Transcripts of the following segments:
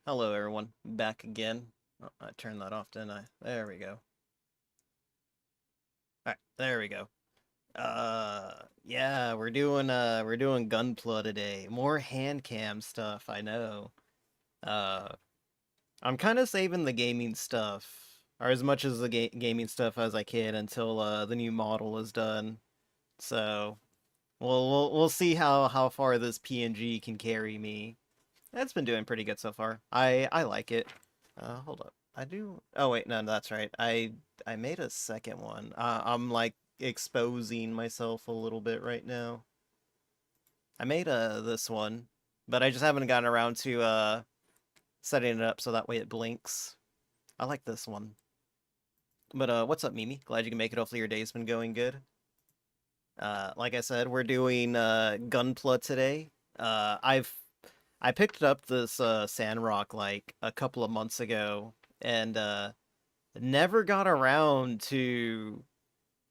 Hello everyone, back again. Oh, I turned that off, didn't I? There we go. Alright, there we go. Yeah, we're doing Gunpla today. More hand cam stuff, I know. Uh I'm kind of saving the gaming stuff, or as much as the gaming stuff as I can until the new model is done. So, we'll see how far this PNG can carry me. It's been doing pretty good so far. I like it. Hold up. I do. Oh wait, no, that's right. I made a second one. I'm like exposing myself a little bit right now. I made this one, but I just haven't gotten around to setting it up so that way it blinks. I like this one. But what's up, Mimi? Glad you can make it. Hopefully your day's been going good. Like I said, we're doing Gunpla today. I picked up this Sandrock like a couple of months ago and never got around to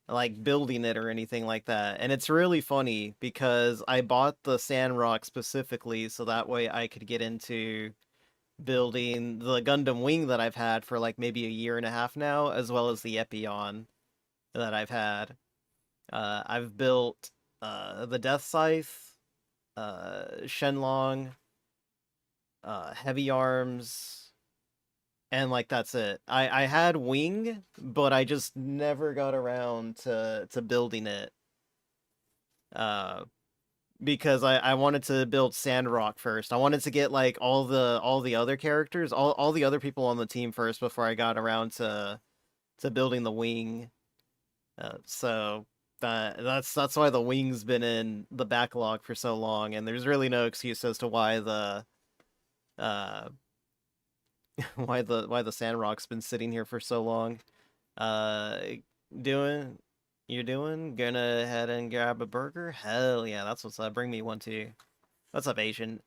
like building it or anything like that. And it's really funny because I bought the Sandrock specifically so that way I could get into building the Gundam WIng that I've had for like maybe a year and a half now, as well as the Epion that I've had. I've built the Death Scythe, Shenlong, Heavy Arms, and like that's it. I had Wing, but I just never got around to building it. Uh because I wanted to build Sandrock first. I wanted to get like all the other characters, all the other people on the team first before I got around to building the Wing. So that's why the Wing's been in the backlog for so long, and there's really no excuse as to why the uh why the Sandrock's been sitting here for so long. Uh, doing you're doing? Gonna head and grab a burger? Hell yeah, that's what's up. Bring me one too. What's up, Asian?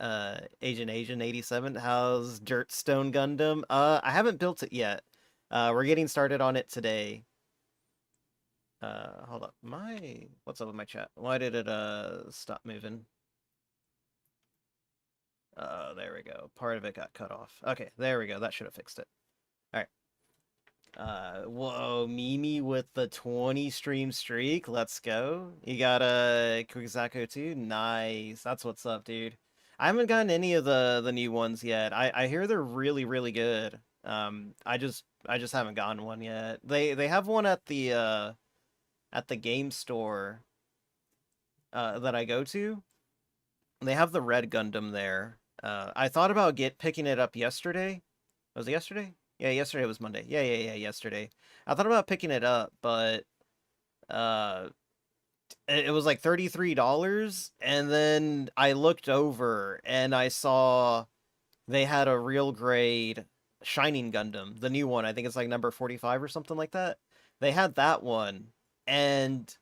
Asian 87. How's Dirtstone Gundam? I haven't built it yet. We're getting started on it today. Hold up. What's up with my chat? Why did it stop moving? There we go. Part of it got cut off. Okay, there we go. That should have fixed it. All right. Whoa, Mimi with the 20 stream streak. Let's go. You got a Quizaco too? Nice. That's what's up, dude. I haven't gotten any of the new ones yet. I hear they're really good. I just haven't gotten one yet. They have one at the game store that I go to. They have the red Gundam there. I thought about picking it up yesterday. Was it yesterday? Yeah, yesterday was Monday. Yeah, yesterday. I thought about picking it up, but uh it was like $33, and then I looked over and I saw they had a real grade Shining Gundam, the new one. I think it's like number 45 or something like that. They had that one, and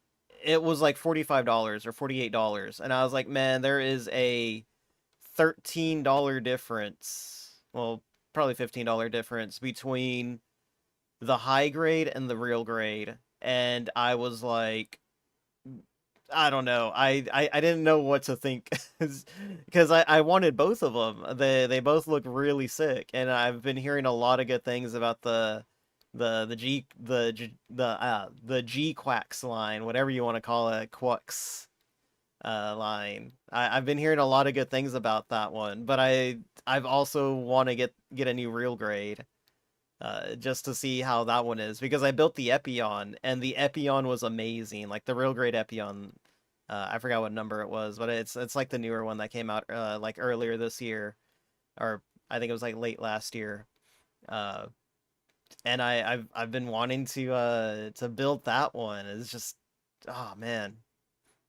it was like $45 or $48, and I was like, man, there is a $13 difference. Well, probably $15 difference between the high grade and the real grade. And I was like, I don't know. I didn't know what to think because I wanted both of them. They both look really sick, and I've been hearing a lot of good things about the G Quacks line, whatever you want to call it, Quacks line. I've been hearing a lot of good things about that one, but I've also want to get a new real grade just to see how that one is, because I built the Epion and the Epion was amazing. Like the real grade Epion, I forgot what number it was, but it's like the newer one that came out like earlier this year, or I think it was like late last year. Uh, and I've been wanting to build that one. It's just, oh man,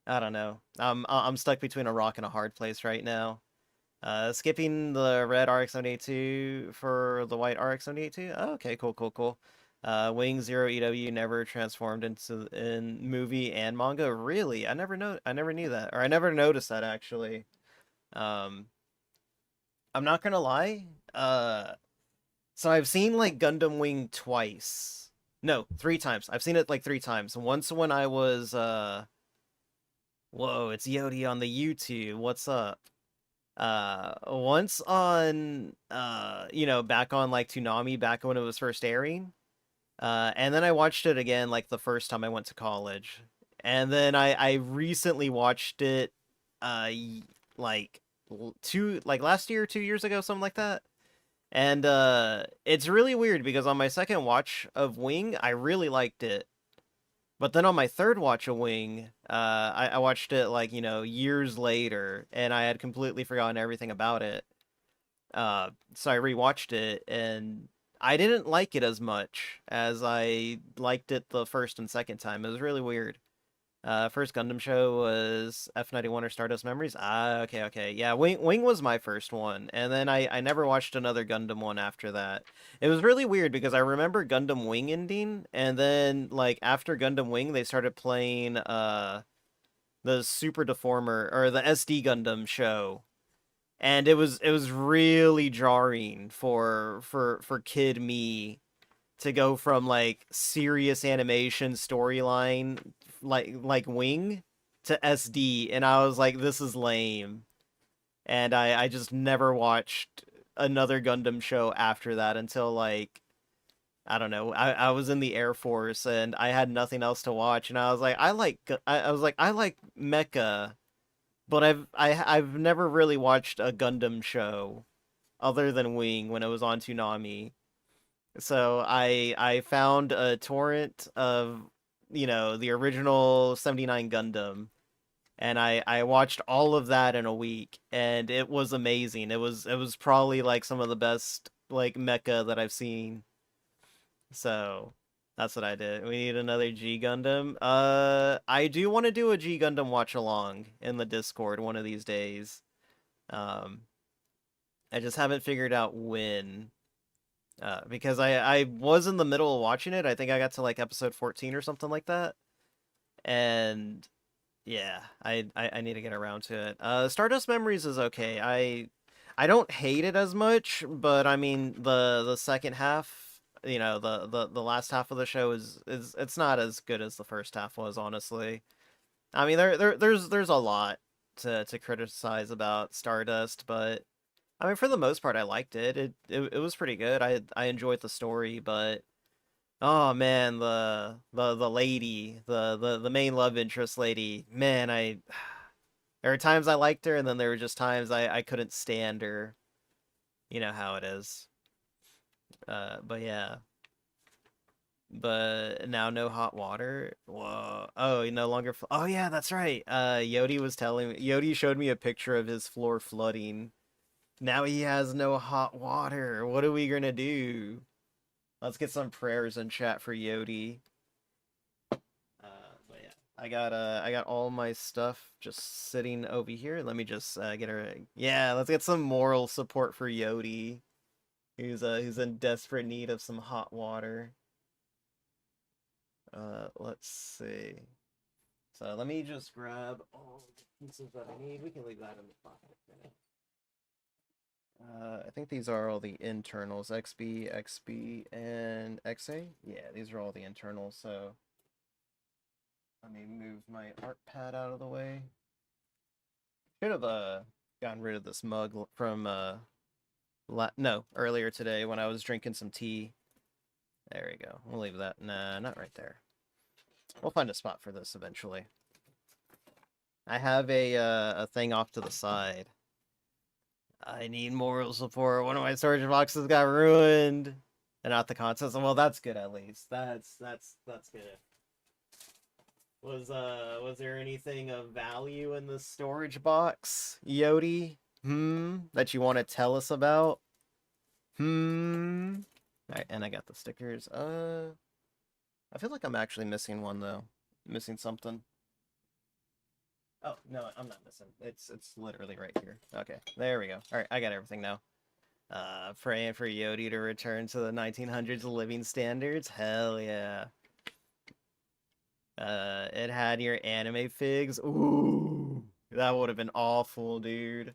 I don't know. I'm stuck between a rock and a hard place right now. Skipping the red RX-78 for the white RX-78. Oh, okay, cool. Wing Zero EW never transformed in movie and manga. Really? I never knew that, or I never noticed that actually. Um, I'm not gonna lie. So I've seen like Gundam Wing twice. No, three times. I've seen it like three times. Once when I was whoa, it's Yodi on the YouTube. What's up? Once on back on like Toonami back when it was first airing. And then I watched it again like the first time I went to college. And then I recently watched it like last year, 2 years ago, something like that. And it's really weird because on my second watch of Wing, I really liked it. But then on my third watch of Wing, I watched it like, years later, and I had completely forgotten everything about it. So I rewatched it, and I didn't like it as much as I liked it the first and second time. It was really weird. First Gundam show was F91 or Stardust Memories. Ah, okay. Yeah, Wing was my first one, and then I never watched another Gundam one after that. It was really weird because I remember Gundam Wing ending, and then like after Gundam Wing, they started playing the Super Deformer or the SD Gundam show, and it was really jarring for kid me to go from like serious animation storyline like Wing to SD, and I was like, this is lame. And I just never watched another Gundam show after that until like I don't know. I was in the Air Force and I had nothing else to watch, and I was like, I like mecha, but I've never really watched a Gundam show other than Wing when it was on Toonami. So I found a torrent of, the original 79 Gundam, and I watched all of that in a week, and it was amazing. It was probably like some of the best like mecha that I've seen. So that's what I did. We need another G Gundam. I do want to do a G Gundam watch along in the Discord one of these days. Um, I just haven't figured out when. Because I was in the middle of watching it. I think I got to like episode 14 or something like that. And yeah, I need to get around to it. Stardust Memories is okay. I don't hate it as much, but I mean the second half, the last half of the show is it's not as good as the first half was, honestly. I mean there's a lot to criticize about Stardust, but I mean, for the most part, I liked it. It was pretty good. I enjoyed the story, but oh man, the lady, the main love interest lady, man, there were times I liked her, and then there were just times I couldn't stand her. You know how it is. But yeah. But now no hot water. Whoa. Oh, he no longer. Oh yeah, that's right. Yodi was telling me. Yodi showed me a picture of his floor flooding. Now he has no hot water. What are we gonna do? Let's get some prayers in chat for Yodi. But yeah, I got all my stuff just sitting over here. Let me just get her. Yeah, let's get some moral support for Yodi, who's in desperate need of some hot water. Let's see. So let me just grab all the pieces that I need. We can leave that in the pocket for now. I think these are all the internals, XB, XB, and XA. Yeah, these are all the internals, so let me move my art pad out of the way. Should have gotten rid of this mug from earlier today when I was drinking some tea. There we go. We'll leave that. Nah, not right there. We'll find a spot for this eventually. I have a thing off to the side. I need moral support. One of my storage boxes got ruined. And not the contents. Well, that's good at least. That's good. Was there anything of value in the storage box, Yodi? That you want to tell us about? Alright, and I got the stickers. I feel like I'm actually missing one though. Missing something. Oh, no, I'm not missing. It's literally right here. Okay, there we go. Alright, I got everything now. Praying for Yodi to return to the 1900s living standards. Hell yeah. It had your anime figs. Ooh, that would have been awful, dude.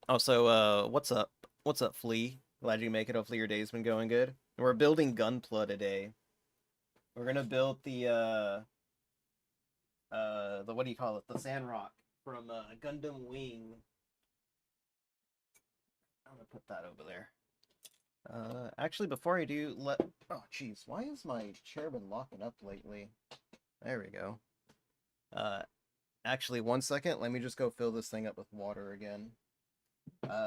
Also, what's up? What's up, Flea? Glad you make it. Hopefully your day's been going good. We're building Gunpla today. We're gonna build the the what do you call it? The Sandrock from Gundam WIng. I'm gonna put that over there. Actually, before I do, oh, jeez, why is my chair been locking up lately? There we go. Actually, 1 second. Let me just go fill this thing up with water again.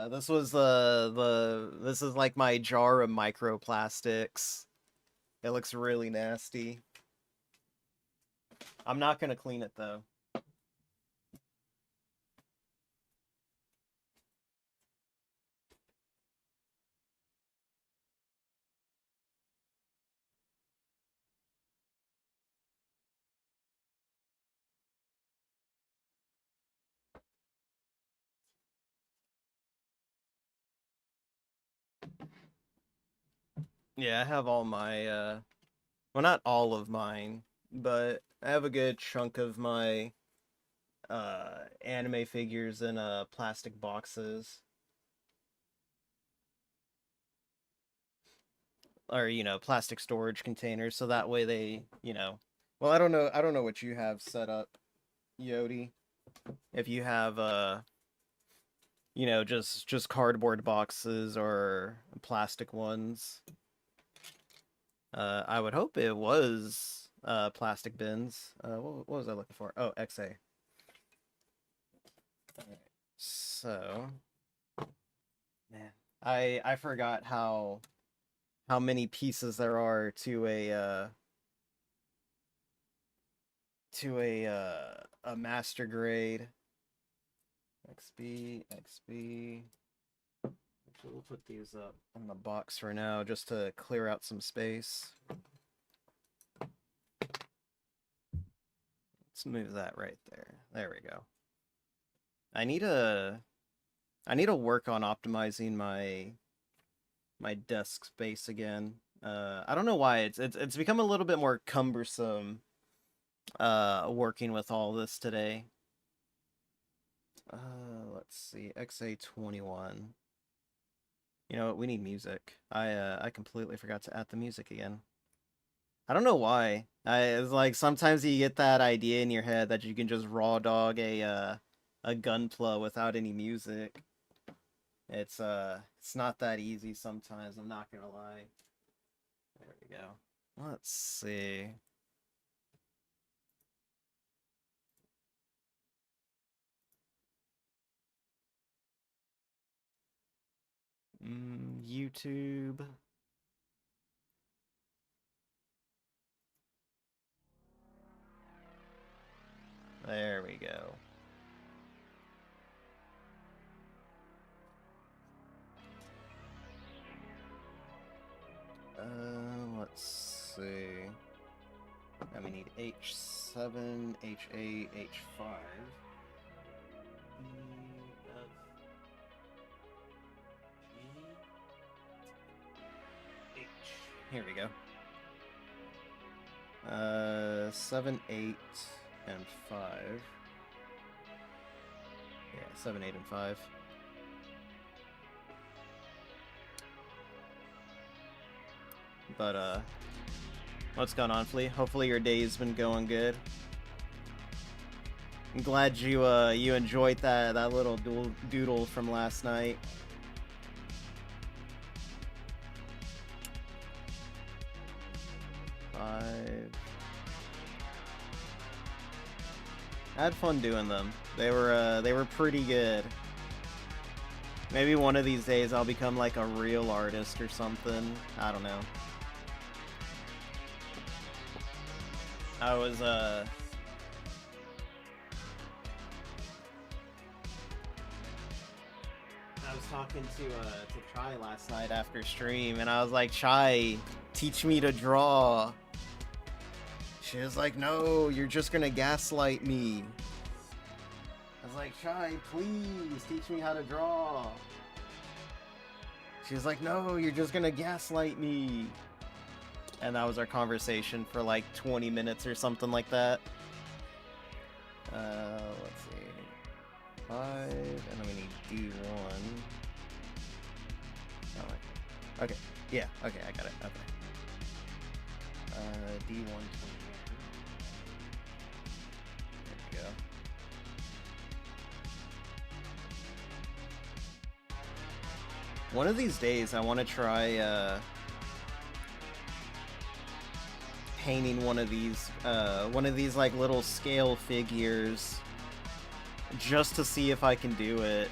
This was this is like my jar of microplastics. It looks really nasty. I'm not gonna clean it though. Yeah, I have all my well, not all of mine, but I have a good chunk of my anime figures in plastic boxes. Or, plastic storage containers, so that way they, well, I don't know what you have set up, Yodi. If you have just cardboard boxes or plastic ones. I would hope it was plastic bins. What was I looking for? Oh, XA. Alright. So, man, I forgot how many pieces there are to a master grade. XB. Actually, we'll put these up in the box for now, just to clear out some space. Let's move that right there. There we go. I need to work on optimizing my desk space again. I don't know why it's become a little bit more cumbersome working with all this today. Let's see, XA21. You know what? We need music. I completely forgot to add the music again. I don't know why. It's like sometimes you get that idea in your head that you can just raw dog a Gunpla without any music. It's not that easy sometimes, I'm not gonna lie. There we go. Let's see. YouTube. There we go. Let's see. Now we need H7, H8, H5. H. Here we go. 7, 8, and 5. Yeah, 7, 8, and 5. But, what's going on, Flea? Hopefully your day's been going good. I'm glad you enjoyed that little doodle from last night. I had fun doing them. They were pretty good. Maybe one of these days I'll become like a real artist or something. I don't know. I was talking to Chai last night after stream, and I was like, Chai, teach me to draw. She was like, no, you're just gonna gaslight me. I was like, Chai, please teach me how to draw. She was like, no, you're just gonna gaslight me. And that was our conversation for like 20 minutes or something like that. Let's see. 5, and then we need D1. Oh, okay. Yeah, okay, I got it. Okay. D121. One of these days, I want to try painting one of these like little scale figures, just to see if I can do it.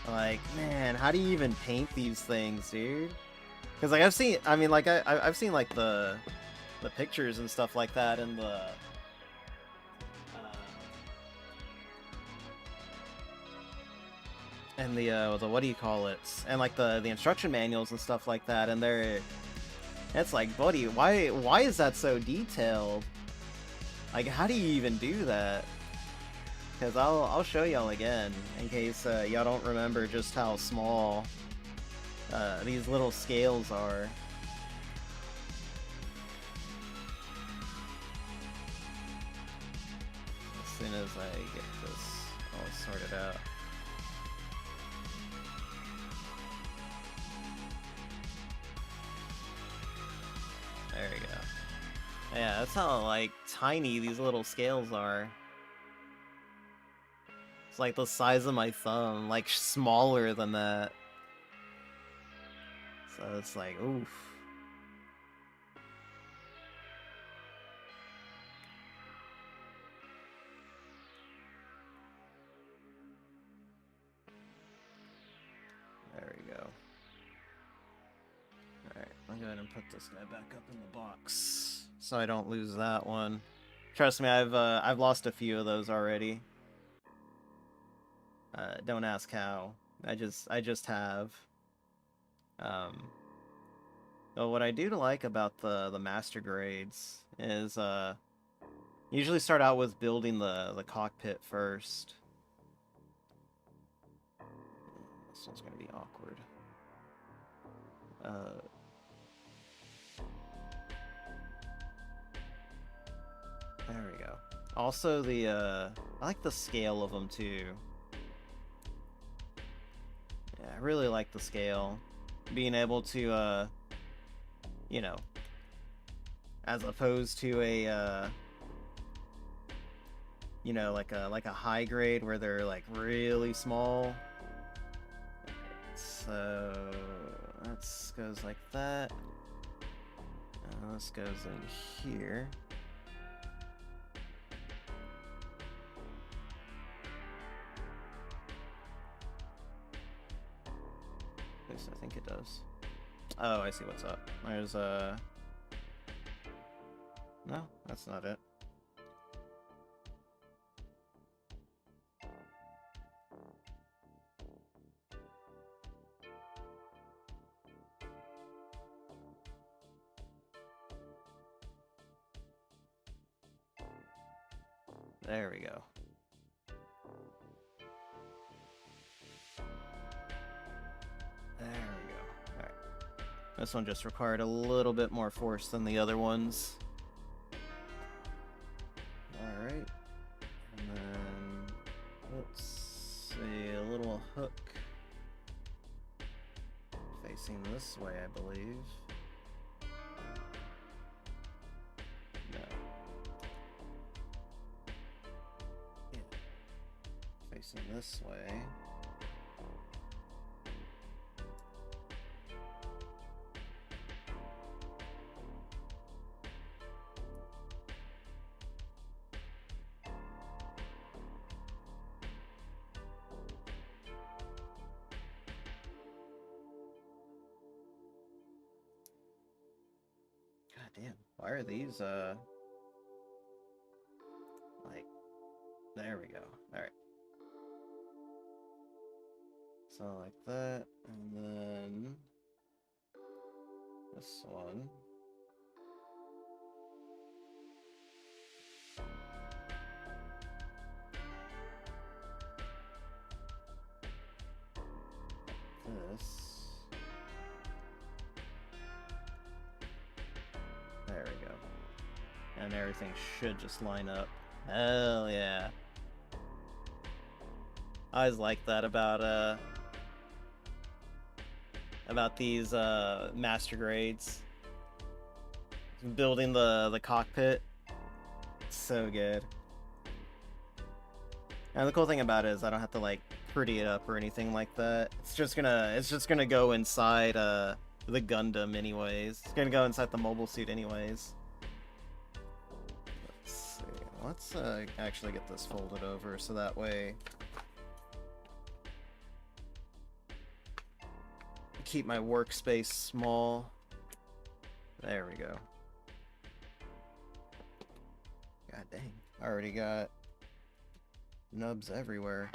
Like, man, how do you even paint these things, dude? Because like I've seen, I mean, like I've seen like the pictures and stuff like that in the what do you call it? And like the instruction manuals and stuff like that, and it's like, buddy, why is that so detailed? Like, how do you even do that? Because I'll show y'all again in case y'all don't remember just how small these little scales are. As soon as I get this all sorted out. There we go. Yeah, that's how, like, tiny these little scales are. It's like the size of my thumb, like, smaller than that. So it's like, oof. There we go. Alright, I'll go ahead and put this guy back up in the box, so I don't lose that one. Trust me, I've lost a few of those already. Don't ask how. I just have. But what I do like about the master grades is usually start out with building the cockpit first. This one's gonna be awkward. There we go. Also I like the scale of them too. Yeah, I really like the scale. Being able to, you know, as opposed to a, you know, like a high grade where they're like really small. So that goes like that. This goes in here. At least I think it does. Oh, I see what's up. There's no, that's not it. There we go. There we go. Alright. This one just required a little bit more force than the other ones. Alright. And then, let's see, a little hook facing this way, I believe. No. Yeah. Facing this way. Damn, why are these, like, there we go. Alright. So, like that, and then this one. This. There we go. And everything should just line up. Hell yeah. I always like that about these master grades. Building the cockpit. It's so good. And the cool thing about it is I don't have to like pretty it up or anything like that. It's just gonna go inside the Gundam anyways. It's gonna go inside the mobile suit anyways. Let's see. Let's actually get this folded over so that way keep my workspace small. There we go. God dang. I already got nubs everywhere.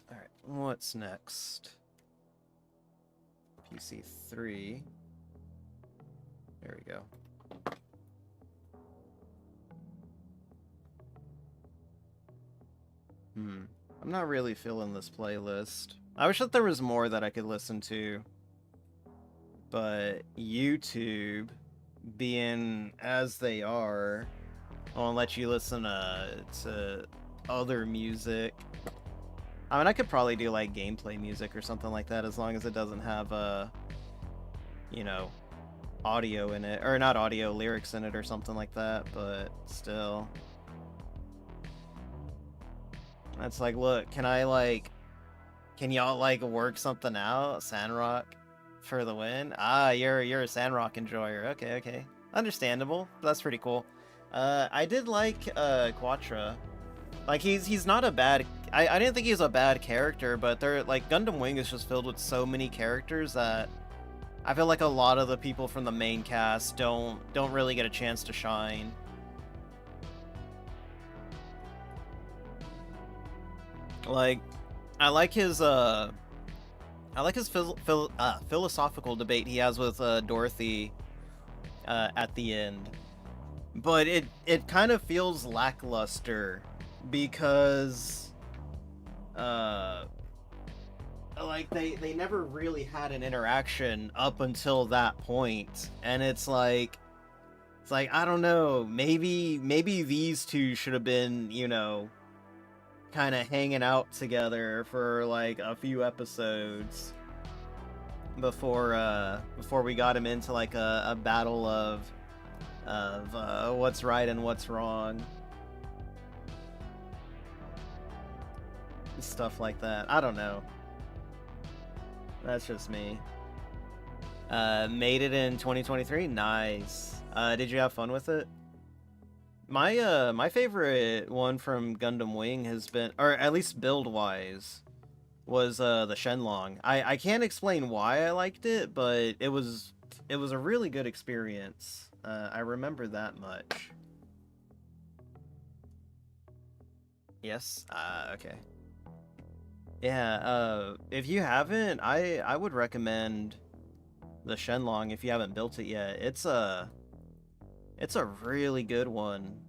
Alright, what's next? PC3. There we go. I'm not really feeling this playlist. I wish that there was more that I could listen to. But YouTube, being as they are, won't let you listen to other music. I mean, I could probably do like gameplay music or something like that as long as it doesn't have you know, audio in it, or not audio, lyrics in it or something like that, but still. That's like, look, can y'all like work something out? Sandrock for the win? Ah, you're a Sandrock enjoyer. Okay. Understandable. That's pretty cool. I did like Quatra. Like he's not a bad I didn't think he was a bad character, but they're like Gundam WIng is just filled with so many characters that I feel like a lot of the people from the main cast don't really get a chance to shine. Like I like his philosophical debate he has with Dorothy at the end. But it kind of feels lackluster because like they never really had an interaction up until that point, and it's like I don't know, maybe these two should have been, you know, kind of hanging out together for like a few episodes before we got him into like a battle of what's right and what's wrong. Stuff like that. I don't know. That's just me. Made it in 2023. Nice. Did you have fun with it? My favorite one from Gundam WIng has been, or at least build wise, was the Shenlong. I can't explain why I liked it, but it was a really good experience. I remember that much. Yes. Okay. Yeah. If you haven't, I would recommend the Shenlong if you haven't built it yet. It's a really good one.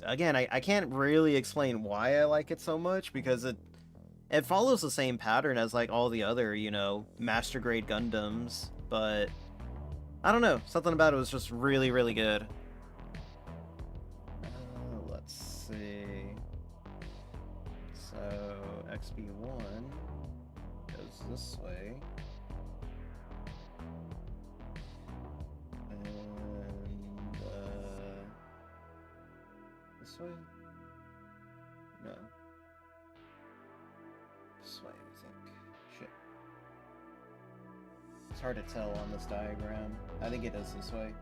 Again, I can't really explain why I like it so much because it follows the same pattern as like all the other, you know, master grade Gundams, but I don't know, something about it was just really, really good. Let's see. So XB1 goes this way. This way? No. This way, I think. Shit. It's hard to tell on this diagram. I think it is this way.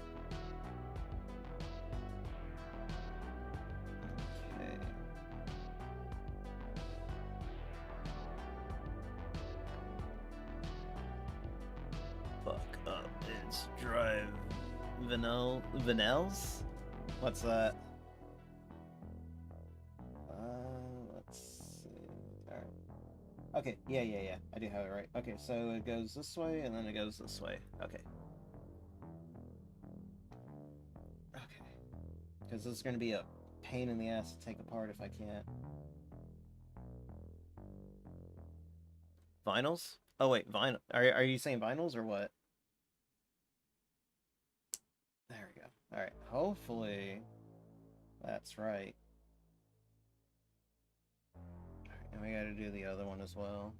Okay. Fuck up. It's drive Vanels? What's that? Okay, yeah, I do have it right. Okay, so it goes this way, and then it goes this way. Okay. Okay. Because this is going to be a pain in the ass to take apart if I can't. Vinyls? Oh, wait, vinyl. Are you saying vinyls or what? There we go. Alright, hopefully that's right. And we gotta do the other one as well.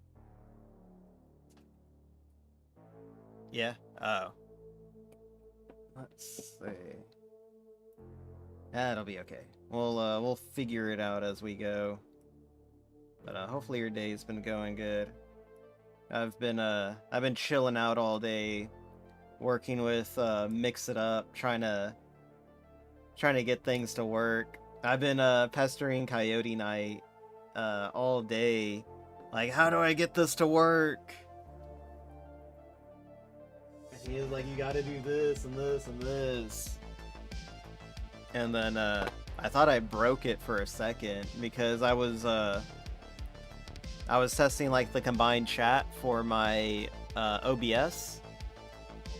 Yeah? Oh. Let's see. That'll be okay. We'll figure it out as we go. But hopefully your day's been going good. I've been chilling out all day, working with Mix It Up, trying to get things to work. I've been pestering Coyote Knight all day. Like, how do I get this to work? He was like, you gotta do this and this and this. And then I thought I broke it for a second because I was testing like the combined chat for my OBS,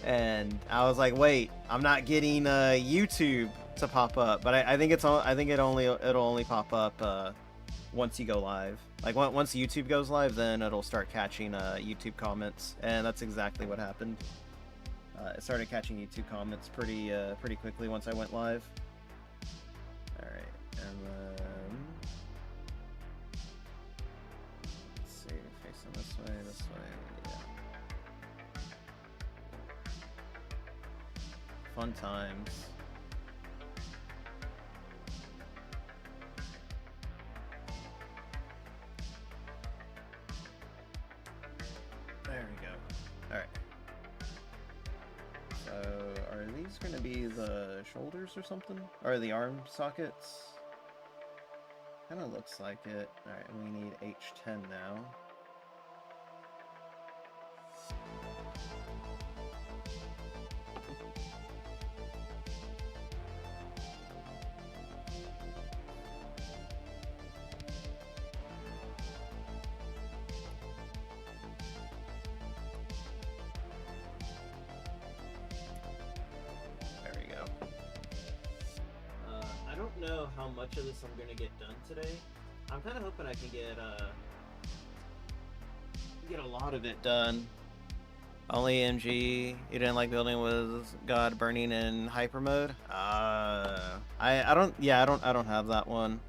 and I was like, wait, I'm not getting YouTube to pop up, but I think it'll only pop up once you go live. Like once YouTube goes live, then it'll start catching YouTube comments, and that's exactly what happened. It started catching YouTube comments pretty quickly once I went live. All right, and then let's see, facing this way, yeah. Fun times. There we go. Alright. So, are these going to be the shoulders or something? Or the arm sockets? Kinda looks like it. Alright, we need H10 now. Know how much of this I'm gonna get done today. I'm kind of hoping I can get a lot of it done. Only MG you didn't like building with God burning in hyper mode. I don't have that one.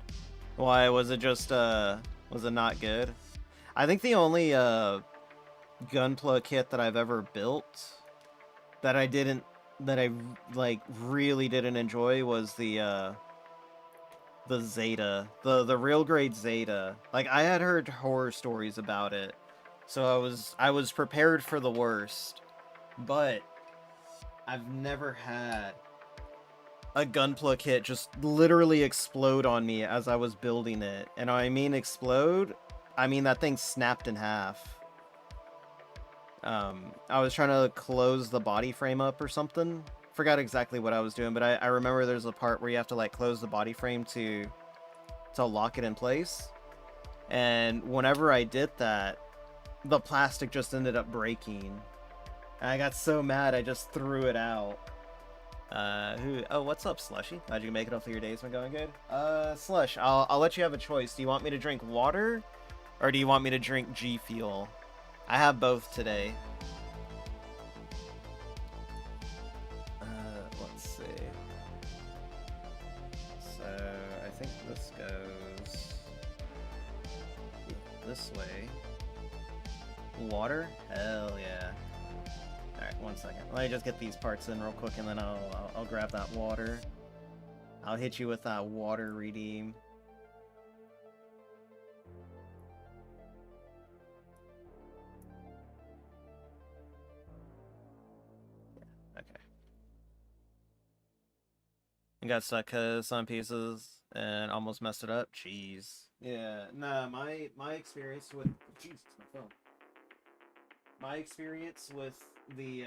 Why was it just was it not good? I think the only Gunpla kit that I've ever built that I like really didn't enjoy was the Zeta, the real grade Zeta. Like, I had heard horror stories about it, so I was prepared for the worst. But I've never had a Gunpla kit just literally explode on me as I was building it. And I mean explode, I mean that thing snapped in half. I was trying to close the body frame up or something. Forgot exactly what I was doing, but I remember there's a part where you have to like close the body frame to lock it in place. And whenever I did that, the plastic just ended up breaking. And I got so mad I just threw it out. Oh, what's up, Slushy? Glad you make it hopefully your day's been going good. Slush, I'll let you have a choice. Do you want me to drink water or do you want me to drink G Fuel? I have both today. Let's see. So I think this goes this way. Water? Hell yeah. Alright, 1 second. Let me just get these parts in real quick and then I'll grab that water. I'll hit you with that water redeem. Got stuck cause some pieces and almost messed it up. Jeez. Yeah, nah, my experience with Jesus, my phone. My experience with the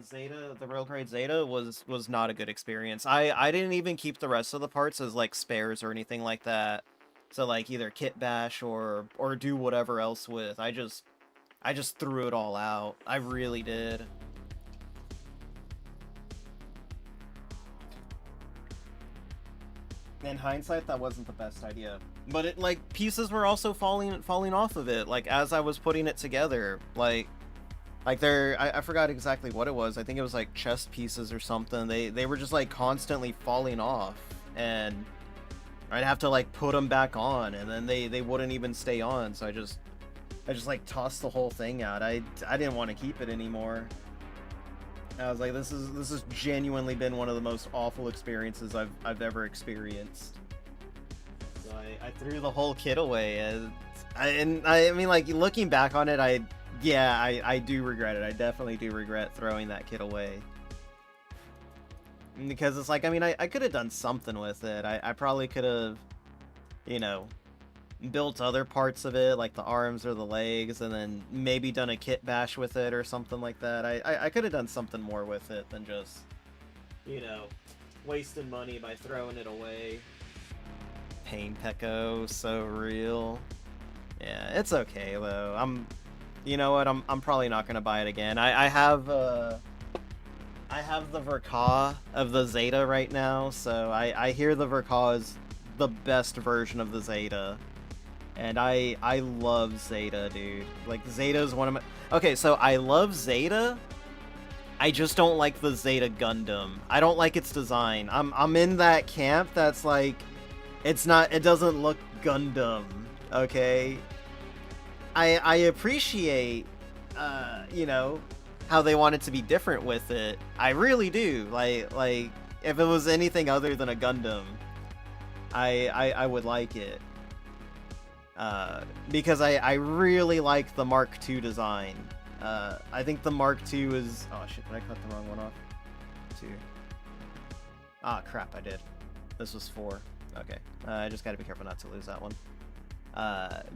Zeta, the real grade Zeta was not a good experience. I didn't even keep the rest of the parts as like spares or anything like that. So like either kit bash or do whatever else with. I just threw it all out. I really did. In hindsight, that wasn't the best idea. But it, like, pieces were also falling off of it, like, as I was putting it together. Like I forgot exactly what it was. I think it was, like, chest pieces or something. They were just, like, constantly falling off. And I'd have to, like, put them back on. And then they wouldn't even stay on. So I just, like, tossed the whole thing out. I didn't want to keep it anymore. I was like, this has genuinely been one of the most awful experiences I've ever experienced. So I threw the whole kit away, and I mean, like, looking back on it, I do regret it. I definitely do regret throwing that kit away. Because it's like, I mean, I could have done something with it. I probably could have, you know, built other parts of it, like the arms or the legs, and then maybe done a kit bash with it or something like that. I could have done something more with it than just, you know, wasting money by throwing it away. Pain Pecco, so real. Yeah, it's okay though. You know what? I'm probably not gonna buy it again. I have the Verka of the Zeta right now, so I hear the Verka is the best version of the Zeta. And I love Zeta, dude. Like, Zeta is one of my... Okay, so I love Zeta. I just don't like the Zeta Gundam. I don't like its design. I'm in that camp that's like, it doesn't look Gundam, okay? I appreciate, you know, how they want it to be different with it. I really do. Like if it was anything other than a Gundam, I would like it. Because I really like the Mark II design. I think the Mark II is... Oh shit, did I cut the wrong one off? 2. Ah, crap, I did. This was 4. Okay, I just gotta be careful not to lose that one.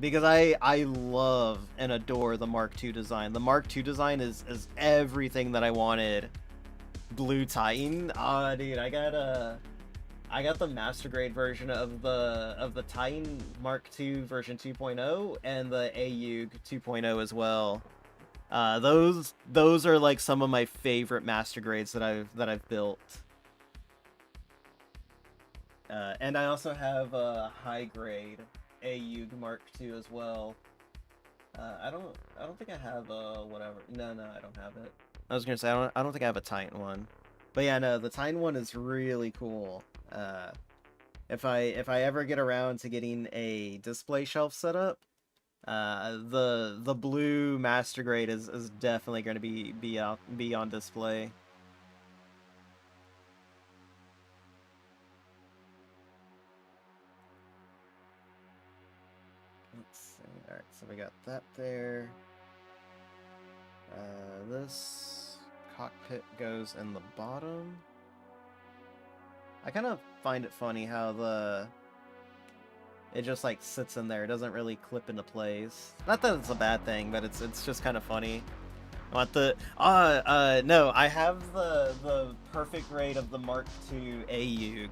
Because I love and adore the Mark II design. The Mark II design is everything that I wanted. Blue Titan? Ah, dude, I got the Master Grade version of the Titan Mark II version 2.0 and the AUG 2.0 as well. Those are like some of my favorite Master Grades that I've built. And I also have a high grade AUG Mark II as well. I don't think I have whatever. No, I don't have it. I was gonna say I don't think I have a Titan one. But yeah, no, the Titan one is really cool. If I ever get around to getting a display shelf set up, the blue Master Grade is definitely going to be on display. Let's see. All right, so we got that there. This cockpit goes in the bottom. I kind of find it funny how it just like sits in there. It doesn't really clip into place. Not that it's a bad thing, but it's just kind of funny. I want the no, I have the perfect grade of the Mark II AUG.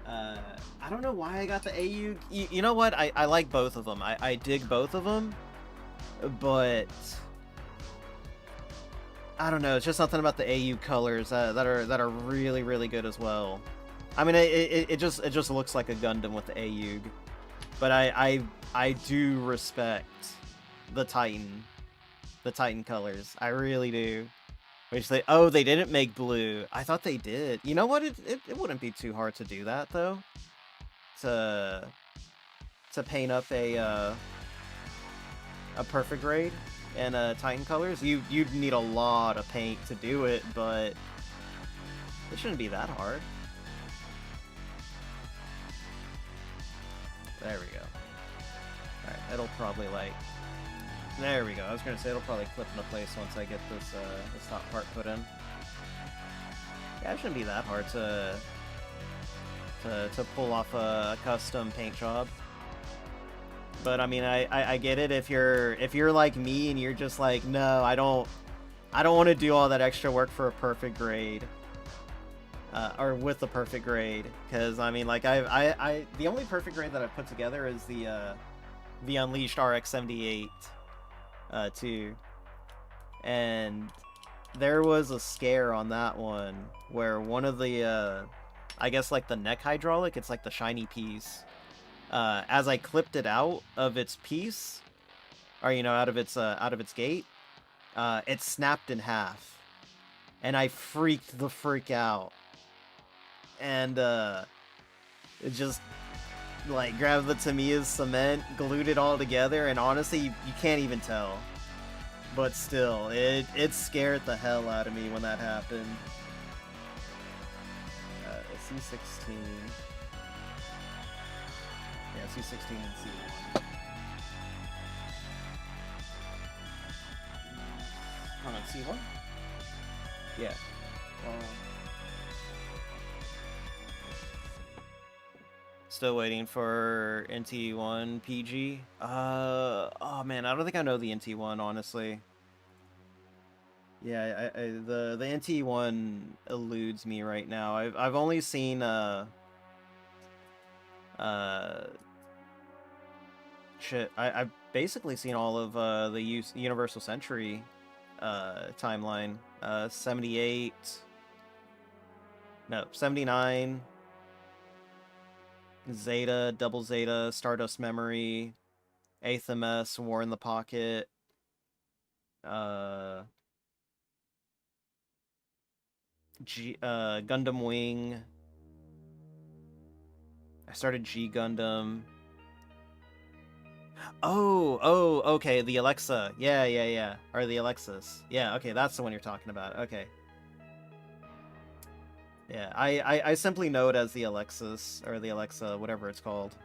I don't know why I got the AUG. You know what? I like both of them. I dig both of them, but I don't know. It's just something about the AUG colors that are really, really good as well. I mean, it just looks like a Gundam with the AUG, but I do respect the Titan colors. I really do. Which they didn't make blue. I thought they did. You know what? It wouldn't be too hard to do that though. To paint up a perfect grade and Titan colors. You'd need a lot of paint to do it, but it shouldn't be that hard. There we go. Alright, it'll probably like... There we go. I was gonna say it'll probably clip into place once I get this top part put in. Yeah, it shouldn't be that hard to pull off a custom paint job. But I mean, I get it if you're like me and you're just like, no, I don't want to do all that extra work for a perfect grade. Or with the perfect grade, because I mean, like the only perfect grade that I've put together is the Unleashed RX-78 too, and there was a scare on that one where one of the I guess like the neck hydraulic, it's like the shiny piece. As I clipped it out of its piece, or you know, out of its gate, it snapped in half, and I freaked the frick out. And it just like grabbed the Tamiya's cement, glued it all together, and honestly, you can't even tell. but still, it scared the hell out of me when that happened. C16. Yeah, C16 and C1. Hold on, C1? Yeah. Still waiting for NT1 PG. Oh man, I don't think I know the NT1, honestly. Yeah, the NT1 eludes me right now. I've only seen shit. I've basically seen all of the Universal Century timeline. 78. No, 79. Zeta, Double Zeta, Stardust Memory, 8th MS, War in the Pocket, Gundam WIng. I started G Gundam. Oh, okay, the Alexa. Yeah. Or the Alexis. Yeah, okay, that's the one you're talking about. Okay. Yeah, I simply know it as the Alexis, or the Alexa, whatever it's called.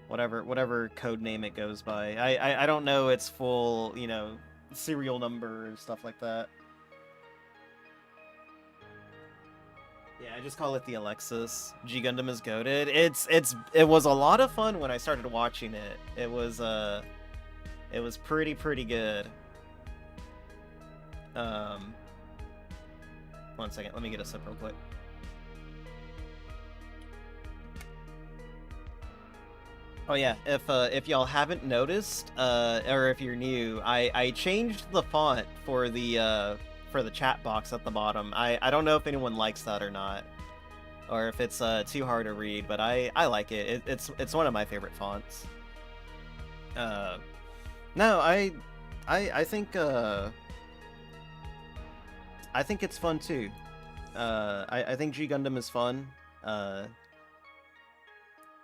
Whatever code name it goes by. I don't know its full, you know, serial number and stuff like that. Yeah, I just call it the Alexis. G Gundam is goated. It was a lot of fun when I started watching it. It was pretty good. One second, let me get a sip real quick. Oh yeah, if y'all haven't noticed, or if you're new, I changed the font for the chat box at the bottom. I don't know if anyone likes that or not, or if it's too hard to read, but I like it. It's one of my favorite fonts. No, I think I think it's fun too. I think G Gundam is fun.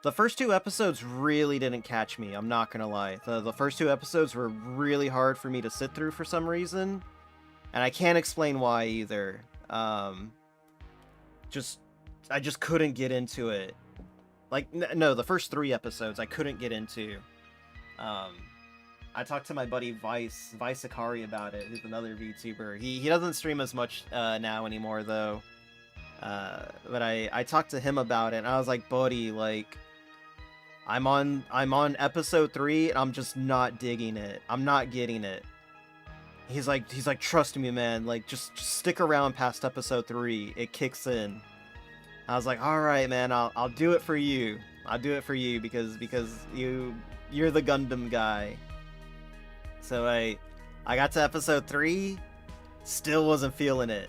The first 2 episodes really didn't catch me, I'm not gonna lie. The first 2 episodes were really hard for me to sit through for some reason, and I can't explain why either. I just couldn't get into it. Like, no, the first 3 episodes I couldn't get into. I talked to my buddy Vice Akari about it, who's another VTuber. He doesn't stream as much now anymore, though. But I talked to him about it, and I was like, buddy, like, I'm on episode 3, and I'm just not digging it. I'm not getting it. He's like, trust me, man. Like, just stick around past episode 3. It kicks in. I was like, all right, man. I'll do it for you. I'll do it for you because you're the Gundam guy. So I got to episode 3, still wasn't feeling it.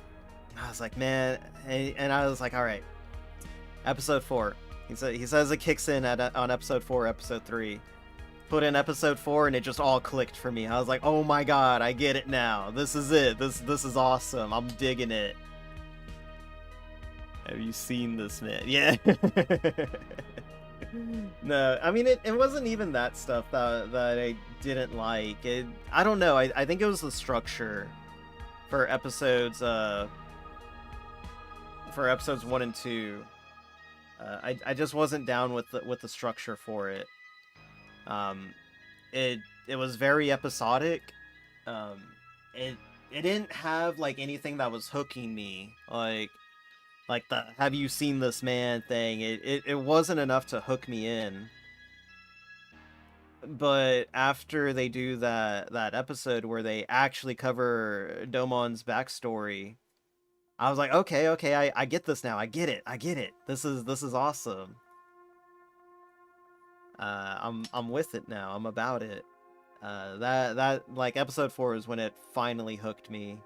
I was like, man, and I was like, all right, episode 4. He says it kicks in on episode 4, episode 3. Put in episode 4, and it just all clicked for me. I was like, oh my god, I get it now. This is it. This is awesome. I'm digging it. Have you seen this, man? Yeah. No, I mean, it wasn't even that stuff that I didn't like. I don't know. I think it was the structure for episodes 1 and 2. I just wasn't down with the structure for it. It was very episodic. It didn't have like anything that was hooking me, like the "have you seen this man" thing. It wasn't enough to hook me in. But after they do that episode where they actually cover Domon's backstory, I was like, okay, I get this now. I get it. This is awesome. I'm with it now. I'm about it. That like episode 4 is when it finally hooked me.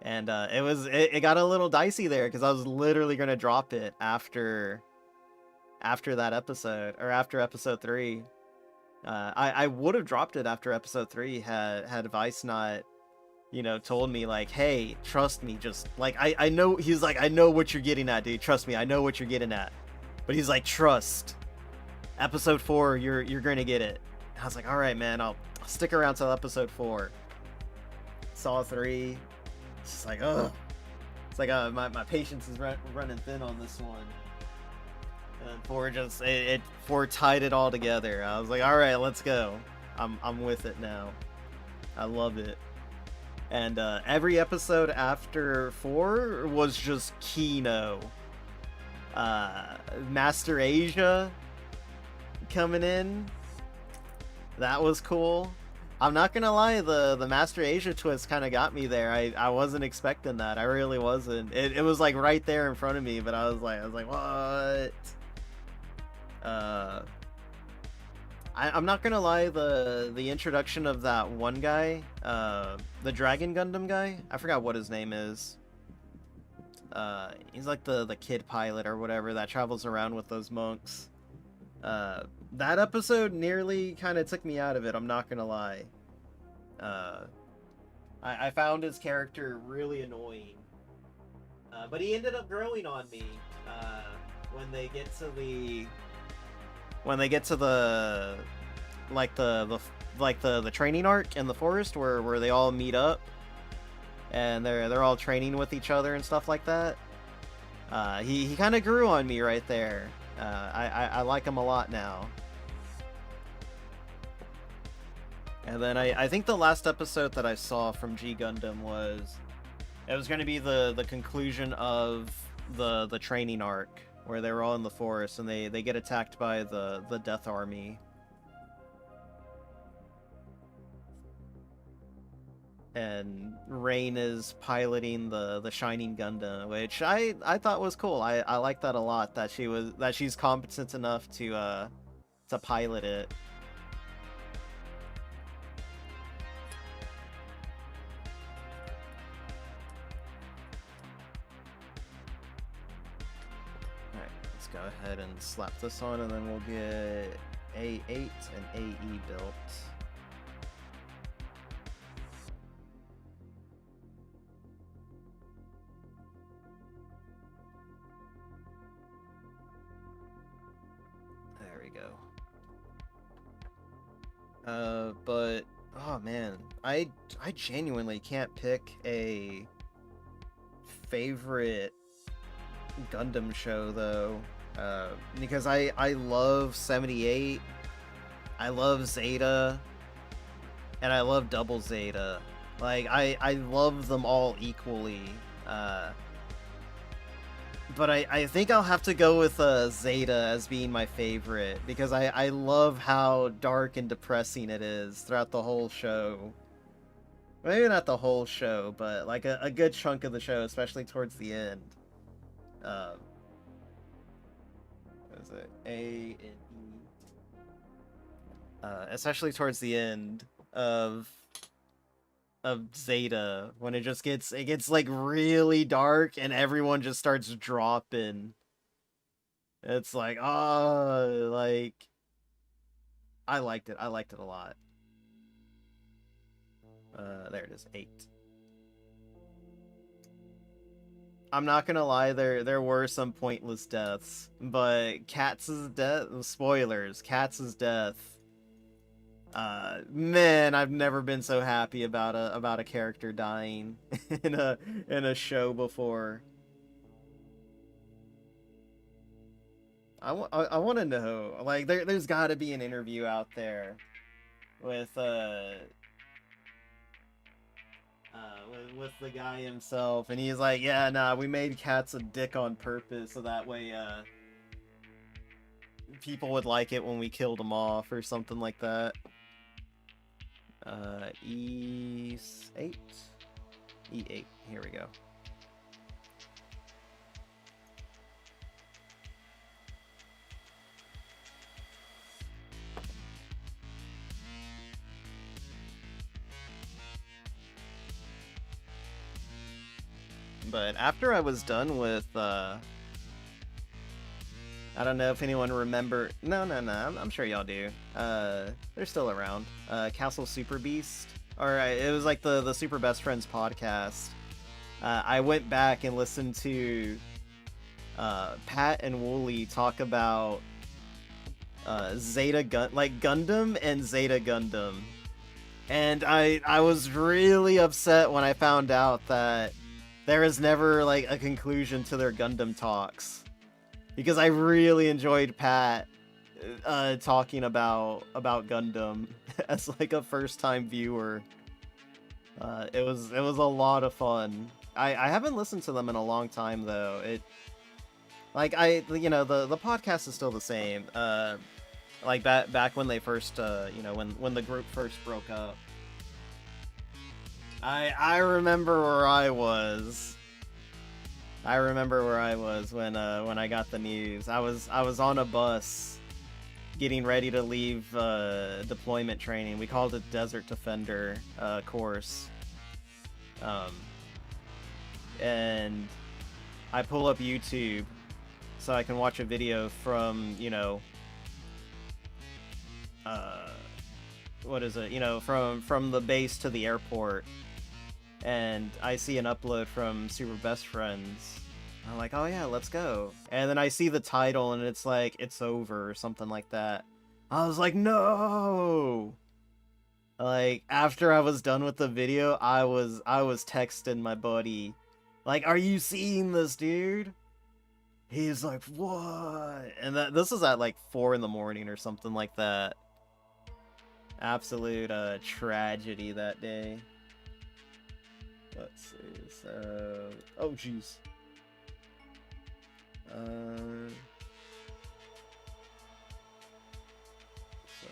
And it got a little dicey there because I was literally gonna drop it after that episode, or after episode 3. I would have dropped it after episode 3 had Vice not, you know, told me like, hey, trust me, just like I know. He's like, I know what you're getting at, dude. Trust me, I know what you're getting at. But he's like, trust. Episode 4, you're gonna get it. I was like, all right, man, I'll stick around till episode 4. Saw 3. It's just like, ugh. It's like my patience is running thin on this one. And 4 just it 4 tied it all together. I was like, all right, let's go. I'm with it now. I love it. And every episode after 4 was just Kino. Master Asia coming in. That was cool. I'm not gonna lie, the Master Asia twist kind of got me there. I wasn't expecting that. I really wasn't. It was like right there in front of me, but I was like, what? I'm not gonna lie, the introduction of that one guy, the Dragon Gundam guy. I forgot what his name is. He's like the kid pilot or whatever that travels around with those monks. That episode nearly kind of took me out of it, I'm not gonna lie. I found his character really annoying. But he ended up growing on me, when they get to the the training arc in the forest where they all meet up and they're all training with each other and stuff like that. He kind of grew on me right there. I like him a lot now. And then I think the last episode that I saw from G Gundam was going to be the conclusion of the training arc where they were all in the forest and they get attacked by the Death Army. And Rain is piloting the Shining Gundam, which I thought was cool. I like that a lot, that she's competent enough to pilot it. Alright, let's go ahead and slap this on, and then we'll get A8 and AE built. But oh man, I genuinely can't pick a favorite Gundam show though, because I love 78, I love Zeta, and I love Double Zeta. Like I love them all equally. But I think I'll have to go with Zeta as being my favorite, because I love how dark and depressing it is throughout the whole show. Maybe not the whole show, but like a good chunk of the show, especially towards the end. What is it? A and E. Especially towards the end of Zeta, when it gets like really dark and everyone just starts dropping. It's like, oh, like I liked it a lot. There it is, 8. I'm not gonna lie, there were some pointless deaths, but Katz's death, spoilers, Katz's death, man, I've never been so happy about a character dying in a show before. I want to know, like, there's got to be an interview out there with the guy himself, and he's like, yeah, nah, we made Katz a dick on purpose so that way people would like it when we killed him off or something like that. E8? E8, here we go. But after I was done with, I don't know if anyone remember. No, I'm sure y'all do. They're still around. Castle Super Beast. Or it was like the Super Best Friends podcast. I went back and listened to Pat and Wooly talk about Gundam and Zeta Gundam. And I was really upset when I found out that there is never like a conclusion to their Gundam talks, because I really enjoyed Pat talking about Gundam as like a first time viewer. It was a lot of fun. I haven't listened to them in a long time though. It like the podcast is still the same. Like back when they first when the group first broke up. I remember where I was. I remember where I was when I got the news. I was on a bus getting ready to leave deployment training. We called it Desert Defender course. And I pull up YouTube so I can watch a video from, what is it? From the base to the airport. And I see an upload from Super Best Friends. I'm like, oh yeah, let's go. And then I see the title and it's like, it's over or something like that. I was like, no! Like, after I was done with the video, I was texting my buddy. Like, are you seeing this, dude? He's like, what? And this is at like 4 in the morning or something like that. Absolute tragedy that day. Let's see, so... Oh, jeez. So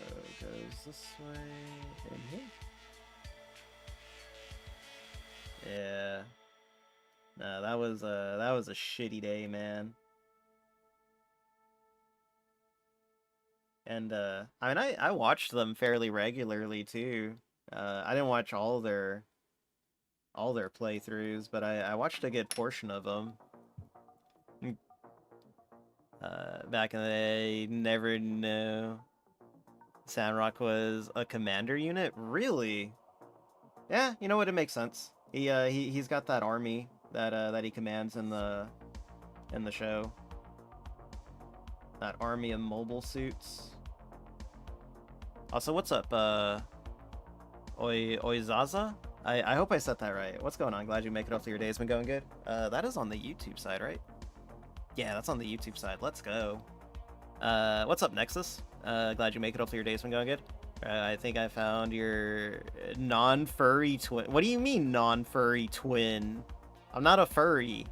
it goes this way, and here. Yeah. No, that was a shitty day, man. And, I mean, I watched them fairly regularly, too. I didn't watch all their playthroughs, but I watched a good portion of them. Back in the day, never knew Sandrock was a commander unit. Really? Yeah, you know what? It makes sense. He's got that army that he commands in the show. That army of mobile suits. Also, what's up, Oizaza? I hope I said that right. What's going on? Glad you make it up to your day's been going good. That is on the YouTube side, right? Yeah, that's on the YouTube side. Let's go. What's up, Nexus? Glad you make it up to your day's been going good. I think I found your non-furry twin. What do you mean non-furry twin? I'm not a furry.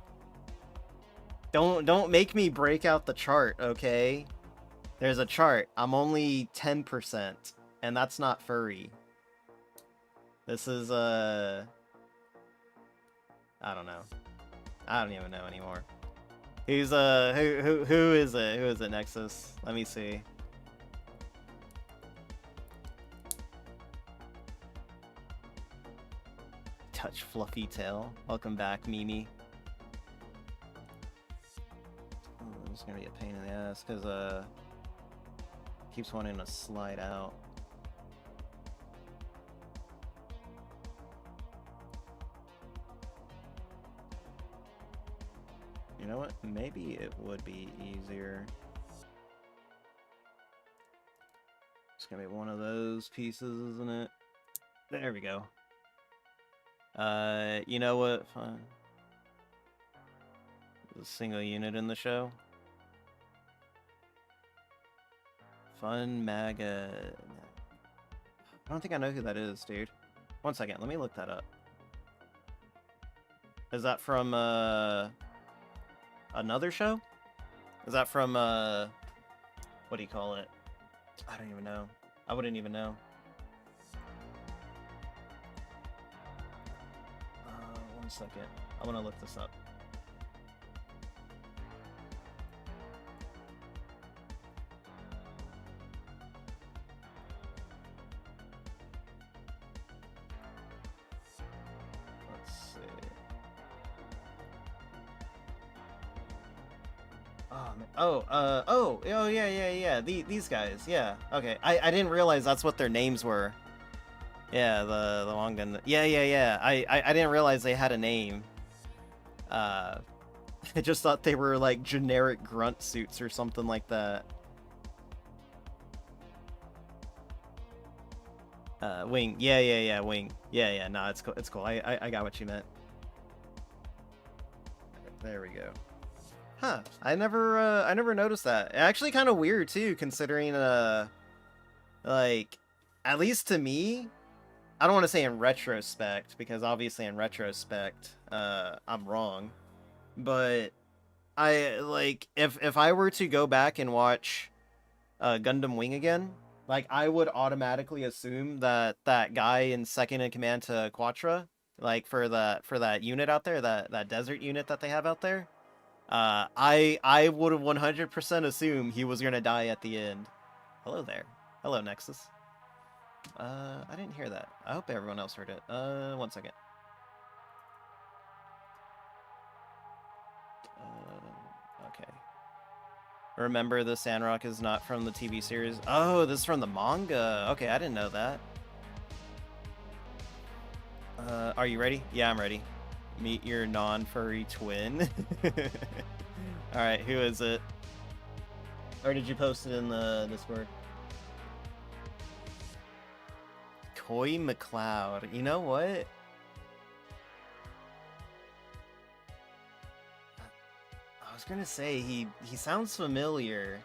Don't make me break out the chart, okay? There's a chart. I'm only 10%, and that's not furry. This is I don't know. I don't even know anymore. Who's who is it? Who is it, Nexus? Let me see. Touch fluffy tail. Welcome back, Mimi. Oh, this is gonna be a pain in the ass because keeps wanting to slide out. You know what? Maybe it would be easier. It's gonna be one of those pieces, isn't it? There we go. You know what? Fine. There's a single unit in the show. Fun MAGA. I don't think I know who that is, dude. One second, let me look that up. Is that from, another show? Is that from, what do you call it? I don't even know. I wouldn't even know. One second. I want to look this up. Let's see. Oh, yeah. These guys, yeah. Okay, I didn't realize that's what their names were. Yeah, the long gun. Yeah. I didn't realize they had a name. I just thought they were like generic grunt suits or something like that. Wing. Yeah, Wing. Yeah, no, it's cool. It's cool. I got what you meant. There we go. Huh. I never noticed that. Actually kind of weird too, considering like, at least to me, I don't want to say in retrospect, because obviously in retrospect, I'm wrong. But I like, if I were to go back and watch Gundam WIng again, like, I would automatically assume that that guy in second in command to Quattro, like, for that unit out there, that desert unit that they have out there, I would have 100% assumed he was gonna die at the end. Hello there. Hello, Nexus. I didn't hear that. I hope everyone else heard it. 1 second. Okay. Remember, the Sandrock is not from the TV series. Oh, this is from the manga. Okay, I didn't know that. Are you ready? Yeah, I'm ready. Meet your non-furry twin. Alright, who is it? Or did you post it in the Discord? Coy McLeod. You know what? I was gonna say, he sounds familiar.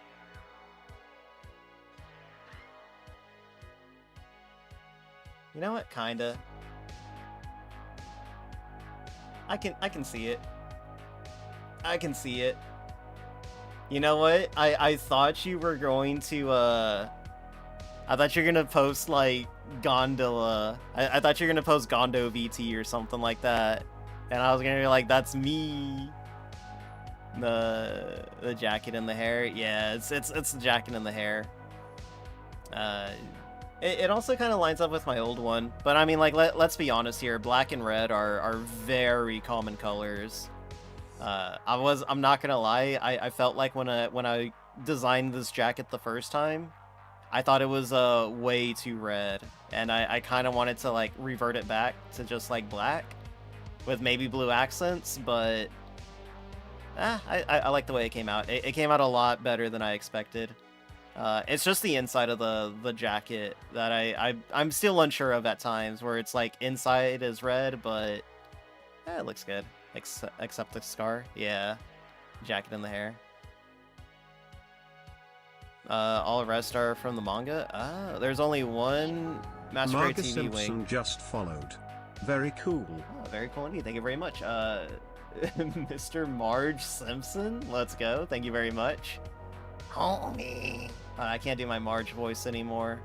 You know what? Kinda. I can see it. I can see it. You know what? I thought you were going to I thought you were gonna post like Gondola. I thought you were gonna post Gondo VT or something like that. And I was gonna be like, that's me. The jacket and the hair. Yeah, it's the jacket and the hair. It also kind of lines up with my old one, but I mean, like, let's be honest here. Black and red are very common colors. I'm not gonna lie. I felt like when I designed this jacket the first time, I thought it was way too red, and I kind of wanted to like revert it back to just like black with maybe blue accents, but I like the way it came out. It came out a lot better than I expected. It's just the inside of the jacket that I'm still unsure of at times, where it's like inside is red, but it looks good. Except the scar. Yeah. Jacket and the hair. All the rest are from the manga. Ah, there's only one Masquerade Marga TV Simpson wing. just followed. Very cool. Oh, very cool indeed. Thank you very much. Mr. Marge Simpson, let's go. Thank you very much. Homie. I can't do my Marge voice anymore.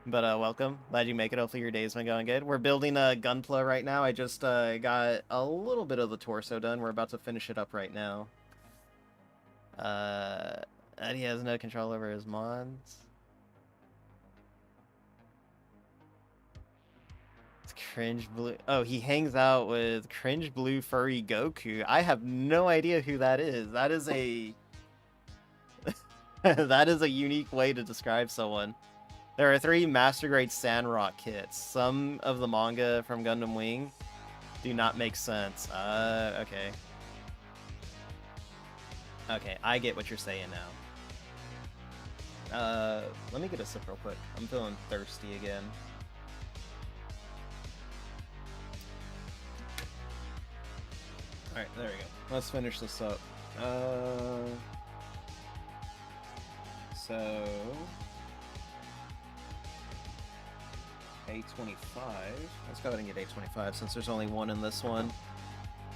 But welcome. Glad you make it. Hopefully your day's been going good. We're building a Gunpla right now. I just got a little bit of the torso done. We're about to finish it up right now. Eddie has no control over his mods. It's cringe blue. Oh, he hangs out with cringe blue furry Goku. I have no idea who that is. That is a that is a unique way to describe someone. There are 3 Master Grade Sandrock kits. Some of the manga from Gundam WIng do not make sense. Okay. Okay, I get what you're saying now. Let me get a sip real quick. I'm feeling thirsty again. Alright, there we go. Let's finish this up. So... A25. Let's go ahead and get A25 since there's only one in this one.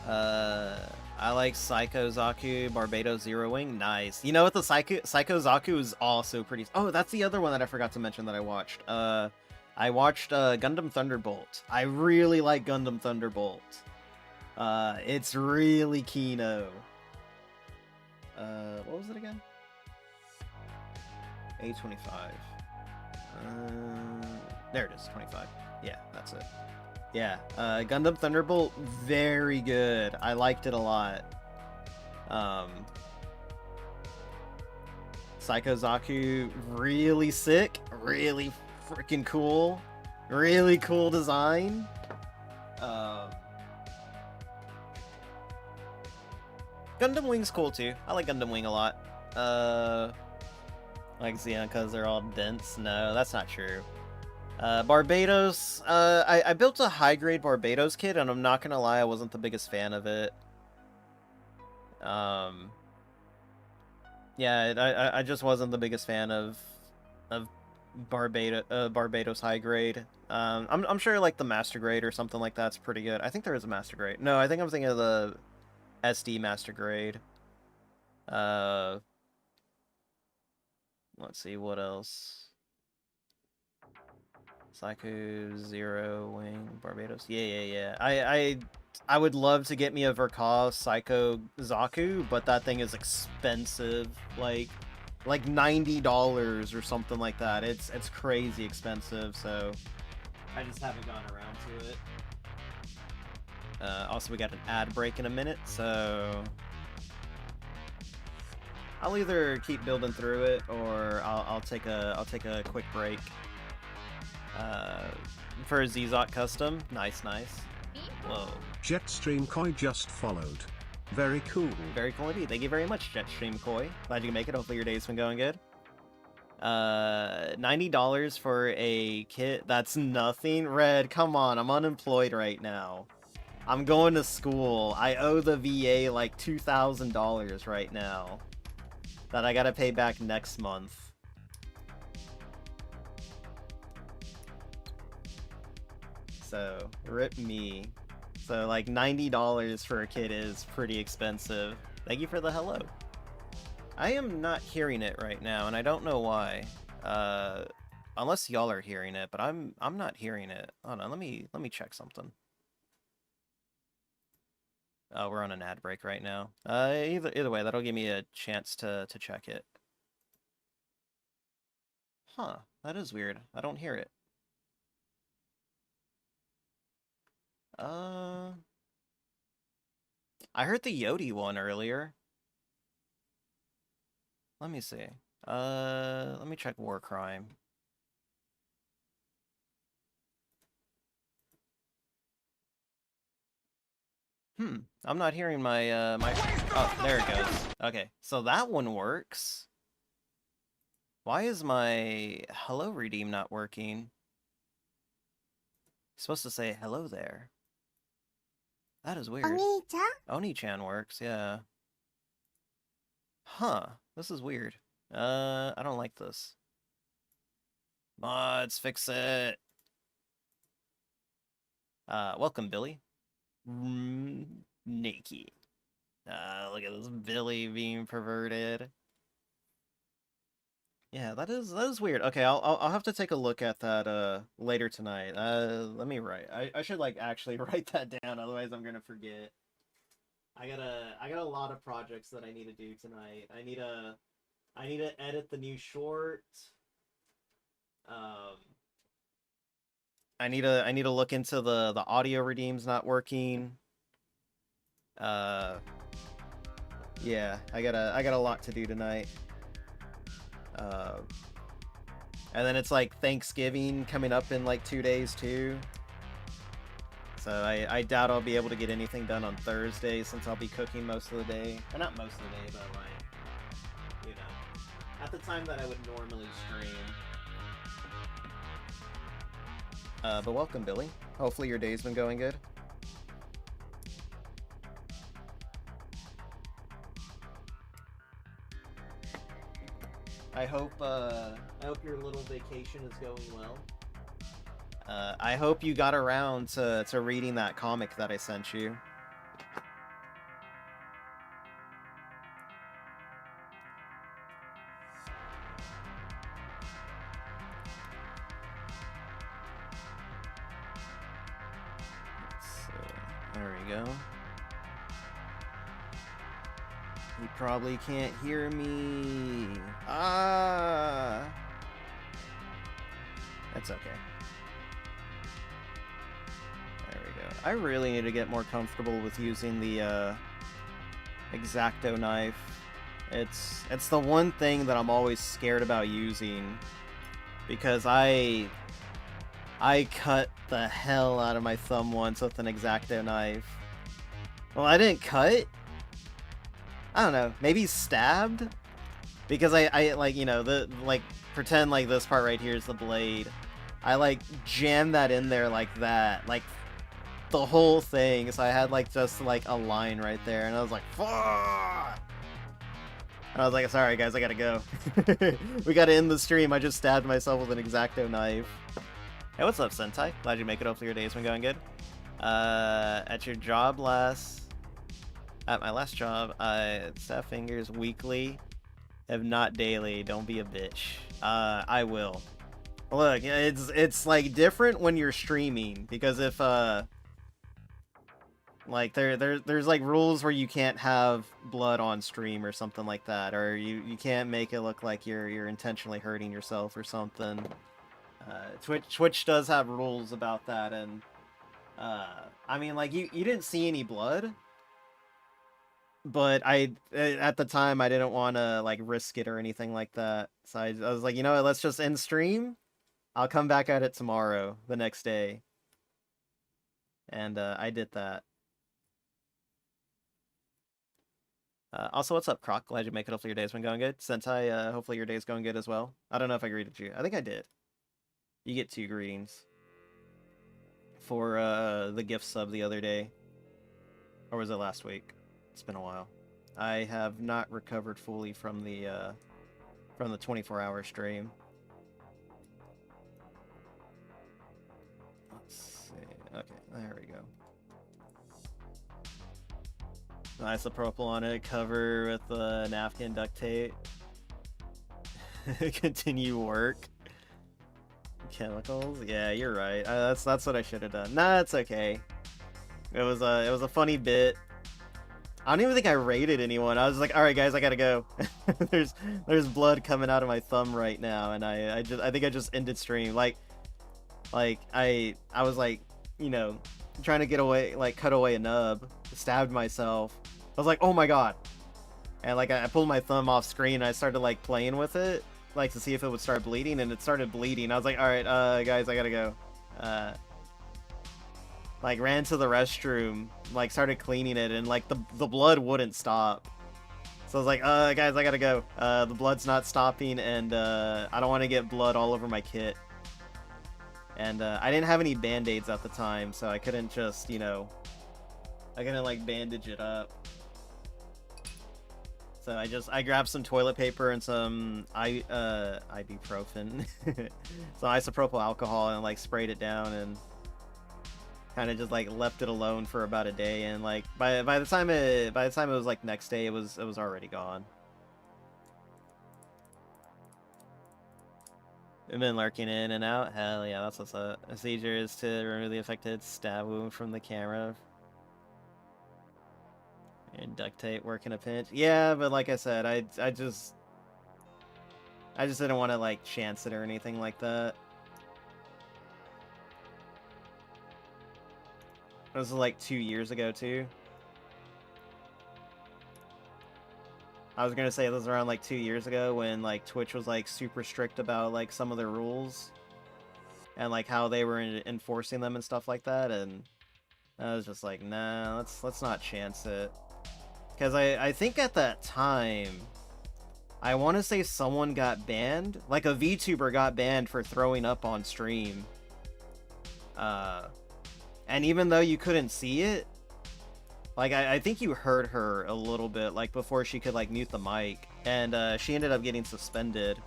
I like Psycho Zaku, Barbados Zero Wing. Nice. You know what? The Psycho Zaku is also pretty... Oh, that's the other one that I forgot to mention that I watched. I watched Gundam Thunderbolt. I really like Gundam Thunderbolt. It's really Kino. What was it again? A25. There it is, 25. Yeah, that's it. Yeah, Gundam Thunderbolt, very good. I liked it a lot. Psycho Zaku, really sick, really freaking cool, really cool design. Gundam WIng's cool too. I like Gundam WIng a lot. Like Xeon because they're all dense. No, that's not true. Barbados, I built a high-grade Barbados kit, and I'm not gonna lie, I wasn't the biggest fan of it. Yeah, I just wasn't the biggest fan of Barbados high grade. I'm sure like the master grade or something like that's pretty good. I think there is a master grade. No, I think I'm thinking of the SD master grade. Uh, let's see what else. Psycho Zero Wing Barbados. Yeah. I would love to get me a Verkaw Psycho Zaku, but that thing is expensive. Like $90 or something like that. It's crazy expensive, so I just haven't gotten around to it. Also, we got an ad break in a minute, so I'll either keep building through it or I'll take a quick break. For a Zzot custom, nice. Whoa. Jetstream Koi just followed. Very cool. Very cool indeed. Thank you very much, Jetstream Koi. Glad you can make it. Hopefully your day's been going good. $90 for a kit? That's nothing. Red, come on. I'm unemployed right now. I'm going to school. I owe the VA like $2,000 right now that I gotta pay back next month. So, rip me. So, like, $90 for a kit is pretty expensive. Thank you for the hello. I am not hearing it right now, and I don't know why. Unless y'all are hearing it, but I'm not hearing it. Hold on, let me check something. Oh, we're on an ad break right now. Either way, that'll give me a chance to check it. Huh, that is weird. I don't hear it. I heard the Yodi one earlier. Let me see. Let me check War Crime. I'm not hearing my, oh, there it goes. Okay, so that one works. Why is my hello redeem not working? It's supposed to say hello there. That is weird. Oni-chan works, yeah. Huh, this is weird. I don't like this. Mods, fix it. Welcome, Billy. Nikki. Look at this Billy being perverted. Yeah, that is weird. Okay, I'll have to take a look at that later tonight. Let me write. I should like actually write that down, otherwise I'm gonna forget. I got a lot of projects that I need to do tonight. I need to edit the new short. I need to look into the audio redeems not working. Yeah, I got a lot to do tonight. And then it's like Thanksgiving coming up in like 2 days too. So I doubt I'll be able to get anything done on Thursday since I'll be cooking most of the day. Or not most of the day, but like, you know, at the time that I would normally stream. But welcome, Billy. Hopefully your day's been going good. I hope your little vacation is going well. I hope you got around to reading that comic that I sent you. There we go. You probably can't hear me. That's okay. There we go. I really need to get more comfortable with using the X-Acto knife. It's the one thing that I'm always scared about using, because I cut the hell out of my thumb once with an X-Acto knife. Well, I didn't cut. I don't know, maybe stabbed? Because I like, you know, pretend like this part right here is the blade. I like jammed that in there like that, like the whole thing. So I had like just like a line right there, and I was like, fuck. And I was like, sorry guys, I gotta go. We gotta end the stream. I just stabbed myself with an X-Acto knife. Hey, what's up, Sentai? Glad you make it. Hopefully your day's been going good. At your job at my last job, staff fingers weekly, if not daily. Don't be a bitch. I will. Look, it's like different when you're streaming, because if like there's like rules where you can't have blood on stream or something like that, or you can't make it look like you're intentionally hurting yourself or something. Twitch does have rules about that, and I mean, like, you didn't see any blood, but at the time I didn't want to like risk it or anything like that, so I was like, you know what, let's just end stream. I'll come back at it tomorrow, the next day, and I did that. Also, what's up, Croc? Glad you make it. Hopefully your day's been going good. Sentai, hopefully your day's going good as well. I don't know if I greeted you. I think I did. You get 2 greetings for the gift sub the other day. Or was it last week? It's been a while. I have not recovered fully from the 24-hour stream. Let's see. Okay, there we go. Isopropyl on it, cover with napkin duct tape. Continue work. Chemicals? Yeah, you're right. That's what I should have done. Nah, it's okay. It was a funny bit. I don't even think I raided anyone. I was like, all right, guys, I gotta go. there's blood coming out of my thumb right now, and I think I just ended stream. Like I was like, you know, trying to get away, like cut away a nub, stabbed myself. I was like, oh my god, and like I pulled my thumb off screen, and I started like playing with it, like to see if it would start bleeding, and it started bleeding. I was like, all right, guys, I gotta go. Like ran to the restroom, like started cleaning it, and like the blood wouldn't stop. So I was like, guys, I gotta go. The blood's not stopping, and I don't want to get blood all over my kit. And I didn't have any band-aids at the time, so I couldn't just, you know, I couldn't like bandage it up. So I grabbed some toilet paper and some ibuprofen, some isopropyl alcohol, and like sprayed it down, and kind of just like left it alone for about a day. And like by the time it was like next day, it was already gone. I've been lurking in and out. Hell yeah, that's what's up. The procedure is to remove the affected stab wound from the camera. And duct tape work in a pinch. Yeah, but like I said, I just didn't want to like chance it or anything like that. This was like 2 years ago too. I was gonna say this was around like 2 years ago when like Twitch was like super strict about like some of their rules and like how they were enforcing them and stuff like that, and I was just like, nah, let's not chance it. Because I think at that time, I want to say someone got banned. Like a VTuber got banned for throwing up on stream. And even though you couldn't see it, like I think you heard her a little bit, like before she could like mute the mic, and she ended up getting suspended.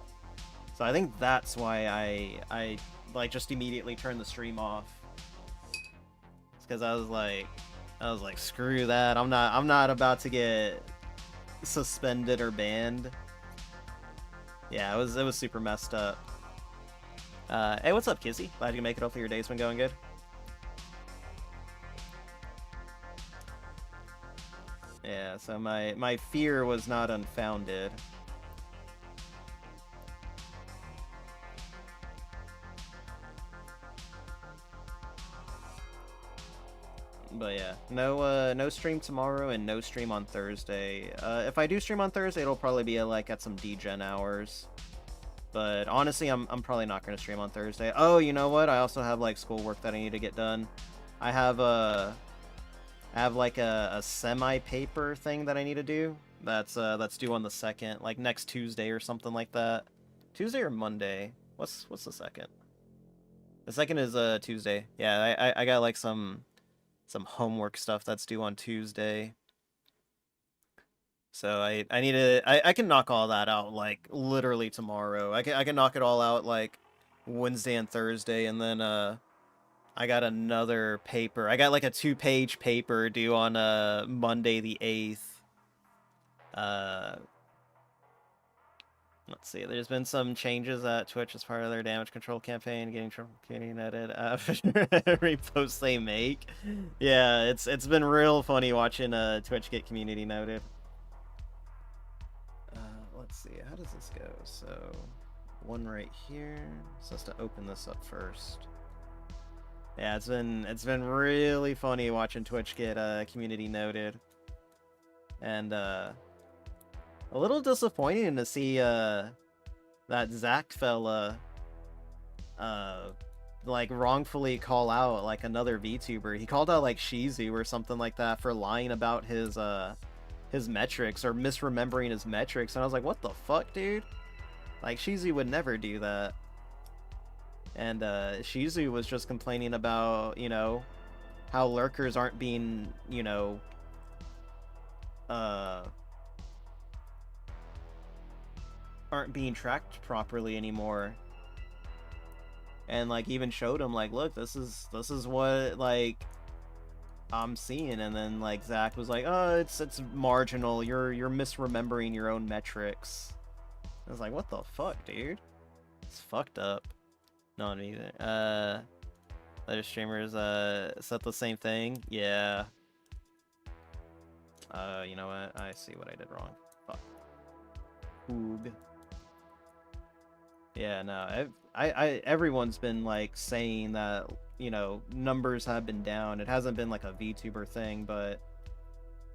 So I think that's why I like just immediately turned the stream off. It's because I was like, screw that. I'm not about to get suspended or banned. Yeah, it was super messed up. Hey, what's up, Kizzy? Glad you can make it. Hopefully your day's been going good. Yeah, so my fear was not unfounded. But yeah, no stream tomorrow and no stream on Thursday. If I do stream on Thursday, it'll probably be like at some degen hours. But honestly, I'm probably not gonna stream on Thursday. Oh, you know what? I also have like schoolwork that I need to get done. I have like a semi-paper thing that I need to do. That's due on the 2nd, like next Tuesday or something like that. Tuesday or Monday? What's the 2nd? The second is Tuesday. Yeah, I got like some homework stuff that's due on Tuesday. So I need to I can knock all that out like literally tomorrow. I can knock it all out like Wednesday and Thursday, and then I got another paper. I got like a 2-page paper due on Monday the 8th. Uh Let's see. There's been some changes at Twitch as part of their damage control campaign, getting from community netted after every post they make. Yeah, it's been real funny watching Twitch get community noted. Let's see. How does this go? So, one right here. So has to open this up first. Yeah, it's been really funny watching Twitch get community noted, and a little disappointing to see that Zach fella like wrongfully call out like another VTuber. He called out like Shizu or something like that for lying about his metrics or misremembering his metrics, and I was like, what the fuck, dude? Like, Shizu would never do that. And Shizu was just complaining about, you know, how lurkers aren't being, you know, aren't being tracked properly anymore. And like even showed him like, look, this is what like I'm seeing. And then like Zach was like, oh, it's marginal, you're misremembering your own metrics. I was like, what the fuck, dude? It's fucked up. Not either. Other streamers said the same thing. Yeah. You know what? I see what I did wrong. Fuck. Oog. Yeah, no. Everyone's been like saying that, you know, numbers have been down. It hasn't been like a VTuber thing, but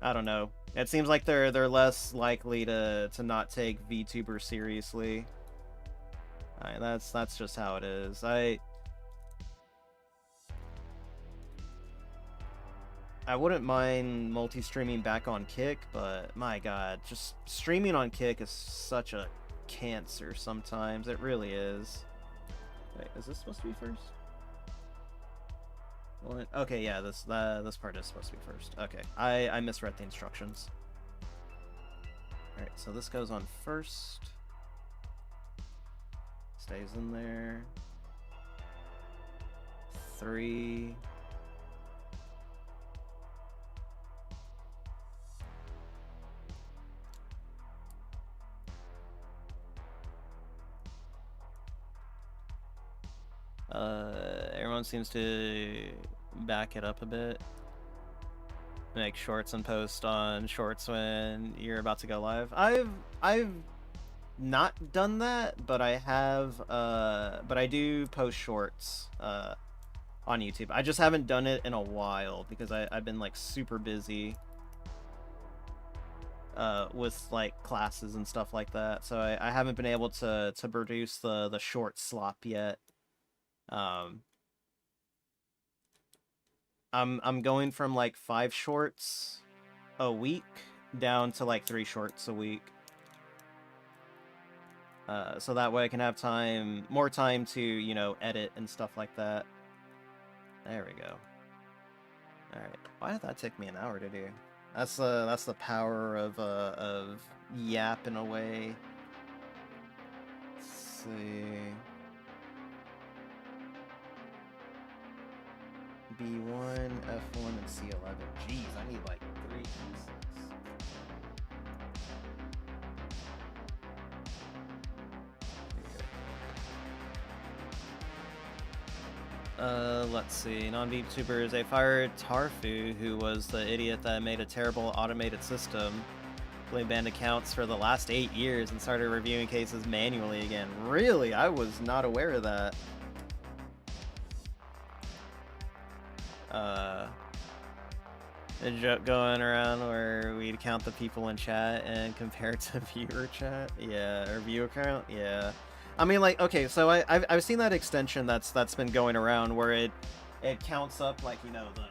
I don't know. It seems like they're less likely to not take VTubers seriously. That's just how it is. I wouldn't mind multi-streaming back on Kick, but my god, just streaming on Kick is such a cancer sometimes. It really is. Wait, is this supposed to be first? What? Okay, yeah, this part is supposed to be first. Okay, I misread the instructions. Alright, so this goes on first. Stays in there. 3. Everyone seems to back it up a bit. Make shorts and post on shorts when you're about to go live. I've not done that, but I have but I do post shorts on YouTube. I just haven't done it in a while because I've been like super busy with like classes and stuff like that, so I haven't been able to produce the short slop yet. I'm going from like 5 shorts a week down to like 3 shorts a week. So that way I can have more time to, you know, edit and stuff like that. There we go. Alright, why did that take me an hour to do? That's the power of yapping away. Let's see. B1, F1, and C11. Jeez, I need like 3 pieces. Let's see. Non-VTubers, they fired Tarfu, who was the idiot that made a terrible automated system. They banned accounts for the last 8 years and started reviewing cases manually again. Really? I was not aware of that. A joke going around where we'd count the people in chat and compare it to viewer chat. Yeah, or viewer count. Yeah, I mean, like, okay, so I've seen that extension that's been going around where it counts up, like, you know, the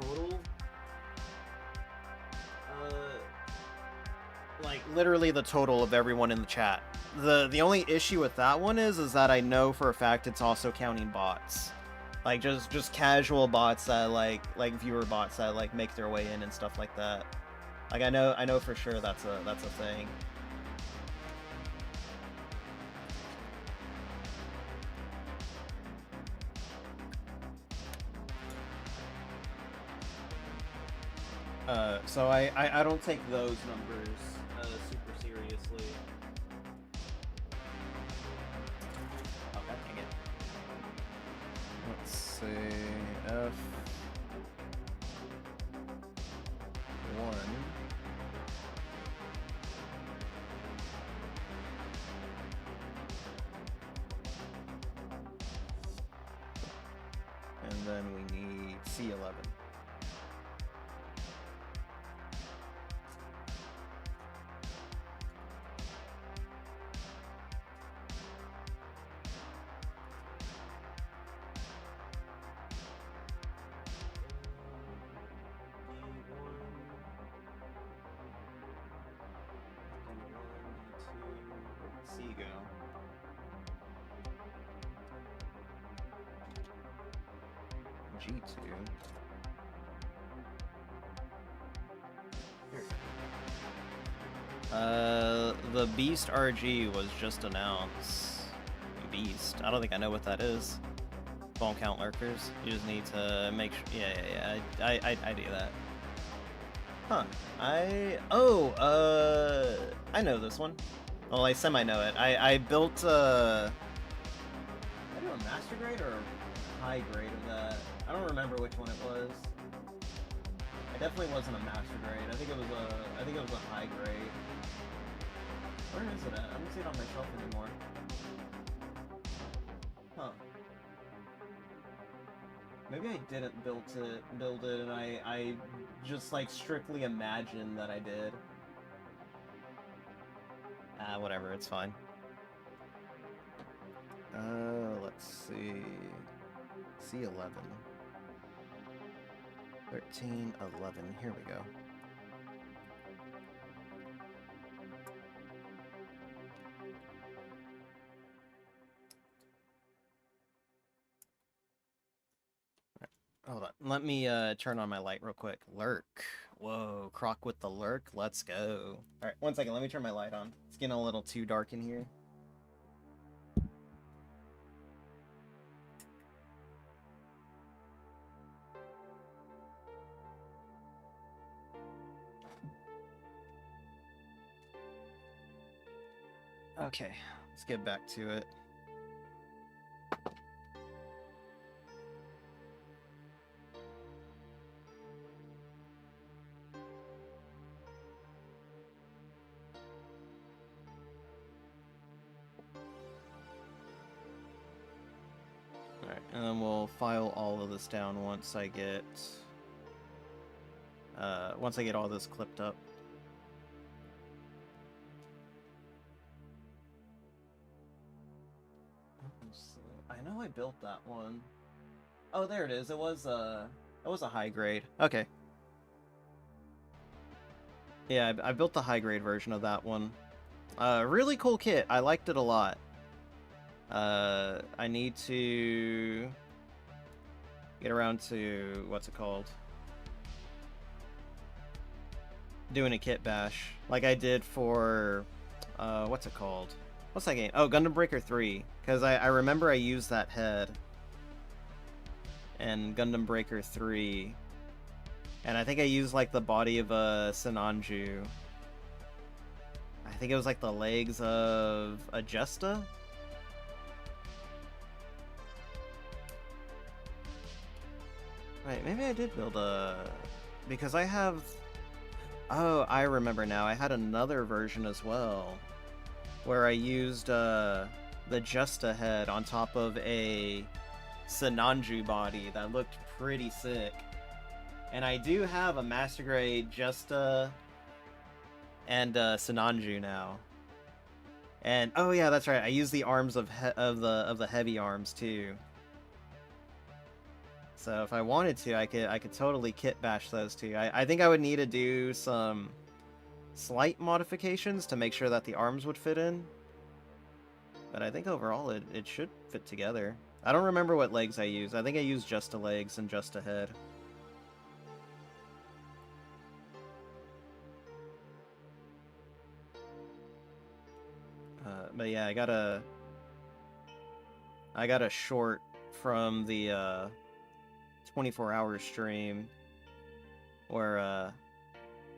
total, like literally the total of everyone in the chat. The only issue with that one is that I know for a fact it's also counting bots. Like just casual bots that like viewer bots that like make their way in and stuff like that. Like I know for sure that's a thing. So I don't take those numbers super seriously. Oh, god dang it. Let's see, F1. And then we need C11. Go. G2. Here. The Beast RG was just announced. Beast. I don't think I know what that is. Won't count lurkers. You just need to make sure. Yeah. I do that. Huh. I know this one. Well, I semi-know it. I built, did I do a master grade or a high grade of that? I don't remember which one it was. It definitely wasn't a master grade. I think it was a high grade. Where is it at? I don't see it on my shelf anymore. Huh. Maybe I didn't build it, and I just, like, strictly imagined that I did. Whatever, it's fine. Let's see. C11. 13, 11, here we go. Right, hold on, let me turn on my light real quick. Lurk. Whoa, Croc with the lurk, let's go. Alright, one second, let me turn my light on. It's getting a little too dark in here. Okay, let's get back to it. Alright, and then we'll file all of this down once I get all this clipped up. I know I built that one. Oh, there it is. It was a high grade. Okay. Yeah, I built the high grade version of that one. Really cool kit. I liked it a lot. I need to get around to what's it called? Doing a kit bash like I did for what's it called? What's that game? Oh, Gundam Breaker 3, because I remember I used that head in Gundam Breaker 3, and I think I used like the body of a Sinanju. I think it was like the legs of a Justa. Wait, maybe I did build a... because I have... Oh, I remember now. I had another version as well, where I used the Justa head on top of a Sinanju body that looked pretty sick. And I do have a Master Grade Justa and Sinanju now. And oh yeah, that's right. I use the arms of the heavy arms too. So if I wanted to, I could totally kit bash those two. I think I would need to do some slight modifications to make sure that the arms would fit in. But I think overall it should fit together. I don't remember what legs I use. I think I use just a legs and just a head. But yeah, I got a short from the 24-hour stream where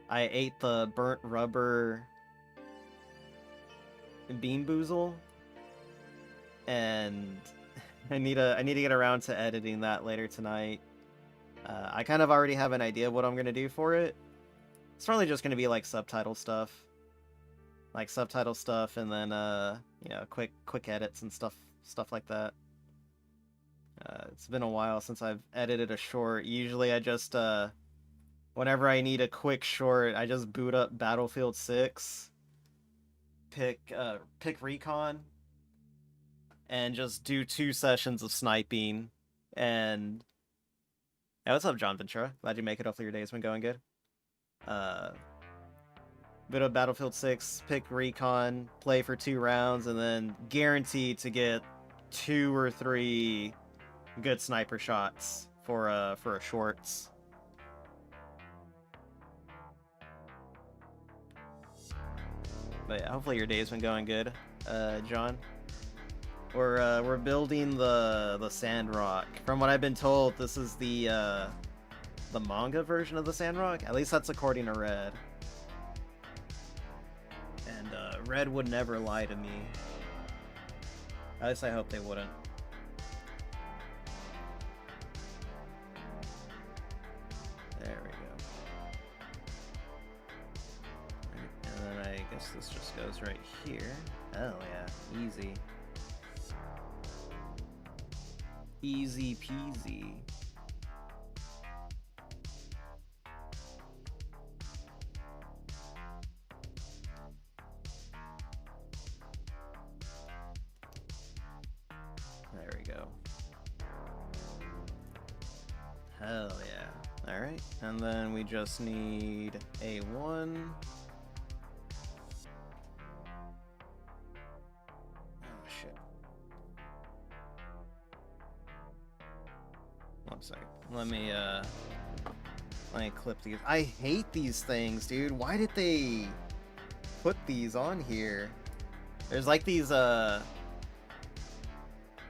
I ate the burnt rubber bean boozle, and I need to get around to editing that later tonight. I kind of already have an idea of what I'm gonna do for it. It's probably just gonna be like subtitle stuff, and then you know, quick edits and stuff like that. It's been a while since I've edited a short. Usually I just whenever I need a quick short, I just boot up Battlefield 6, pick Recon, and just do 2 sessions of sniping. And yeah, what's up, John Ventura? Glad you make it. Hopefully your day's been going good. Boot up Battlefield 6, pick Recon, play for 2 rounds, and then guaranteed to get 2 or 3 good sniper shots for a shorts. But yeah, hopefully your day's been going good, John. We're building the Sandrock. From what I've been told, this is the manga version of the Sandrock. At least that's according to Red. And Red would never lie to me. At least I hope they wouldn't. There we go. And then I guess this just goes right here. Oh yeah, easy. Easy peasy. There we go. Hell yeah. Alright, and then we just need A1. Oh shit. One second. Let me clip these. I hate these things, dude. Why did they put these on here? There's like these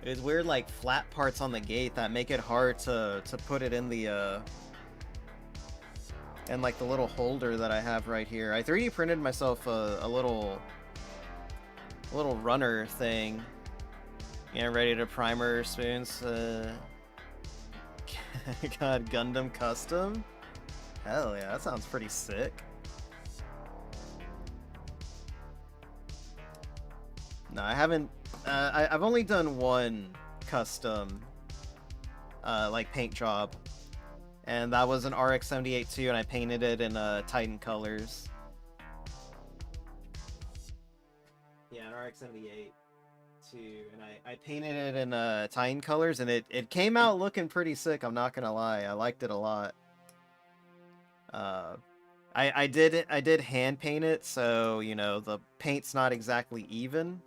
there's weird like flat parts on the gate that make it hard to put it in the and like the little holder that I have right here. I 3D printed myself a little runner thing. Yeah, ready to primer spoons. God, Gundam custom? Hell yeah, that sounds pretty sick. No, I haven't. I've only done one custom, like paint job, and that was an RX-78-2, and I painted it in Titan colors. Yeah, an RX-78-2, and I painted it in Titan colors, and it came out looking pretty sick. I'm not gonna lie, I liked it a lot. I did hand paint it, so you know the paint's not exactly even.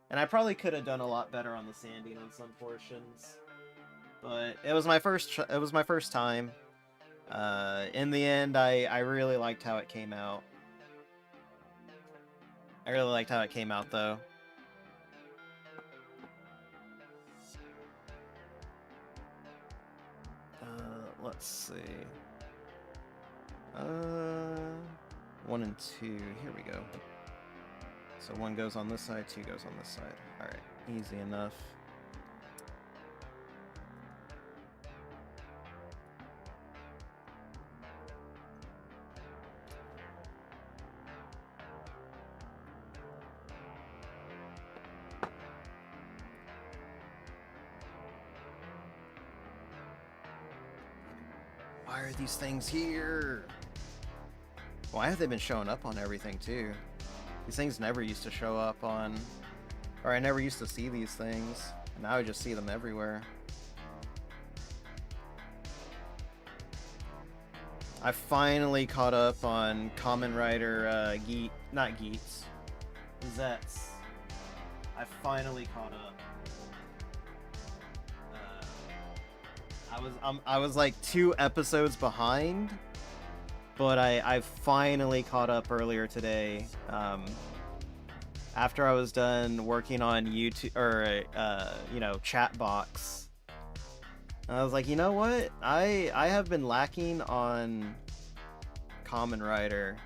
And I probably could have done a lot better on the sanding on some portions, but it was my first time. In the end, I really liked how it came out. I really liked how it came out, though. Let's see. 1 and 2. Here we go. So 1 goes on this side, 2 goes on this side. Alright, easy enough. Why are these things here? Why have they been showing up on everything, too? These things never used to show up on... Or I never used to see these things. Now I just see them everywhere. I finally caught up on Kamen Rider, not Geats. Zets. I finally caught up. I was like 2 episodes behind, but I finally caught up earlier today. After I was done working on YouTube or chat box, I was like, you know what? I have been lacking on Common Rider.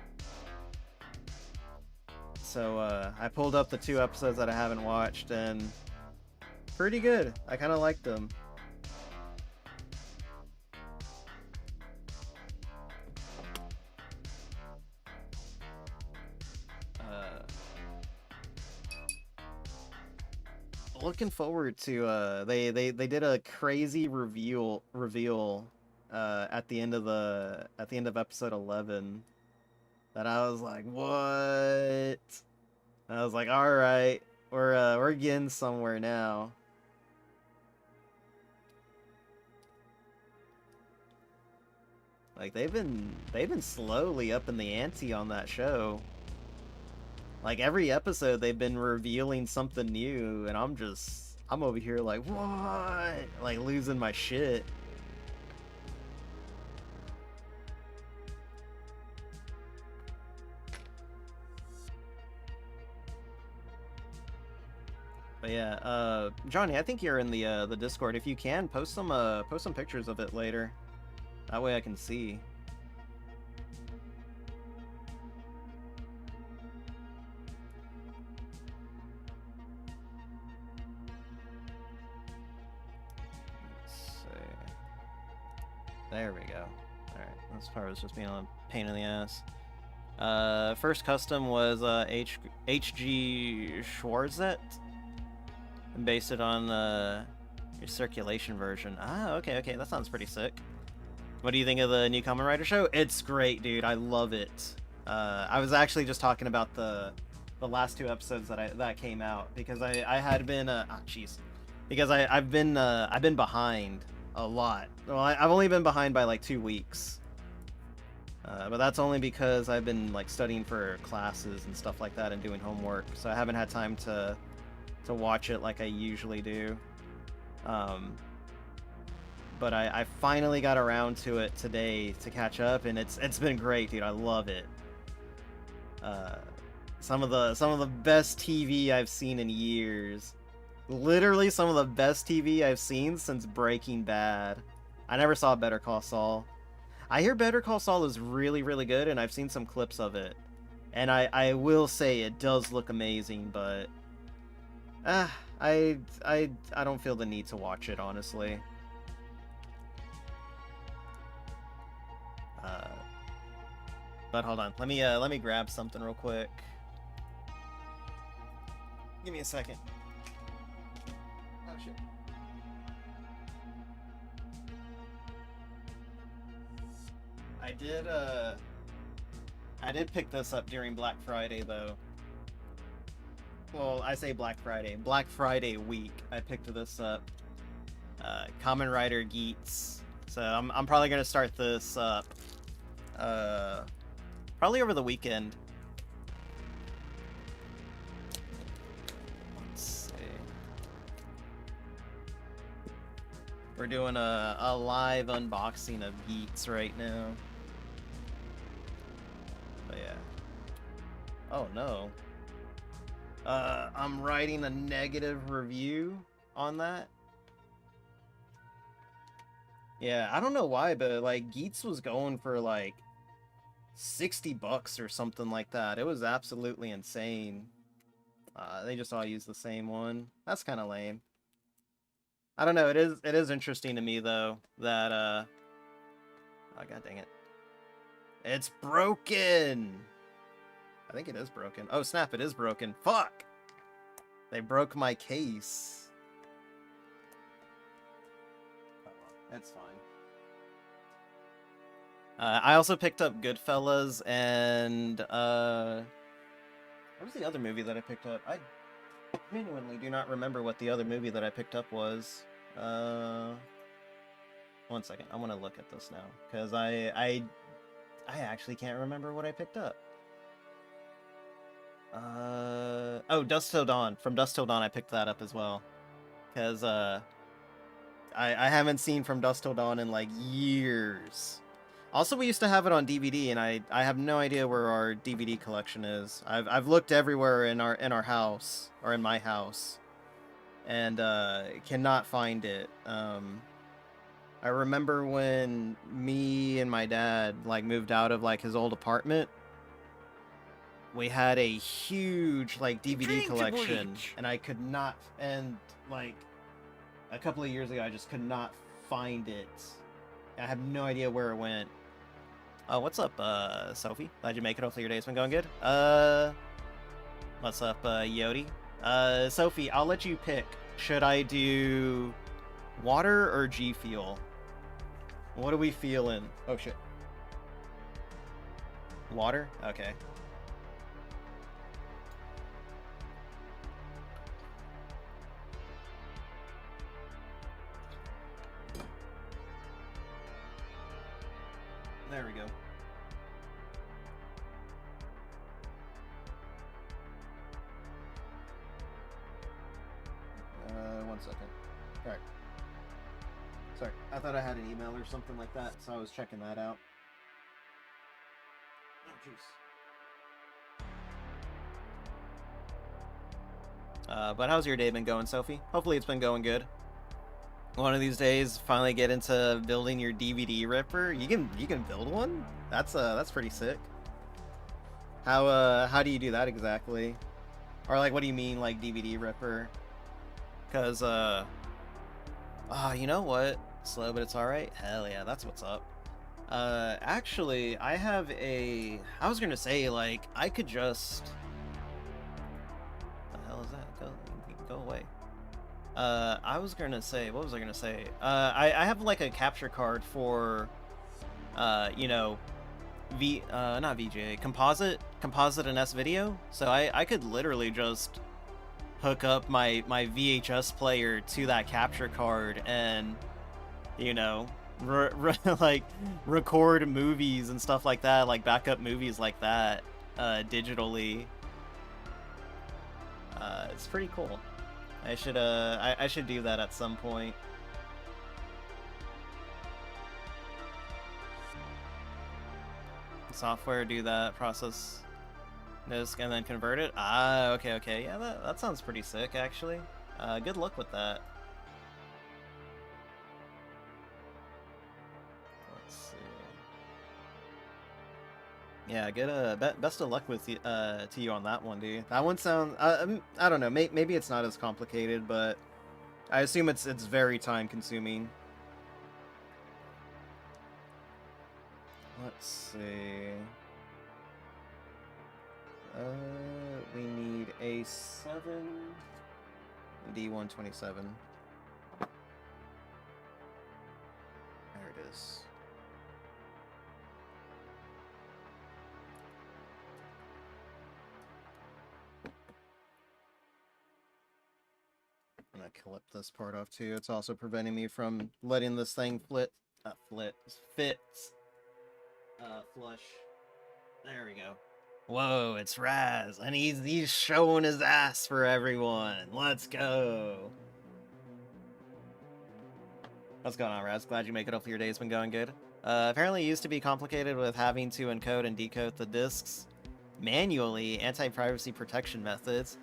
So I pulled up the 2 episodes that I haven't watched, and pretty good. I kind of liked them. Looking forward to they did a crazy reveal at the end of episode 11 that I was like, what? I was like, all right, we're getting somewhere now. Like they've been slowly upping the ante on that show. Like every episode they've been revealing something new, and I'm over here like, what? Like losing my shit. But yeah, Johnny, I think you're in the Discord. If you can, post some pictures of it later. That way I can see. Let's see. There we go. Alright, this part was just being a pain in the ass. First custom was HG Schwarzet. Based it on your circulation version. Ah, okay, that sounds pretty sick. What do you think of the new Kamen Rider show? It's great, dude. I love it. I was actually just talking about the last 2 episodes that came out because I had been because I've been behind a lot. Well, I've only been behind by like 2 weeks. But that's only because I've been like studying for classes and stuff like that and doing homework, so I haven't had time to watch it like I usually do. But I finally got around to it today to catch up, and it's been great, dude. I love it. Some of the best TV I've seen in years. Literally some of the best TV I've seen since Breaking Bad. I never saw Better Call Saul. I hear Better Call Saul is really, really good, and I've seen some clips of it. And I will say it does look amazing, but I don't feel the need to watch it, honestly. But hold on, let me grab something real quick. Give me a second. Oh shit. I did pick this up during Black Friday though. Well, I say Black Friday week. I picked this up. Kamen Rider Geats. So I'm probably gonna start this up. Probably over the weekend. Let's see. We're doing a live unboxing of Geats right now. But yeah. Oh no. I'm writing a negative review on that. Yeah, I don't know why, but like Geats was going for like $60 or something like that. It was absolutely insane. They just all use the same one. That's kind of lame. I don't know. It is interesting to me though that oh god dang it. It's broken. I think it is broken. Oh snap, it is broken. Fuck. They broke my case. Oh, well, it's fine. I also picked up Goodfellas and what was the other movie that I picked up? I genuinely do not remember what the other movie that I picked up was. 1 second. I want to look at this now because I actually can't remember what I picked up. Oh, Dusk Till Dawn. From Dusk Till Dawn, I picked that up as well because I haven't seen From Dusk Till Dawn in like years. Also, we used to have it on DVD, and I have no idea where our DVD collection is. I've looked everywhere in our house, or in my house, and cannot find it. I remember when me and my dad like moved out of like his old apartment. We had a huge like DVD collection, and I could not. And like a couple of years ago, I just could not find it. I have no idea where it went. What's up, Sophie? Glad you make it. Hopefully your day's been going good. What's up, Yodi? Sophie, I'll let you pick. Should I do water or G Fuel? What are we feeling? Oh, shit. Water? Okay. There we go. One second. Alright. Sorry, I thought I had an email or something like that, so I was checking that out. Oh, jeez. But how's your day been going, Sophie? Hopefully it's been going good. One of these days, finally get into building your DVD ripper. You can build one? That's pretty sick. How do you do that exactly? Or like, what do you mean like DVD ripper? Cause you know what? Slow, but it's all right. Hell yeah, that's what's up. Actually, I was gonna say like I could just. What the hell is that? Go away. I was gonna say, what was I gonna say? I have like a capture card for, you know, not VGA, composite and S video. So I could literally just hook up my VHS player to that capture card and, you know, like record movies and stuff like that, like backup movies like that, digitally. It's pretty cool. I should do that at some point. Software do that, process disk and then convert it. Ah, okay. Yeah, that sounds pretty sick actually. Good luck with that. Let's see. Yeah, good. Best of luck with to you on that one, dude. That one sounds. I don't know. Maybe it's not as complicated, but I assume it's very time consuming. Let's see. We need A7 D127. There it is. I'm gonna clip this part off too. It's also preventing me from letting this thing fit. Flush. There we go. Whoa, it's Raz, and he's showing his ass for everyone. Let's go. What's going on, Raz? Glad you make it. Hopefully your day's been going good. Apparently it used to be complicated with having to encode and decode the disks manually, anti-privacy protection methods.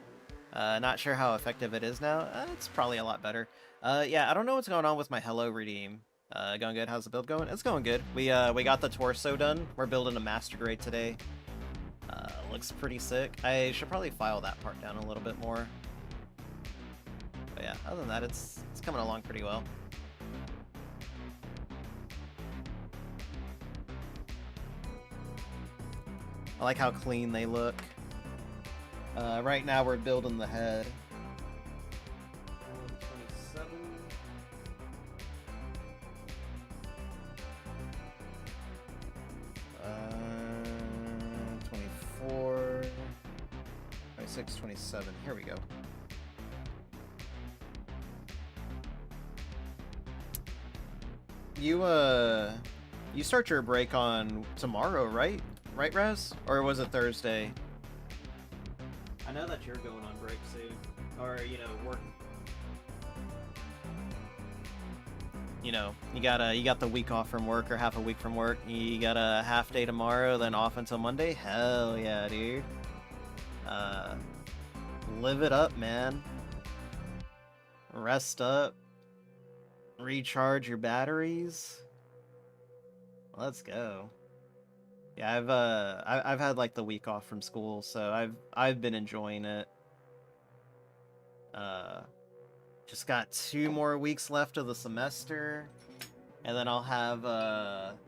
Not sure how effective it is now. It's probably a lot better. Yeah, I don't know what's going on with my Hello Redeem. Going good? How's the build going? It's going good. We got the torso done. We're building a master grade today. Looks pretty sick. I should probably file that part down a little bit more. But yeah, other than that, it's coming along pretty well. I like how clean they look. Right now we're building the head. 24, 26, 27. Here we go. You start your break on tomorrow, right? Right, Raz? Or was it Thursday? I know that you're going on break soon. Or, you know, work. you know, you got the week off from work or half a week from work. You got a half day tomorrow, then off until Monday. Hell yeah, dude. Live it up, man. Rest up. Recharge your batteries. Let's go. Yeah, I've had like the week off from school, so I've been enjoying it. Just got 2 more weeks left of the semester, and then I'll have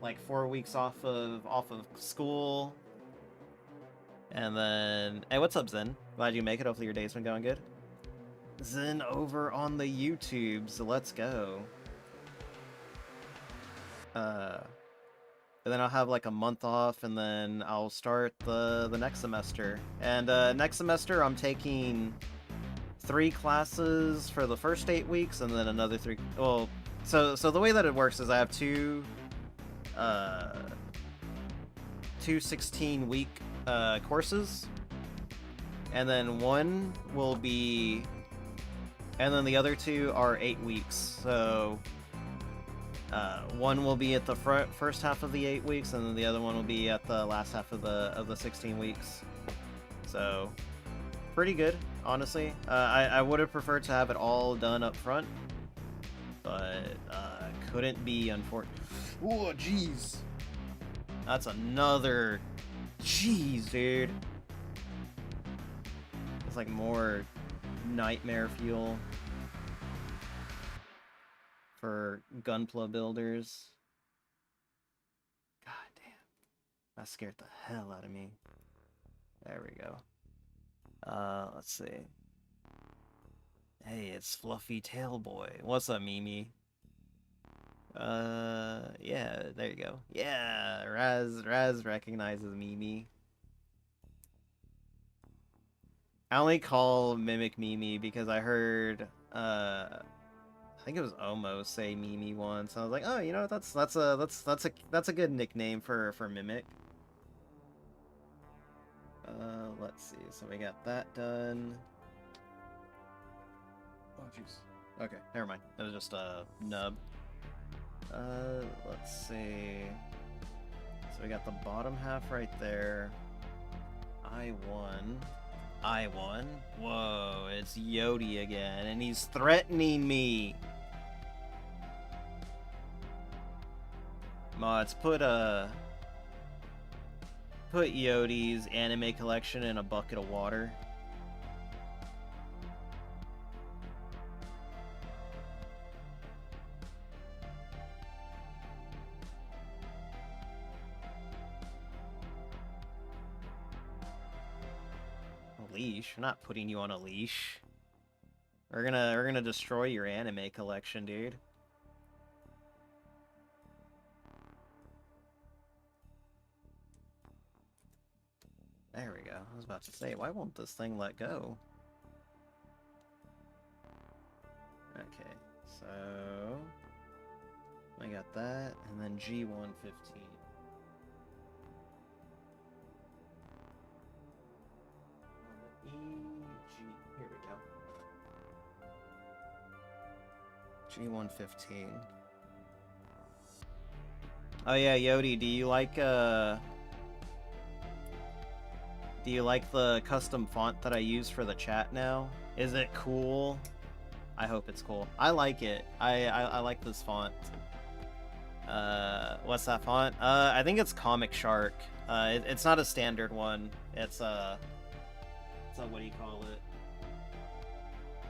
like 4 weeks off of school. And then, hey, what's up, Zen? Glad you make it. Hopefully your day's been going good. Zen over on the YouTubes. Let's go. And then I'll have like a month off, and then I'll start the next semester. And next semester I'm taking 3 classes for the first 8 weeks, and then another 3. Well, so the way that it works is I have two 16-week courses, and then one will be, and then the other 2 are 8 weeks. So one will be at the first half of the 8 weeks, and then the other one will be at the last half of the 16 weeks. So pretty good, honestly. I would have preferred to have it all done up front, but couldn't be, unfortunate. Oh, jeez. That's another. Jeez, dude. It's like more nightmare fuel for Gunpla builders. God damn. That scared the hell out of me. There we go. Let's see. Hey, it's Fluffy Tail Boy. What's up, Mimi? Yeah, there you go. Yeah, Raz recognizes Mimi. I only call Mimic Mimi because I heard, I think it was Omo say Mimi once. I was like, oh, you know, that's a good nickname for Mimic. Let's see. So we got that done. Oh, jeez. Okay, never mind. It was just a nub. Let's see. So we got the bottom half right there. I won. Whoa, it's Yodi again, and he's threatening me. Mods, put Yodi's anime collection in a bucket of water. Leash? We're not putting you on a leash. We're gonna destroy your anime collection, dude. There we go. I was about to say, why won't this thing let go? Okay, so I got that, and then G115. Here we go. G115. Oh yeah, Yodi, do you like the custom font that I use for the chat now? Is it cool? I hope it's cool. I like it. I like this font. What's that font? I think it's Comic Shark. It's not a standard one. It's what do you call it?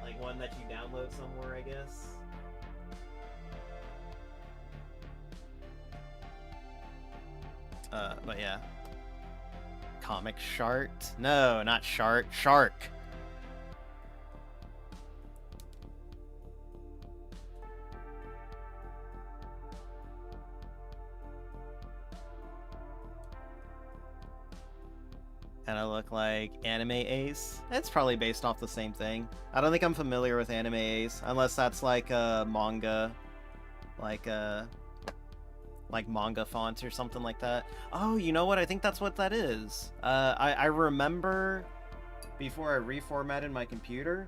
Like one that you download somewhere, I guess. But yeah. Comic Shark? No, not Shark. Shark! And I look like Anime Ace. It's probably based off the same thing. I don't think I'm familiar with Anime Ace, unless that's like a manga, like manga fonts or something like that. Oh, you know what? I think that's what that is. I remember before I reformatted my computer,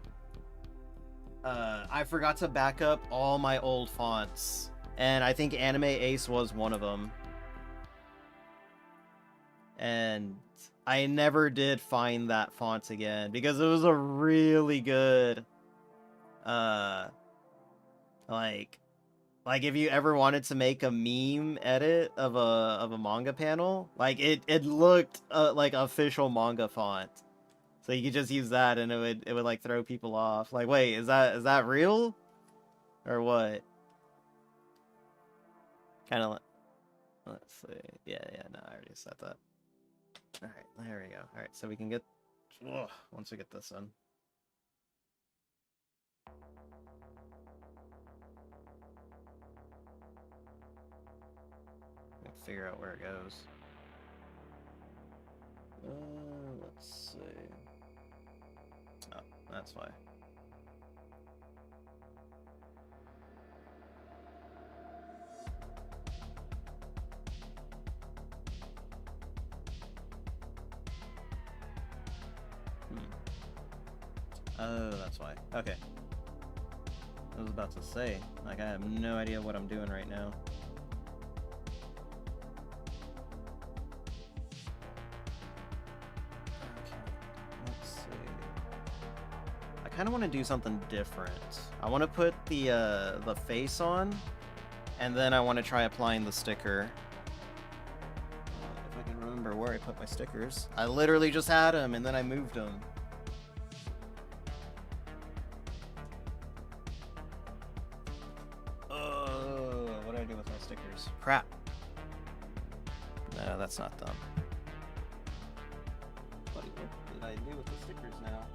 I forgot to back up all my old fonts, and I think Anime Ace was one of them. And I never did find that font again because it was a really good, like if you ever wanted to make a meme edit of a manga panel, like it looked like official manga font, so you could just use that and it would like throw people off. Like, wait, is that real, or what? Kind of. Let's see. Yeah, no, I already said that. All right, there we go. All right, so we can get once we get this in. Figure out where it goes. Let's see. Oh, that's why. Oh, that's why. Okay. I was about to say, like, I have no idea what I'm doing right now. I kind of want to do something different. I want to put the face on, and then I want to try applying the sticker. If I can remember where I put my stickers. I literally just had them, and then I moved them. What did I do with my stickers? Crap. No, that's not them. What did I do with the stickers now?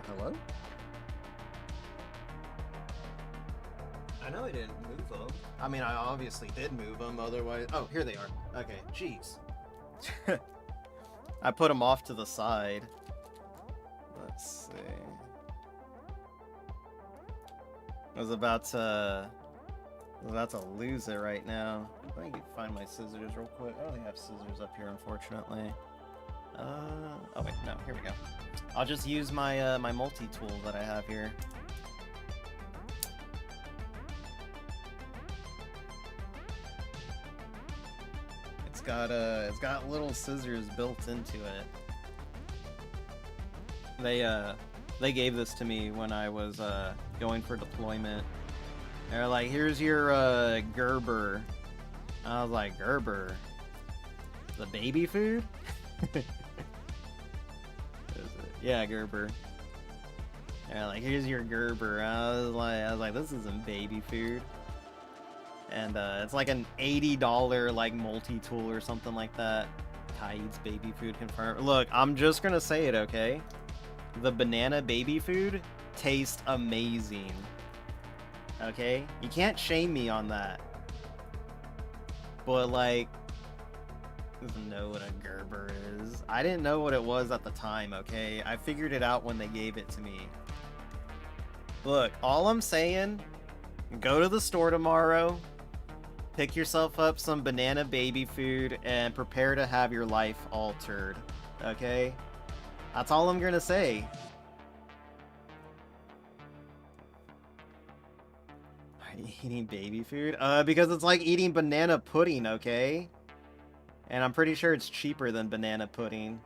Hello? I know I didn't move them. I mean, I obviously did move them, otherwise... Oh, here they are. Okay, jeez. I put them off to the side. Let's see. I was about to lose it right now. I can find my scissors real quick. I only have scissors up here, unfortunately. Oh wait, no, here we go. I'll just use my my multi-tool that I have here. It's got little scissors built into it. They gave this to me when I was going for deployment. They're like, here's your Gerber. I was like, Gerber? The baby food? Yeah, Gerber. They're like, here's your Gerber. I was like, this isn't baby food. And it's like an $80 like multi-tool or something like that. Tide's baby food confirmed. Look, I'm just gonna say it, okay? The banana baby food tastes amazing. Okay? You can't shame me on that. But like, doesn't know what a Gerber is. I didn't know what it was at the time, okay? I figured it out when they gave it to me. Look, all I'm saying, go to the store tomorrow, pick yourself up some banana baby food, and prepare to have your life altered, okay? That's all I'm gonna say. Are you eating baby food? Because it's like eating banana pudding, okay? And I'm pretty sure it's cheaper than banana pudding.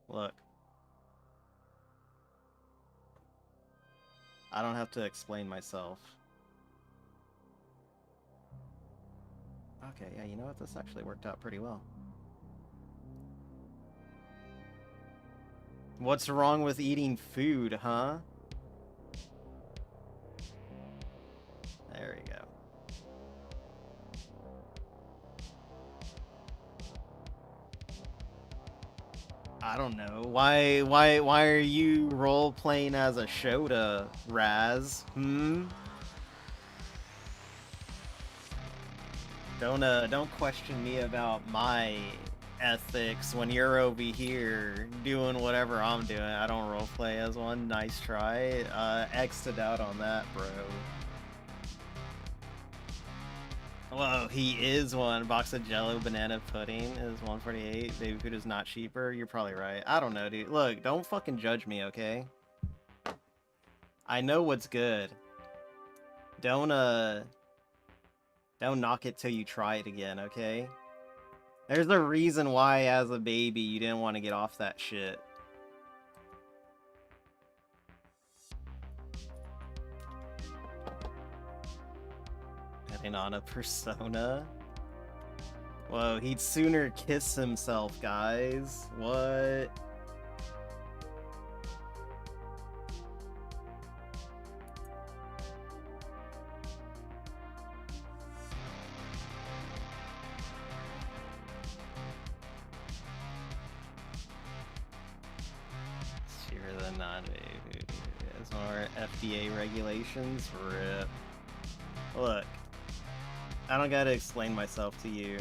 Look. I don't have to explain myself. Okay, yeah, you know what? This actually worked out pretty well. What's wrong with eating food, huh? There we go. I don't know. Why are you role-playing as a Shota, Raz? Hmm? Don't question me about my ethics when you're over here doing whatever I'm doing. I don't roleplay as one. Nice try. X'd out on that, bro. Whoa, he is one. Box of Jello banana pudding is 148. Baby food is not cheaper. You're probably right. I don't know, dude. Look, don't fucking judge me, okay? I know what's good. Don't knock it till you try it again, okay? There's a reason why, as a baby, you didn't want to get off that shit. Getting on a persona? Whoa, he'd sooner kiss himself, guys. What? Cheaper than non-baby. There's more FDA regulations. RIP. Look, I don't gotta explain myself to you.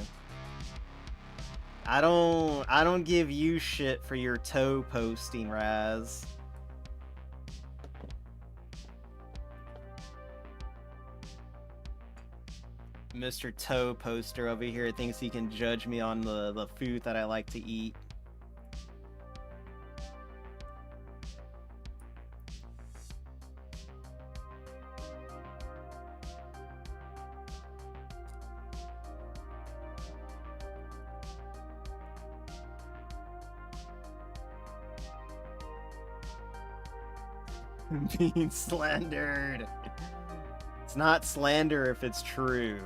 I don't give you shit for your toe posting, Raz. Mr. Toe Poster over here thinks he can judge me on the food that I like to eat. Being slandered. It's not slander if it's true.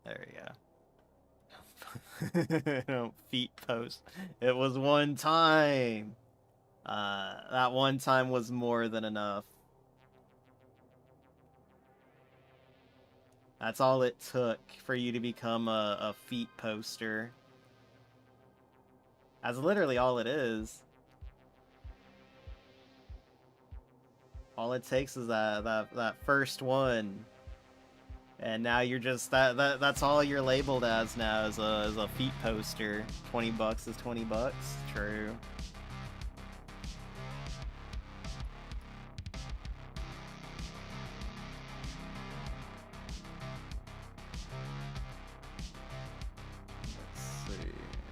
There we go. Feet post. It was one time. That one time was more than enough. That's all it took for you to become a feet poster. That's literally all it is. All it takes is that first one. And now you're just that's all you're labeled as now, as a feet poster. 20 bucks is 20 bucks. True.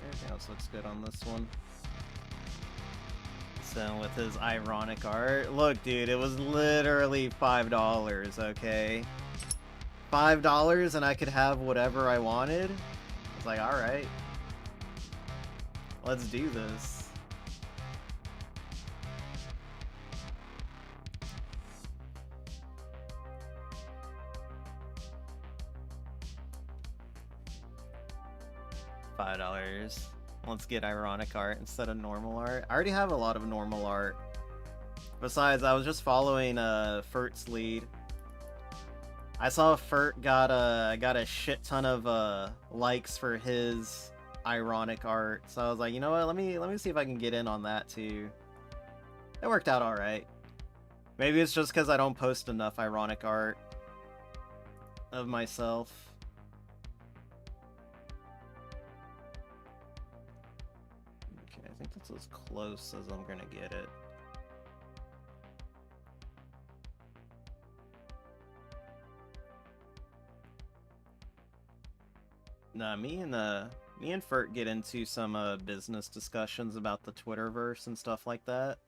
Everything else looks good on this one. So with his ironic art. Look, dude, it was literally $5, okay? $5 and I could have whatever I wanted? I was like, alright. Let's do this. $5. Let's get ironic art instead of normal art. I already have a lot of normal art. Besides, I was just following Fert's lead. I saw Fert got a shit ton of likes for his ironic art, so I was like, you know what? Let me see if I can get in on that too. It worked out all right. Maybe it's just because I don't post enough ironic art of myself. Okay, I think that's as close as I'm gonna get it. Nah, me and Fert get into some business discussions about the Twitterverse and stuff like that.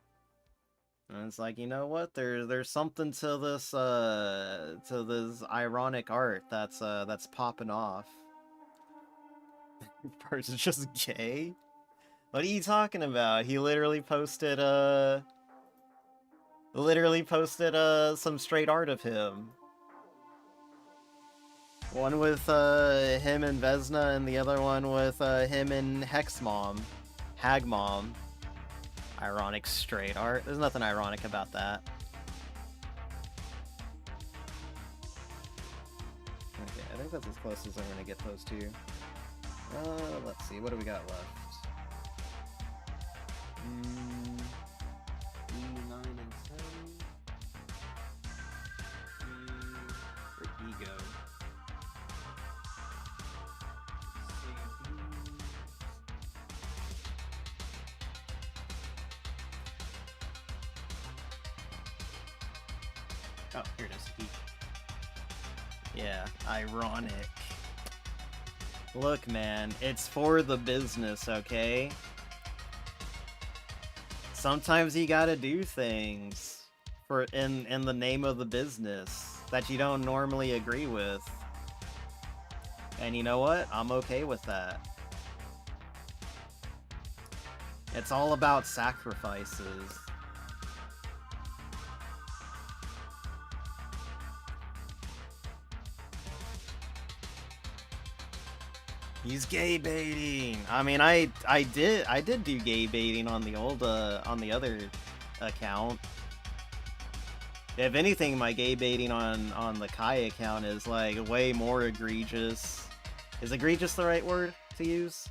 And it's like, you know what? There's something to this ironic art that's popping off. Fert's just gay? What are you talking about? He literally posted some straight art of him. One with him and Vesna, and the other one with him and Hex Mom. Hag Mom. Ironic straight art. There's nothing ironic about that. Okay, I think that's as close as I'm gonna get those two. Let's see, what do we got left? E9 and 10. Where'd E go? Oh, here it is. E. Yeah, ironic. Look, man, it's for the business, okay? Sometimes you gotta do things for in the name of the business that you don't normally agree with. And you know what? I'm okay with that. It's all about sacrifices. He's gay baiting. I mean, I did do gay baiting on the old on the other account. If anything, my gay baiting on the Kai account is like way more egregious. Is egregious the right word to use?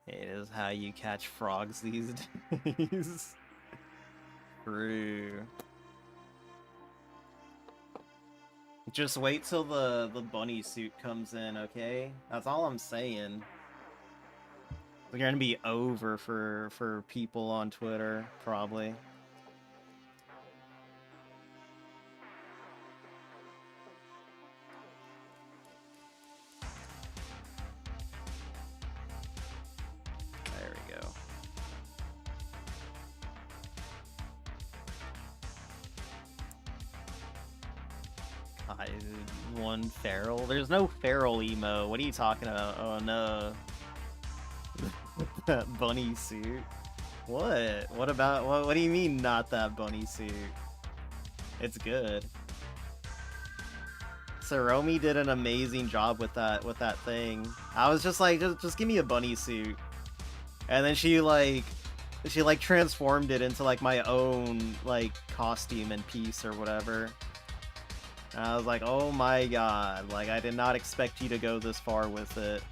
It is how you catch frogs these days. True. Just wait till the bunny suit comes in, okay? That's all I'm saying. We're gonna be over for people on Twitter, probably. There we go. One feral? There's no feral emo. What are you talking about? Oh no. That bunny suit. What? What about what do you mean not that bunny suit? It's good. Saromi did an amazing job with that thing. I was just like, just give me a bunny suit. And then she transformed it into like my own like costume and piece or whatever. And I was like, oh my god, like I did not expect you to go this far with it.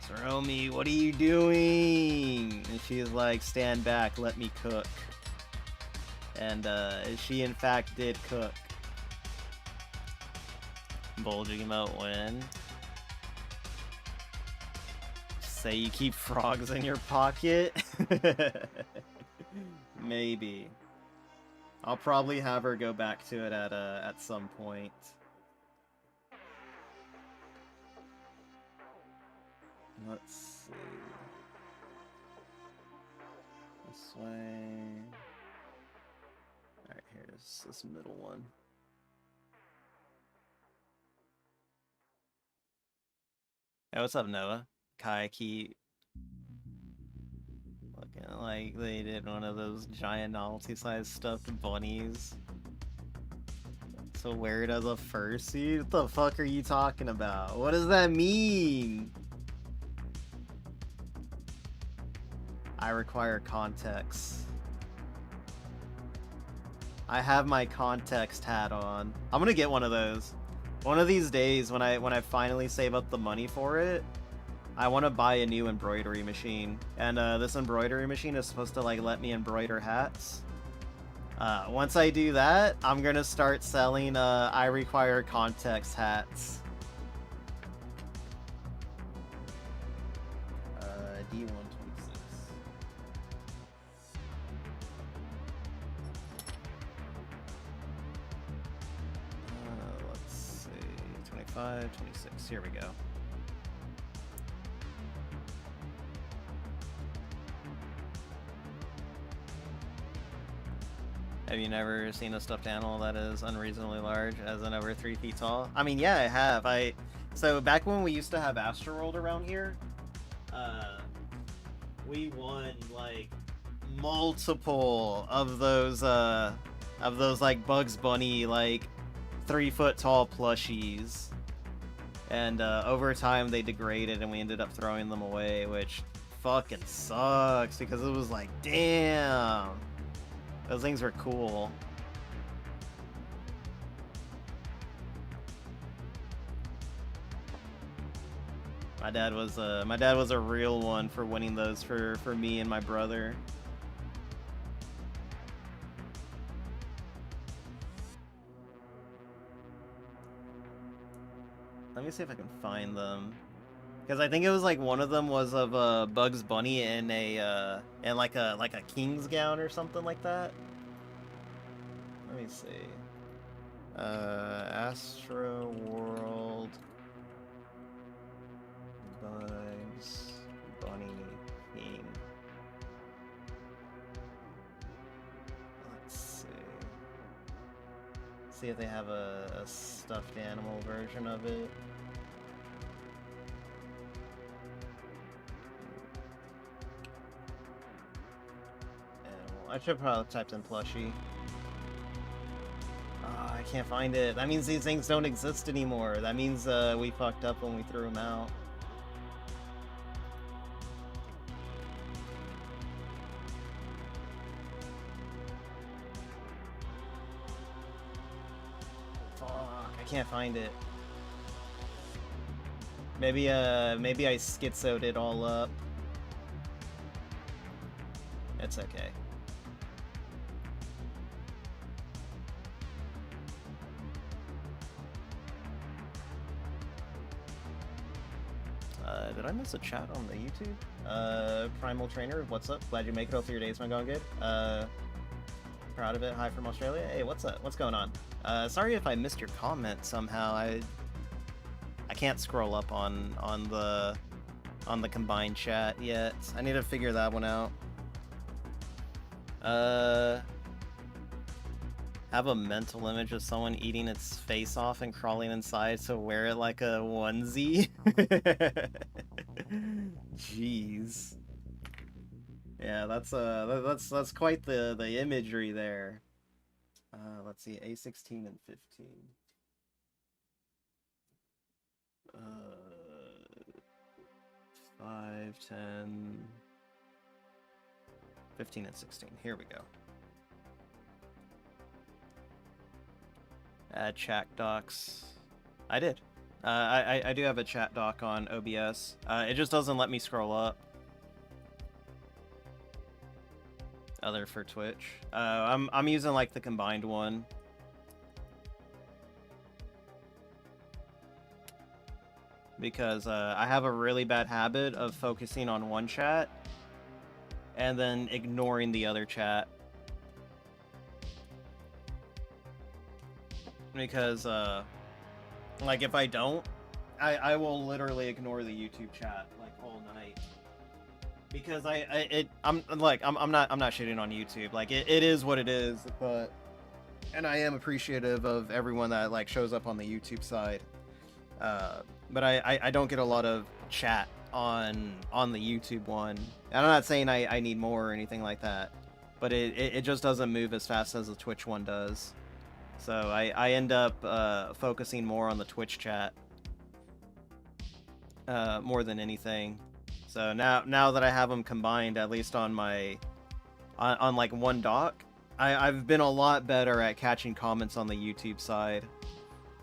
Saromi, what are you doing? And she's like, stand back, let me cook. And she in fact did cook. Bulging emote win. Say you keep frogs in your pocket? Maybe. I'll probably have her go back to it at some point. Let's see. This way. Alright, here's this middle one. Hey, what's up, Noah? Kaiki. Looking like they did one of those giant novelty-sized stuffed bunnies. So wear it as a fursuit? What the fuck are you talking about? What does that mean? I require context. I have my context hat on. I'm gonna get one of those. One of these days, when I finally save up the money for it, I want to buy a new embroidery machine. And this embroidery machine is supposed to like let me embroider hats. Once I do that, I'm gonna start selling I require context hats. D126. Let's see, 25, 26, here we go. Have you never seen a stuffed animal that is unreasonably large, as in over 3 feet tall? I mean, yeah, I have. So back when we used to have Astroworld around here, we won like multiple of those like Bugs Bunny like 3 foot tall plushies, and over time they degraded and we ended up throwing them away, which fucking sucks because it was like, damn, those things were cool. My dad was a real one for winning those for me and my brother. Let me see if I can find them. Because I think it was like one of them was of Bugs Bunny in a in like a king's gown or something like that. Let me see. Astro World Bugs Bunny King. Let's see. See if they have a stuffed animal version of it. I should probably typed in plushie. I can't find it. That means these things don't exist anymore. That means we fucked up when we threw them out. Fuck, I can't find it. Maybe I schizoed it all up. It's okay. Did I miss a chat on the YouTube? Primal Trainer, what's up? Glad you make it. Hopefully your day's been going good. Proud of it. Hi from Australia. Hey, what's up? What's going on? Sorry if I missed your comment somehow. I can't scroll up on the combined chat yet. I need to figure that one out. Have a mental image of someone eating its face off and crawling inside, so wear it like a onesie. Jeez. Yeah, that's quite the imagery there. Let's see, A16 and 15. 5, 10, 15 and 16. Here we go. Add chat docs. I did. I do have a chat doc on OBS. It just doesn't let me scroll up. Other for Twitch. I'm using like the combined one. Because I have a really bad habit of focusing on one chat and then ignoring the other chat. Because like if I don't, I will literally ignore the YouTube chat like all night. Because I'm not shitting on YouTube. Like it is what it is, but and I am appreciative of everyone that like shows up on the YouTube side. But I don't get a lot of chat on the YouTube one. And I'm not saying I need more or anything like that, but it just doesn't move as fast as the Twitch one does. So I end up focusing more on the Twitch chat more than anything. So now that I have them combined, at least on my on like one doc, I've been a lot better at catching comments on the YouTube side.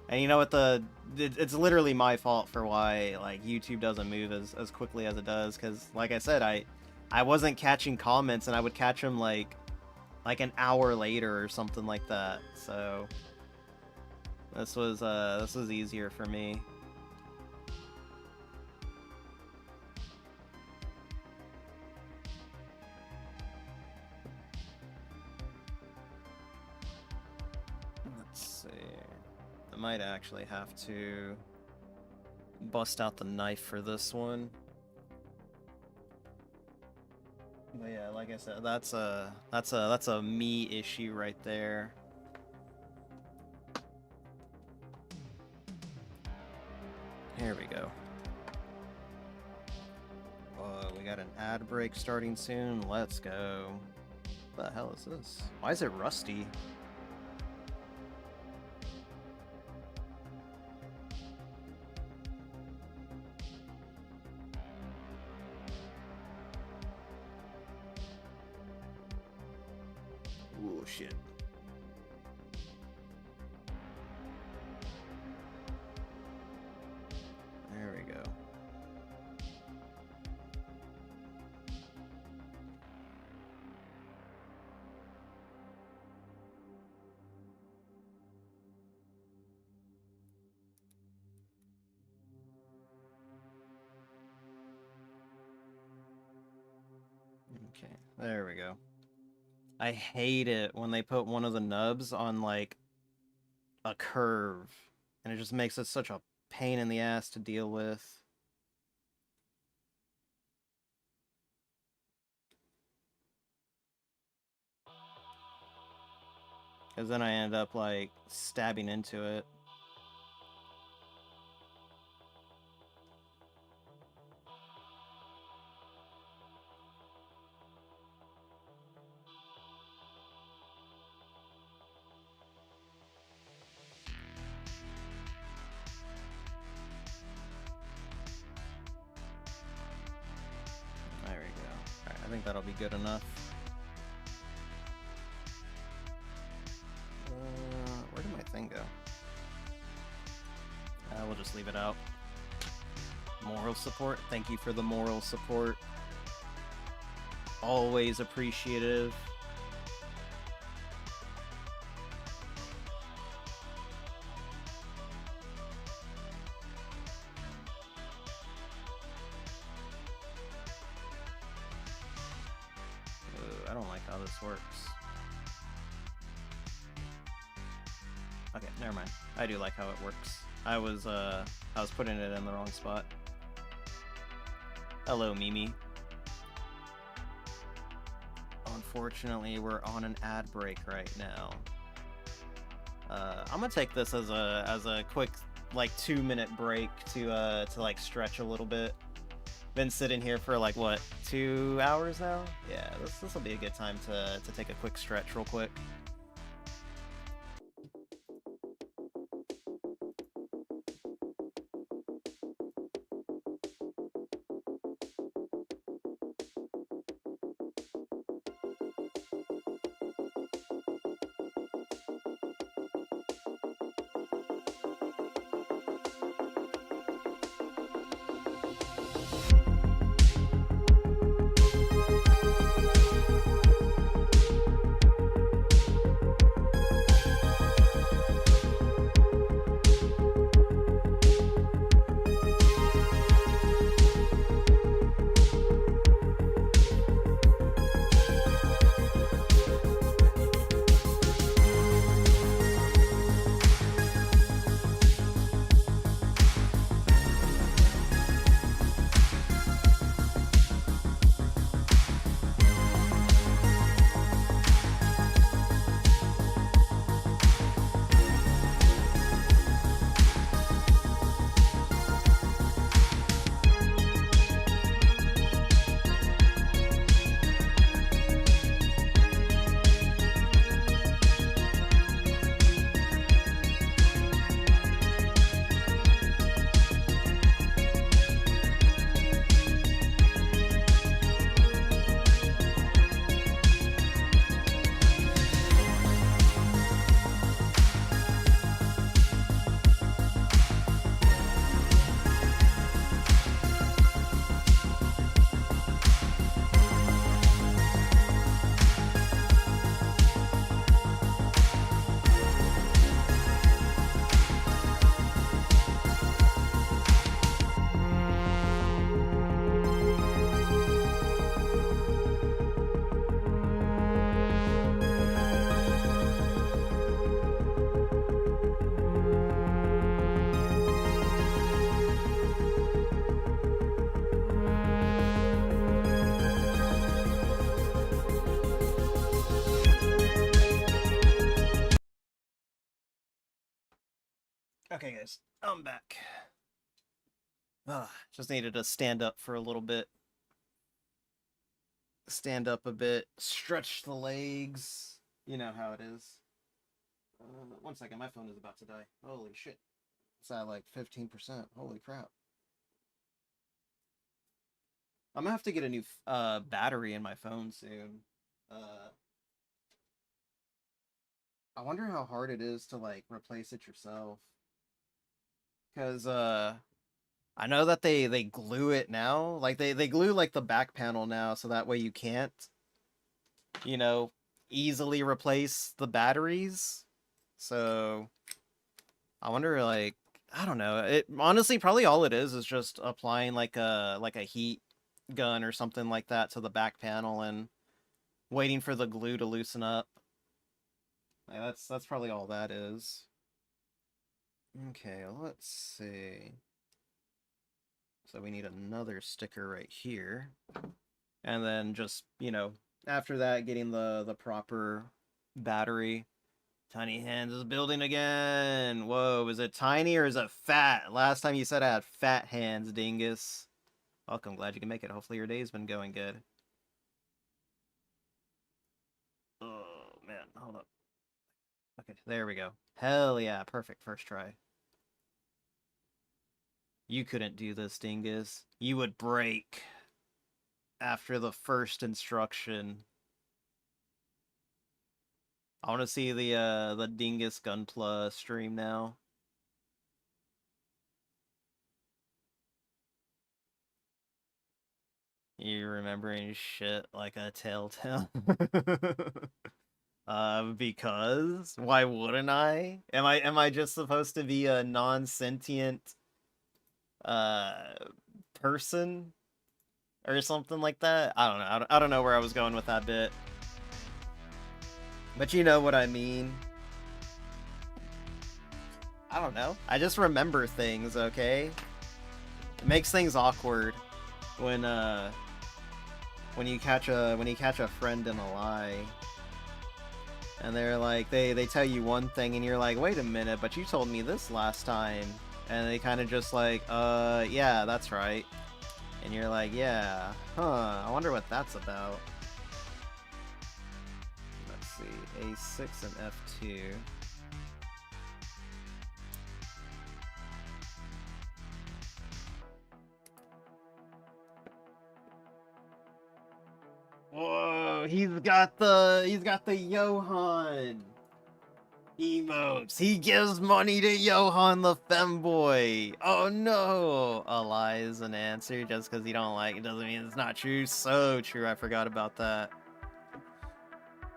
And you know what, it's literally my fault for why like YouTube doesn't move as quickly as it does, because like I said, I wasn't catching comments, and I would catch them like an hour later or something like that. So this was easier for me. Let's see. I might actually have to bust out the knife for this one. But yeah, like I said, that's a me issue right there. Here we go. We got an ad break starting soon. Let's go. What the hell is this? Why is it rusty? shit. There we go. Okay, there we go. I hate it when they put one of the nubs on, like, a curve, and it just makes it such a pain in the ass to deal with. Because then I end up, like, stabbing into it. There we go. Alright, I think that'll be good enough. Where did my thing go? We'll just leave it out. Moral support. Thank you for the moral support. Always appreciative. I don't like how this works. Okay, never mind. I do like how it works. I was putting it in the wrong spot. Hello, Mimi. Unfortunately, we're on an ad break right now. I'm gonna take this as a quick, like, 2-minute break to like stretch a little bit. Been sitting here for, like, what, 2 hours now? Yeah, this will be a good time to take a quick stretch real quick. Okay, guys, I'm back. Just needed to stand up for a little bit. Stand up a bit, stretch the legs. You know how it is. 1 second, my phone is about to die. Holy shit. It's at like 15%. Holy crap. I'm gonna have to get a new battery in my phone soon. I wonder how hard it is to like replace it yourself. Cause I know that they glue it now. Like they glue like the back panel now so that way you can't, you know, easily replace the batteries. So I wonder like I don't know. It honestly probably all it is just applying like a heat gun or something like that to the back panel and waiting for the glue to loosen up. Like, that's probably all that is. Okay, let's see. So we need another sticker right here. And then just, you know, after that, getting the proper battery. Tiny Hands is building again. Whoa, is it tiny or is it fat? Last time you said I had fat hands, dingus. Welcome, glad you can make it. Hopefully your day's been going good. Oh, man, hold up. Okay, there we go. Hell yeah, perfect first try. You couldn't do this, dingus. You would break after the first instruction. I want to see the dingus Gunpla stream now. You remembering shit like a telltale? Because why wouldn't I? Am I just supposed to be a non-sentient uh person or something like that? I don't know. I don't know where I was going with that bit. But you know what I mean. I don't know. I just remember things, okay? It makes things awkward when you catch a friend in a lie. And they're like they tell you one thing and you're like, "Wait a minute, but you told me this last time." And they kind of just like, yeah, that's right." And you're like, "Yeah. Huh. I wonder what that's about." Let's see. A6 and F2. Whoa, he's got the Johan emotes. He gives money to Johan the femboy. Oh no, a lie is an answer. Just because you don't like it doesn't mean it's not true. So true. I forgot about that.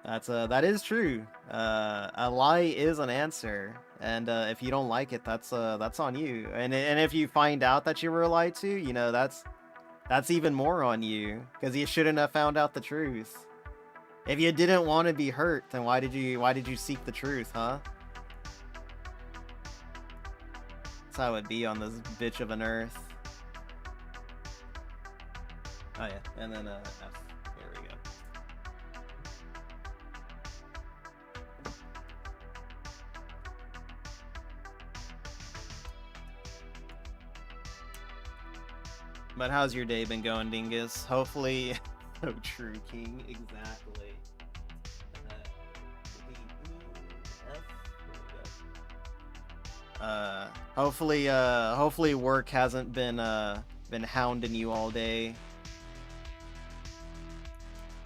That is true. A lie is an answer, and if you don't like it, that's on you. And if you find out that you were lied to, you know that's even more on you, because you shouldn't have found out the truth. If you didn't want to be hurt, then why did you seek the truth, huh? That's how it be on this bitch of an earth. Oh yeah, and then F. Here we go. But how's your day been going, dingus? Hopefully, so true, King. Exactly. Hopefully work hasn't been hounding you all day.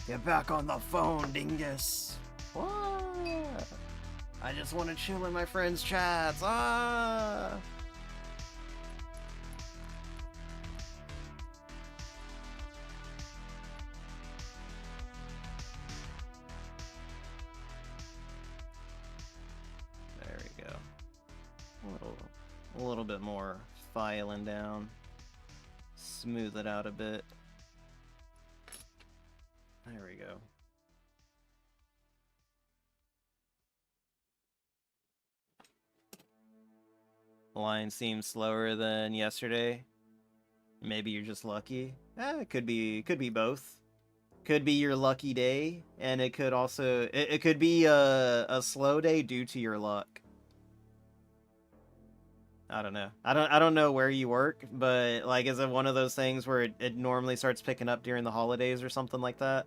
Get back on the phone, dingus. What? I just want to chill in my friends' chats. Ah. There we go. A little bit more filing down. Smooth it out a bit. There we go. Line seems slower than yesterday. Maybe you're just lucky. It could be both. Could be your lucky day, and it could also it could be a slow day due to your luck. I don't know. I don't know where you work, but like, is it one of those things where it normally starts picking up during the holidays or something like that?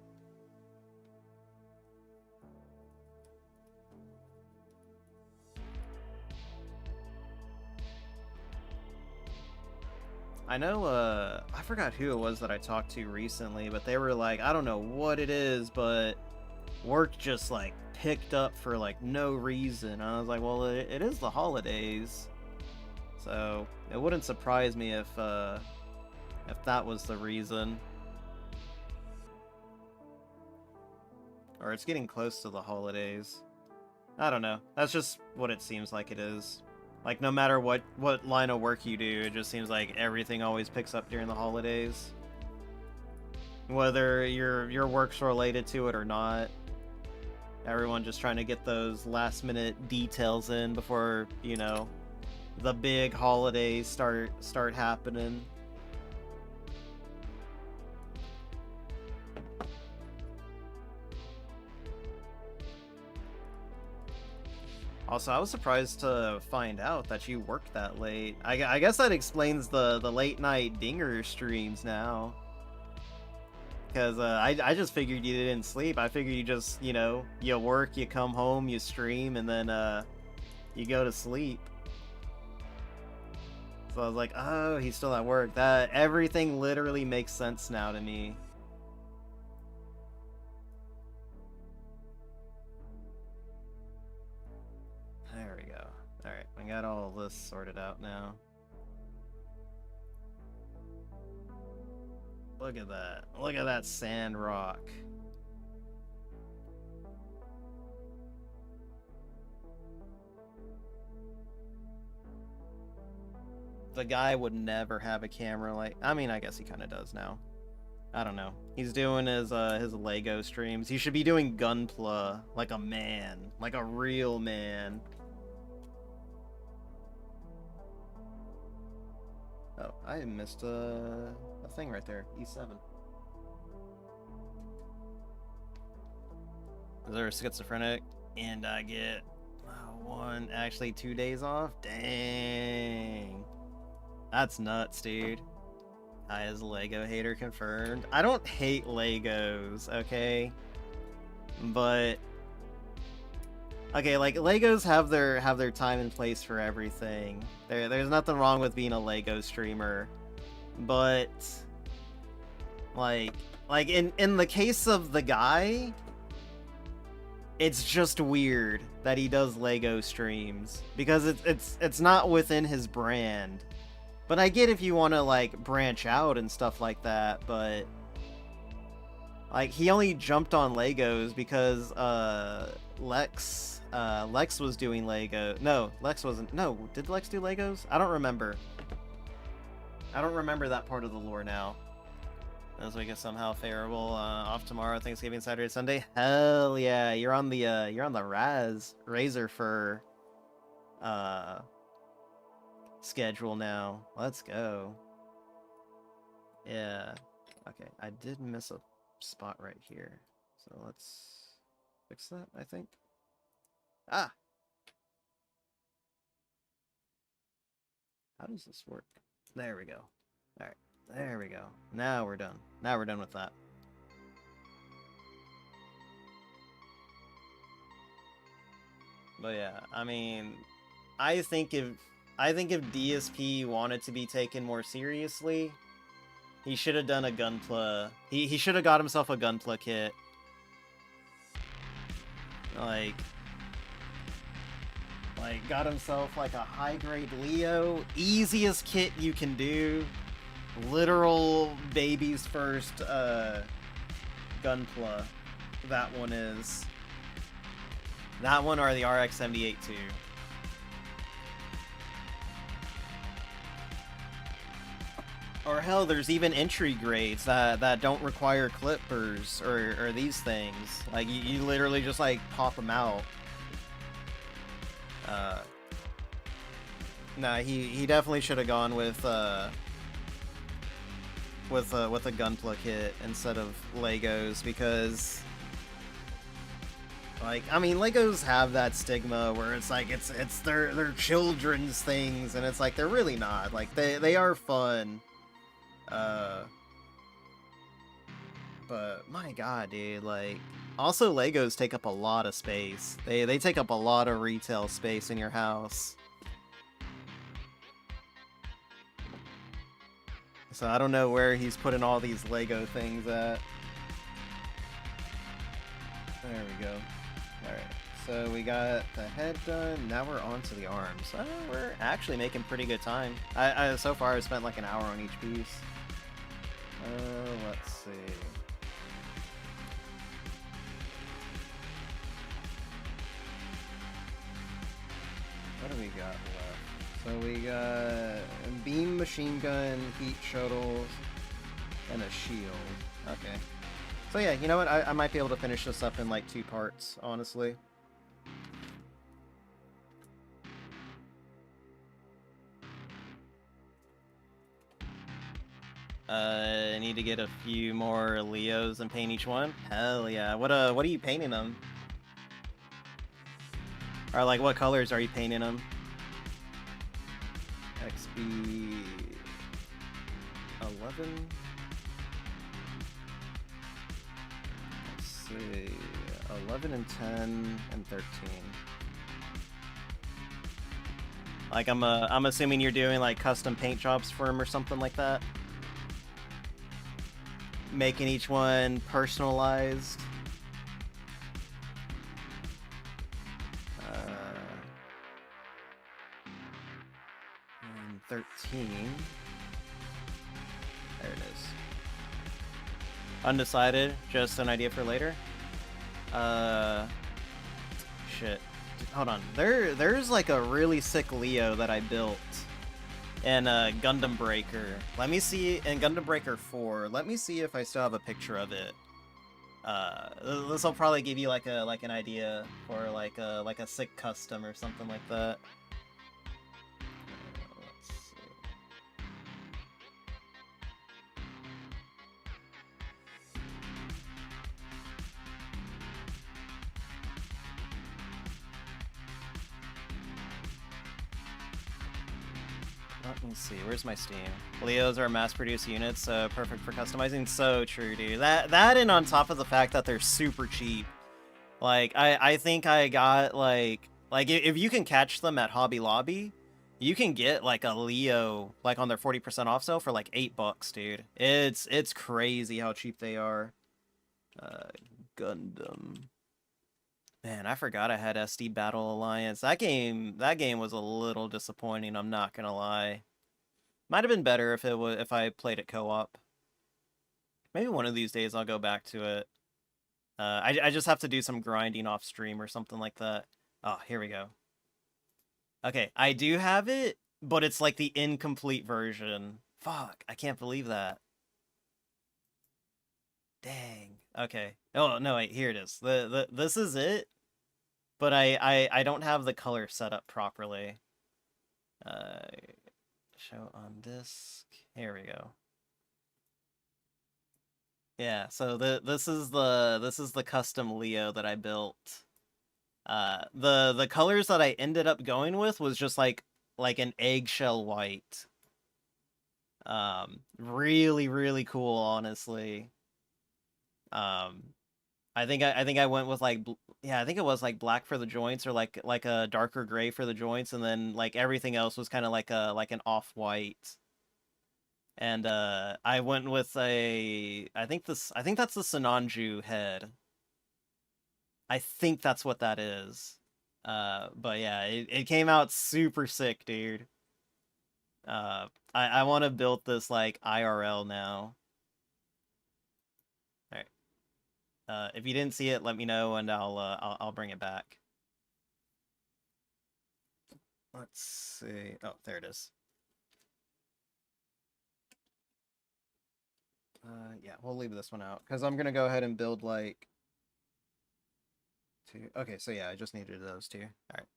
I know, I forgot who it was that I talked to recently, but they were like, I don't know what it is, but work just like picked up for like no reason. And I was like, well, it is the holidays, so it wouldn't surprise me if that was the reason. Or it's getting close to the holidays. I don't know. That's just what it seems like it is. Like, no matter what line of work you do, it just seems like everything always picks up during the holidays. Whether your work's related to it or not. Everyone just trying to get those last-minute details in before, you know, the big holidays start happening. Also, I was surprised to find out that you worked that late. I guess that explains the late night dinger streams now. Because I just figured you didn't sleep. I figured you just, you know, you work, you come home, you stream, and then you go to sleep. So I was like, oh, he's still at work. That everything literally makes sense now to me. There we go. Alright, I got all this sorted out now. Look at that. Look at that Sandrock. The guy would never have a camera like... I mean, I guess he kind of does now. I don't know. He's doing his Lego streams. He should be doing Gunpla like a man. Like a real man. Oh, I missed a thing right there. E7. Is there a schizophrenic? And I get actually 2 days off? Dang. That's nuts, dude. I as a Lego hater confirmed. I don't hate Legos, okay? But okay, like Legos have their time and place for everything. There's nothing wrong with being a Lego streamer. But like in the case of the guy, it's just weird that he does Lego streams because it's not within his brand. But I get if you want to like branch out and stuff like that, but like he only jumped on Legos because Lex was doing Lego. No, Lex wasn't. No, did Lex do Legos? I don't remember. I don't remember that part of the lore now. As we get somehow favorable off tomorrow, Thanksgiving, Saturday, Sunday. Hell yeah, you're on the Razor Fur schedule now. Let's go. Yeah. Okay, I did miss a spot right here. So let's fix that, I think. Ah! How does this work? There we go. Alright, there we go. Now we're done. Now we're done with that. But yeah, I mean, I think if DSP wanted to be taken more seriously, he should have done a Gunpla. He should have got himself a Gunpla kit. Like got himself like a high-grade Leo. Easiest kit you can do. Literal baby's first Gunpla. That one is. That one or the RX-78 too. Or hell, there's even entry grades that don't require clippers or these things. Like you literally just like pop them out. Nah, he definitely should have gone with a Gunpla kit instead of Legos because, like, I mean, Legos have that stigma where it's like it's their children's things, and it's like they're really not. Like they are fun. But my god, dude, like, also Legos take up a lot of space. They take up a lot of retail space in your house. So I don't know where he's putting all these Lego things at. There we go. Alright, so we got the head done. Now we're on to the arms. We're actually making pretty good time. So far I've spent like an hour on each piece. Let's see. What do we got left? So we got beam machine gun, heat shuttles, and a shield. Okay. So yeah, you know what? I might be able to finish this up in like 2 parts, honestly. I need to get a few more Leos and paint each one. Hell yeah. What are you painting them? Or like what colors are you painting them? XB 11. Let's see. 11 and 10 and 13. Like I'm assuming you're doing like custom paint jobs for them or something like that. Making each one personalized. 13. There it is. Undecided, just an idea for later. Shit. Hold on. There's like a really sick Leo that I built in Gundam Breaker. Let me see, in Gundam Breaker 4, let me see if I still have a picture of it. This will probably give you like an idea for like a sick custom or something like that. Let's see. Let me see. Where's my Steam? Leos are mass-produced units, so perfect for customizing. So true, dude. That and on top of the fact that they're super cheap. Like I think I got like if you can catch them at Hobby Lobby, you can get like a Leo like on their 40% off sale for like $8, dude. It's crazy how cheap they are. Gundam. Man, I forgot I had SD Battle Alliance. That game was a little disappointing, I'm not gonna lie. Might have been better if I played it co-op. Maybe one of these days I'll go back to it. I just have to do some grinding off stream or something like that. Oh, here we go. Okay, I do have it, but it's like the incomplete version. Fuck, I can't believe that. Dang. Okay. Oh, no, wait, here it is. This is it, but I don't have the color set up properly. Show on disk. Here we go. Yeah, so this is the custom Leo that I built. The colors that I ended up going with was just like an eggshell white. Really cool, honestly. I think I went with like I think it was like black for the joints or like a darker gray for the joints, and then like everything else was kind of like an off-white. And I went with I think that's the Sinanju head. I think that's what that is. But yeah, it came out super sick, dude. I want to build this like IRL now. All right. If you didn't see it, let me know and I'll bring it back. Let's see. Oh, there it is. Yeah, we'll leave this one out because I'm gonna go ahead and build like 2. Okay, so yeah, I just needed those 2. All right.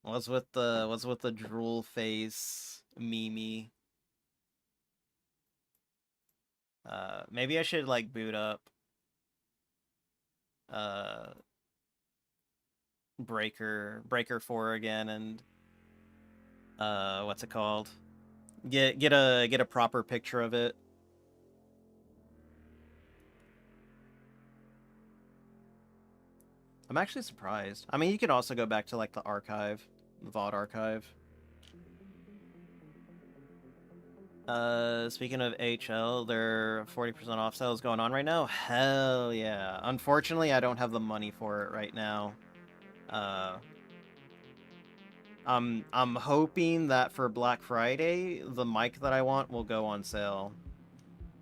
What's with the drool face Mimi? Maybe I should like boot up Breaker 4 again and what's it called? Get a proper picture of it. I'm actually surprised. I mean, you could also go back to like the archive, the VOD archive. Speaking of HL, their 40% off sale is going on right now. Hell yeah. Unfortunately, I don't have the money for it right now. Uh, I'm hoping that for Black Friday, the mic that I want will go on sale.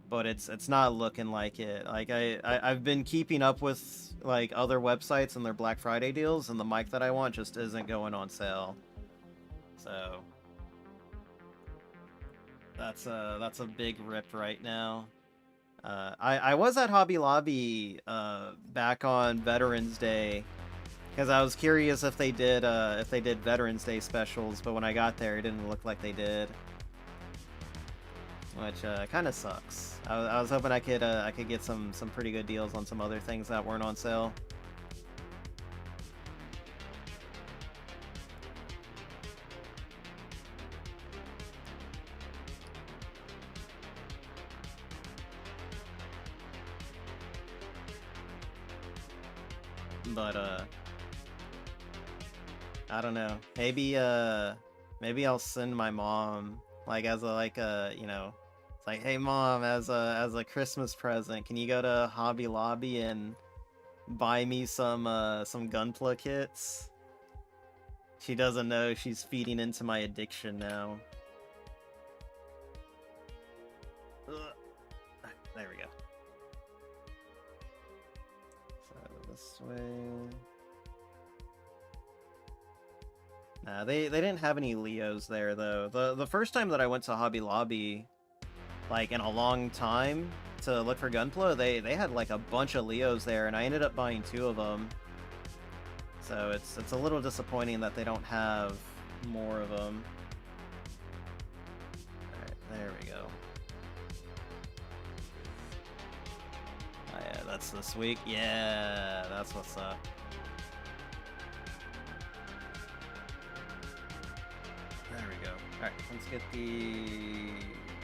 But it's not looking like it. Like I've been keeping up with like other websites and their Black Friday deals, and the mic that I want just isn't going on sale. So that's a big rip right now. I was at Hobby Lobby back on Veterans Day because I was curious if they did Veterans Day specials, but when I got there, it didn't look like they did, which kind of sucks. I was hoping I could get some pretty good deals on some other things that weren't on sale. But I don't know. Maybe I'll send my mom like as a you know, it's like, hey mom, as a Christmas present, can you go to Hobby Lobby and buy me some Gunpla kits? She doesn't know she's feeding into my addiction now. Ugh. There we go. So this way. Nah, they didn't have any Leos there though. The first time that I went to Hobby Lobby, like in a long time, to look for Gunpla, they had like a bunch of Leos there, and I ended up buying 2 of them. So it's a little disappointing that they don't have more of them. Alright, there we go. Oh yeah, that's this week. Yeah, that's what's up. There we go. Alright, let's get the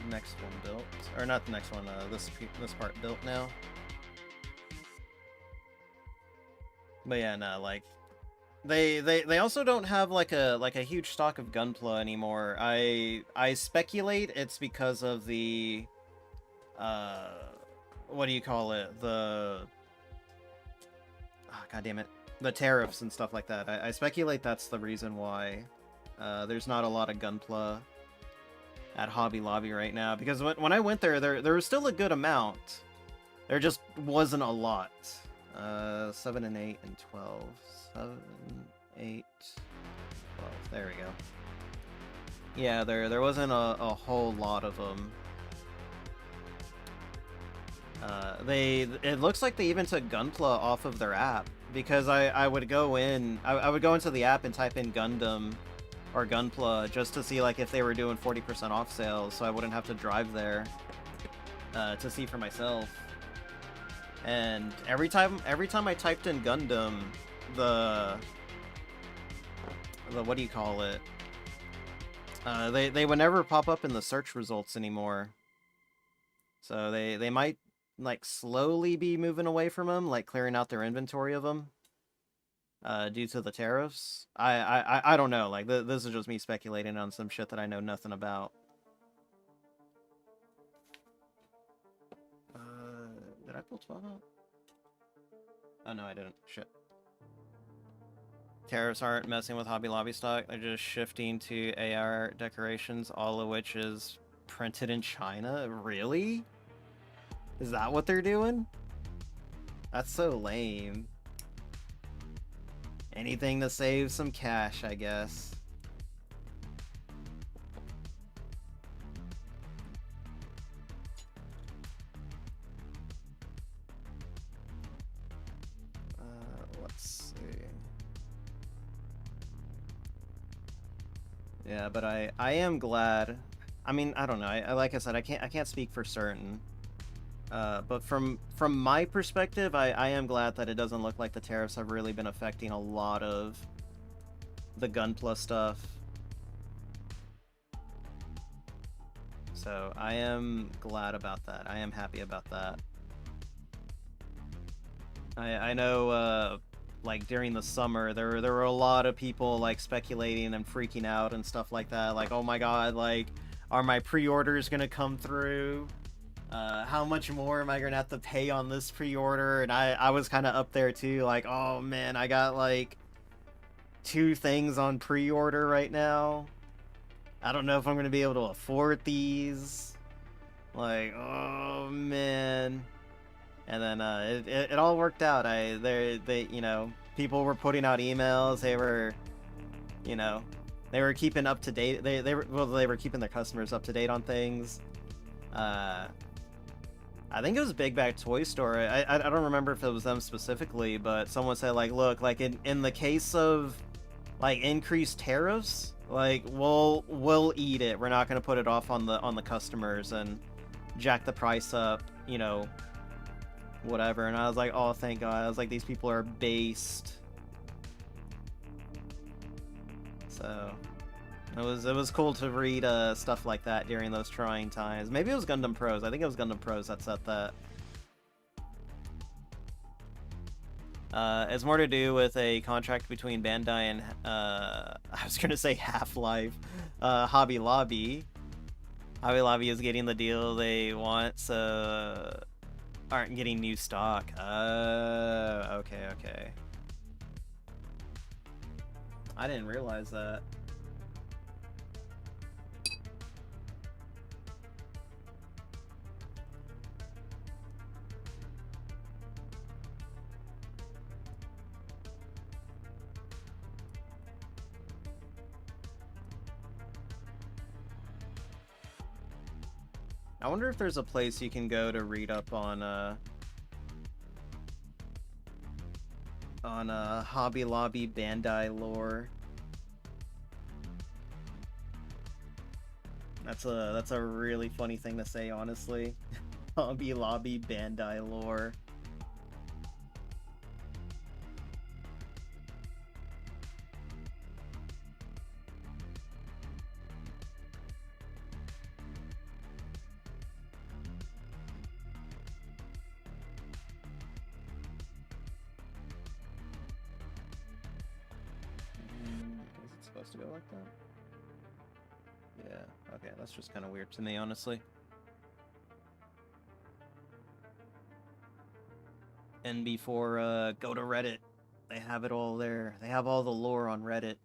next one built. Or not the next one, this part built now. But yeah, no, like they also don't have like a huge stock of Gunpla anymore. I speculate it's because of the what do you call it? The God damn it. The tariffs and stuff like that. I speculate that's the reason why there's not a lot of Gunpla at Hobby Lobby right now, because when I went there was still a good amount. There just wasn't a lot. 7 and 8 and 12. 7, 8, 12. There we go. Yeah, there wasn't a whole lot of them. It looks like they even took Gunpla off of their app, because I would go into the app and type in Gundam or Gunpla just to see like if they were doing 40% off sales, so I wouldn't have to drive there to see for myself. And every time I typed in Gundam, the what do you call it? They would never pop up in the search results anymore. So they might like slowly be moving away from them, like clearing out their inventory of them, due to the tariffs. I don't know. Like this is just me speculating on some shit that I know nothing about. Did I pull 12 out? Oh no, I didn't. Shit. Tariffs aren't messing with Hobby Lobby stock. They're just shifting to AR decorations, all of which is printed in China. Really? Is that what they're doing? That's so lame. Anything to save some cash, I guess. Let's see. Yeah, but I am glad. I mean, I don't know. Like I said, I can't speak for certain. But from my perspective, I am glad that it doesn't look like the tariffs have really been affecting a lot of the Gunpla stuff. So I am glad about that. I am happy about that. I know, like during the summer, there were a lot of people like speculating and freaking out and stuff like that. Like, oh my god, like Are my pre-orders gonna come through? How much more am I gonna have to pay on this pre-order? And I was kind of up there too, like, oh man, I got like 2 things on pre-order right now. I don't know if I'm gonna be able to afford these. Like, oh man. And then it all worked out. You know, people were putting out emails. They were, you know, they were keeping up to date. They were keeping their customers up to date on things. I think it was Big Bag Toy Store. I don't remember if it was them specifically, but someone said like, look, like in the case of like increased tariffs, like we'll eat it. We're not gonna put it off on the customers and jack the price up, you know, whatever. And I was like, oh, thank God. I was like, these people are based. So it was cool to read stuff like that during those trying times. Maybe it was Gundam Pros. I think it was Gundam Pros that said that. It's more to do with a contract between Bandai and I was gonna say Half-Life, Hobby Lobby. Hobby Lobby is getting the deal they want, so aren't getting new stock. Okay. I didn't realize that. I wonder if there's a place you can go to read up on Hobby Lobby Bandai lore. That's a really funny thing to say, honestly. Hobby Lobby Bandai lore. Is it supposed to go like that? Yeah, okay, that's just kind of weird to me, honestly. And before, go to Reddit. They have it all there. They have all the lore on Reddit.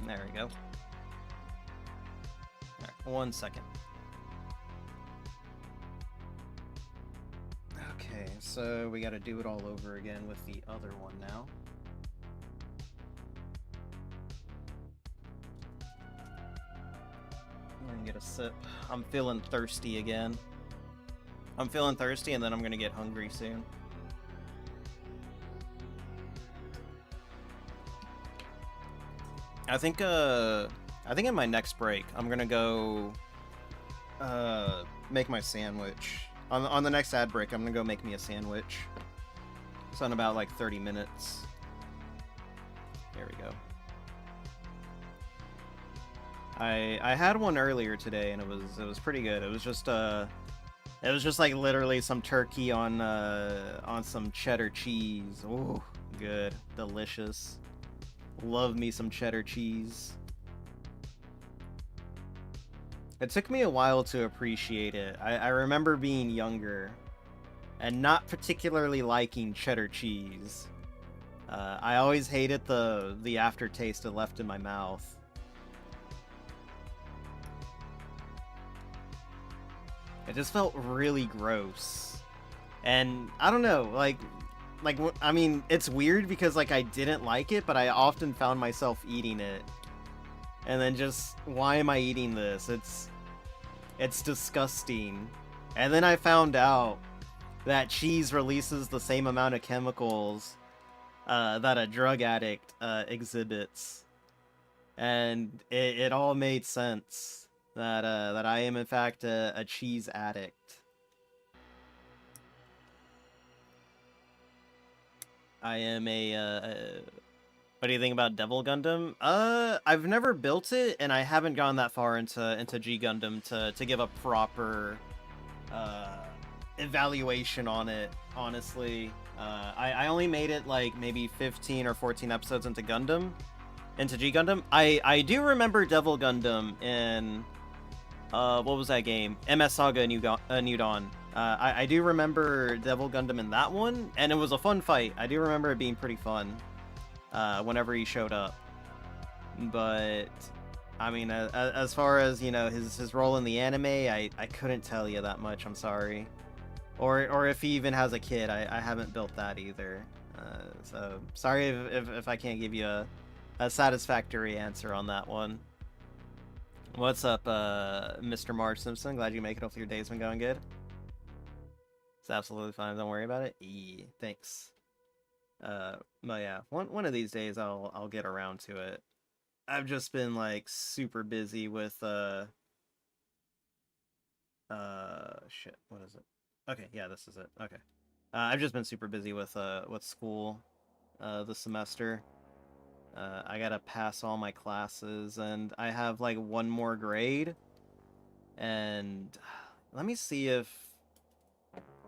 There we go. Alright, 1 second. Okay, so we gotta do it all over again with the other one now. I'm gonna get a sip. I'm feeling thirsty again. I'm feeling thirsty and then I'm gonna get hungry soon. I think in my next break, I'm gonna go make my sandwich. On the next ad break, I'm gonna go make me a sandwich. So in about like 30 minutes. There we go. I had one earlier today and it was pretty good. It was just like literally some turkey on some cheddar cheese. Ooh, good, delicious. Love me some cheddar cheese. It took me a while to appreciate it. I remember being younger and not particularly liking cheddar cheese. I always hated the aftertaste it left in my mouth. It just felt really gross. And I don't know, like I mean, it's weird because like I didn't like it, but I often found myself eating it. And then just, why am I eating this? It's disgusting. And then I found out that cheese releases the same amount of chemicals that a drug addict exhibits. and it all made sense that I am in fact a cheese addict. I am what do you think about Devil Gundam? I've never built it, and I haven't gone that far into G Gundam to give a proper evaluation on it. Honestly, I only made it like maybe 15 or 14 episodes into G Gundam. I do remember Devil Gundam in what was that game? MS Saga New Dawn. I do remember Devil Gundam in that one, and it was a fun fight. I do remember it being pretty fun whenever he showed up. But I mean, as far as, you know, his role in the anime, I couldn't tell you that much. I'm sorry. Or if he even has a kid, I haven't built that either. So sorry if I can't give you a satisfactory answer on that one. What's up, Mr. Marge Simpson? Glad you make it. Hopefully your day's been going good. It's absolutely fine. Don't worry about it. Thanks. But yeah, one of these days I'll get around to it. I've just been like super busy with shit. What is it? Okay, yeah, this is it. Okay. I've just been super busy with school this semester. I gotta pass all my classes, and I have like one more grade. And let me see if...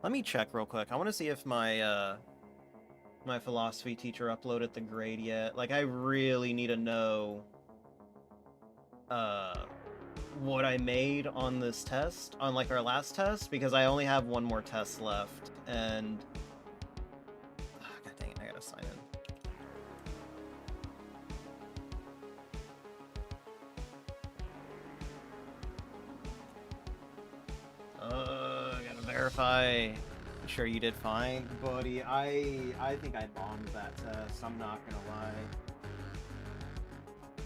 Let me check real quick. I want to see if my my philosophy teacher uploaded the grade yet. Like, I really need to know what I made on this test, on like our last test, because I only have one more test left, and god dang it, I gotta sign in. I gotta verify. Sure you did fine, buddy. I think I bombed that test. I'm not gonna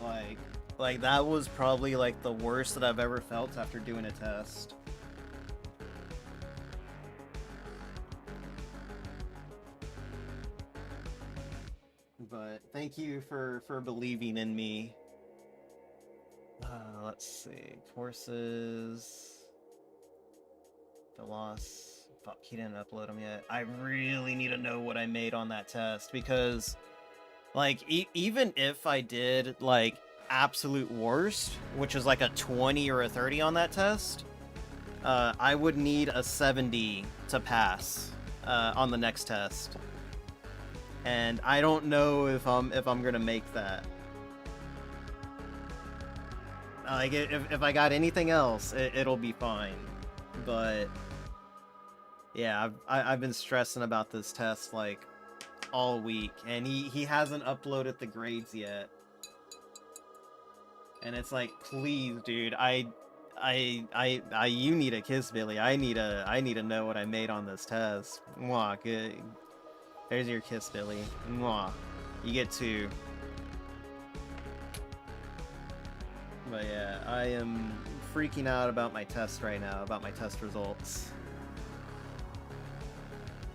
lie. Like that was probably like the worst that I've ever felt after doing a test. But thank you for believing in me. Let's see. Courses. Fuck, he didn't upload them yet. I really need to know what I made on that test, because like even if I did like absolute worst, which is like a 20 or a 30 on that test, I would need a 70 to pass on the next test, and I don't know if I'm gonna make that. Like if I got anything else, it'll be fine, but yeah, I've been stressing about this test like all week, and he hasn't uploaded the grades yet. And it's like, please, dude, you need a kiss, Billy. I need to know what I made on this test. Mwah, good. There's your kiss, Billy. Mwah. You get 2. But yeah, I am freaking out about my test right now, about my test results.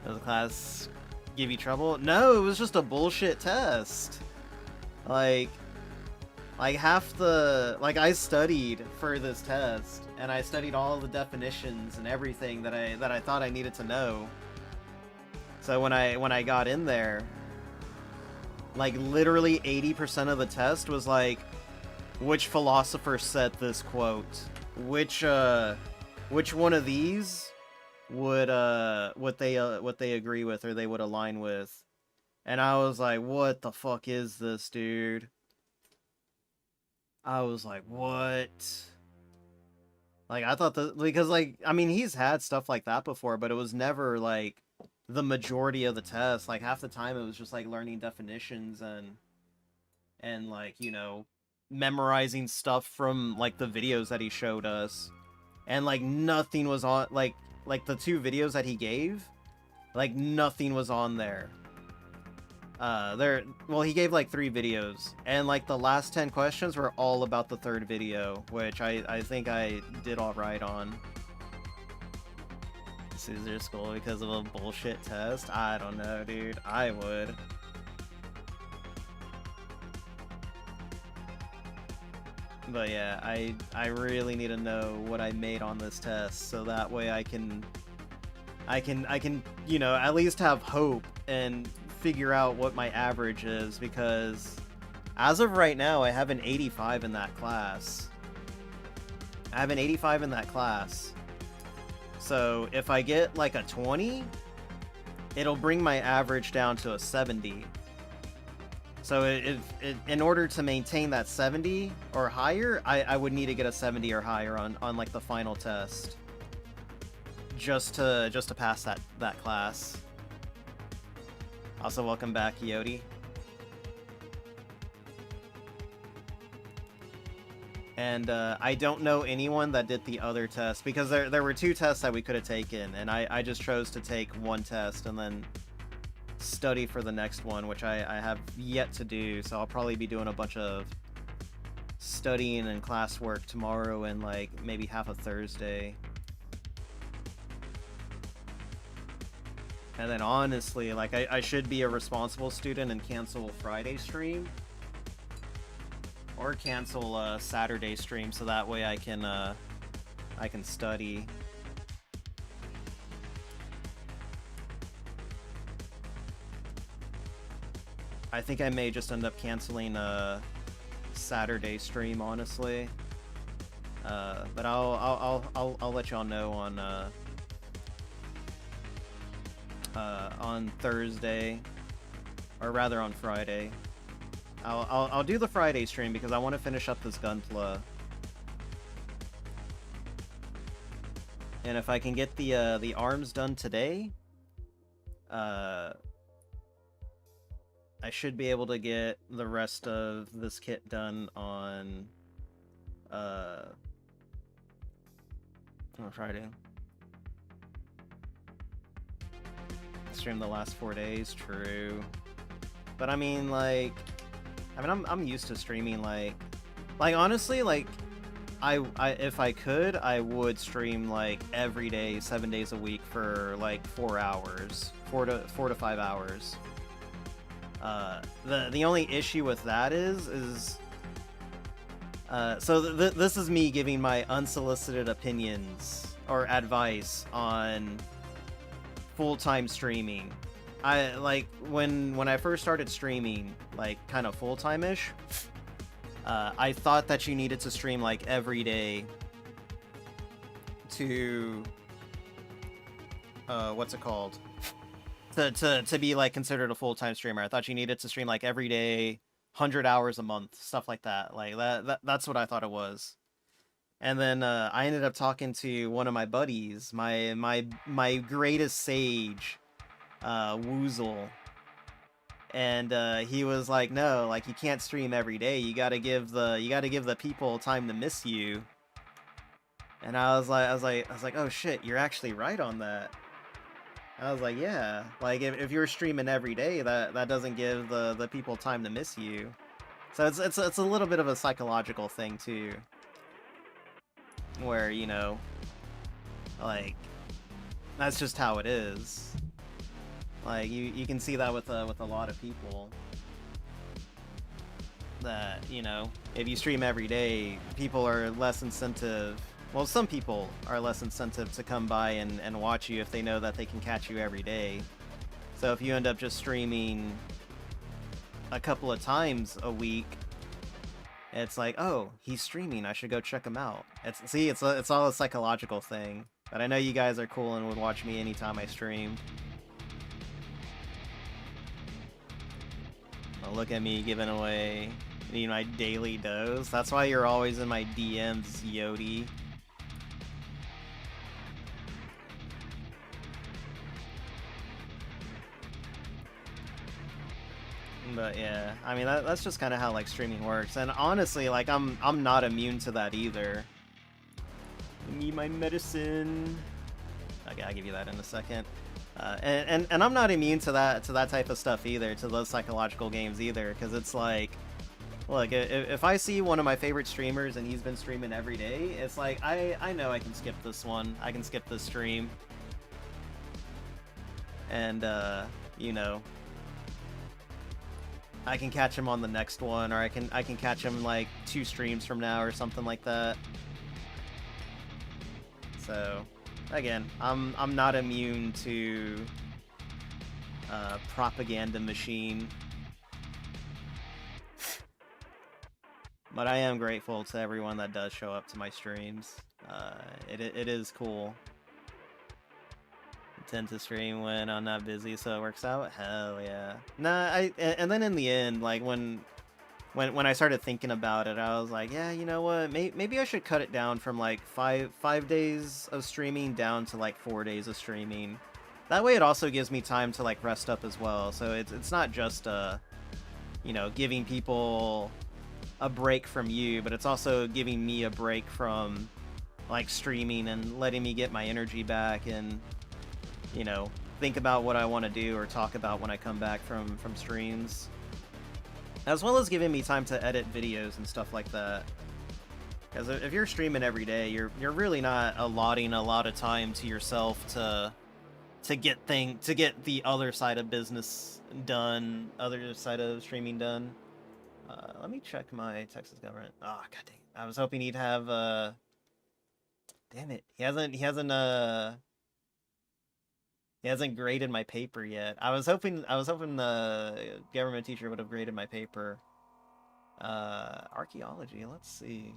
Does the class give you trouble? No, it was just a bullshit test. Like half the... Like, I studied for this test, and I studied all the definitions and everything that I thought I needed to know. So when I got in there, like, literally 80% of the test was like, which philosopher said this quote? Which one of these would they agree with, or they would align with? And I was like, what the fuck is this, dude? I was like, what? Like, I thought that, because like, I mean, he's had stuff like that before, but it was never like the majority of the test. Like, half the time it was just like learning definitions and like, you know, memorizing stuff from like the videos that he showed us. And like nothing was on, like the 2 videos that he gave, like nothing was on there. Well, he gave like 3 videos, and like the last 10 questions were all about the 3rd video, which I think I did all right on. Caesar School because of a bullshit test? I don't know, dude. I would. But yeah, I really need to know what I made on this test so that way I can you know, at least have hope and figure out what my average is, because as of right now I have an 85 in that class. I have an 85 in that class. So if I get like a 20, it'll bring my average down to a 70. So in order to maintain that 70 or higher, I would need to get a 70 or higher on like the final test. Just to pass that class. Also, welcome back, Yodi. And I don't know anyone that did the other test, because there were 2 tests that we could have taken, and I just chose to take 1 test and then study for the next one, which I have yet to do. So I'll probably be doing a bunch of studying and classwork tomorrow and like maybe half of Thursday. And then honestly, like I should be a responsible student and cancel Friday stream. Or cancel a Saturday stream so that way I can study. I think I may just end up canceling a Saturday stream, honestly. But I'll let y'all know on Thursday, or rather on Friday. I'll do the Friday stream because I want to finish up this Gunpla. And if I can get the arms done today, I should be able to get the rest of this kit done on Friday. Stream the last 4 days, true. But I mean, like, I'm used to streaming like honestly, like I if I could, I would stream like every day, 7 days a week for like 4 hours, 4 to 5 hours. The only issue with that is this is me giving my unsolicited opinions or advice on full-time streaming. I like when I first started streaming, like kind of full-time-ish, I thought that you needed to stream like every day to what's it called? To be like considered a full-time streamer. I thought you needed to stream like every day, 100 hours a month, stuff like that. Like that's what I thought it was. And then I ended up talking to one of my buddies, my greatest sage, Woozle, and he was like, no, like you can't stream every day. You gotta give the people time to miss you. And I was like, oh shit, you're actually right on that. I was like, yeah, like if you're streaming every day, that doesn't give the people time to miss you. So it's a little bit of a psychological thing too, where, you know, like that's just how it is. Like you can see that with a lot of people, that, you know, if you stream every day, people are less incentive. Well, some people are less incentive to come by and watch you if they know that they can catch you every day. So if you end up just streaming a couple of times a week, it's like, oh, he's streaming, I should go check him out. It's all a psychological thing. But I know you guys are cool and would watch me anytime I stream. Well, look at me giving away, you know, my daily dose. That's why you're always in my DMs, Yodi. But yeah, I mean that's just kind of how like streaming works, and honestly, like I'm not immune to that either. I need my medicine. Okay, I'll give you that in a second. And I'm not immune to that type of stuff either, to those psychological games either, because it's like, look, if I see one of my favorite streamers and he's been streaming every day, it's like I know I can skip this one, I can skip this stream, and you know. I can catch him on the next one, or I can catch him like 2 streams from now or something like that. So, again, I'm not immune to propaganda machine, but I am grateful to everyone that does show up to my streams. It is cool. I tend to stream when I'm not busy, so it works out. Hell yeah. Nah, and then in the end, like when I started thinking about it, I was like, yeah, you know what? Maybe I should cut it down from like five days of streaming down to like 4 days of streaming. That way, it also gives me time to like rest up as well. So it's not just you know, giving people a break from you, but it's also giving me a break from like streaming and letting me get my energy back and, you know, think about what I want to do or talk about when I come back from streams. As well as giving me time to edit videos and stuff like that. Because if you're streaming every day, you're really not allotting a lot of time to yourself to get the other side of business done, other side of streaming done. Let me check my Texas government. Oh, god dang. I was hoping he'd have damn it. He hasn't graded my paper yet. I was hoping the government teacher would have graded my paper. Archaeology, let's see.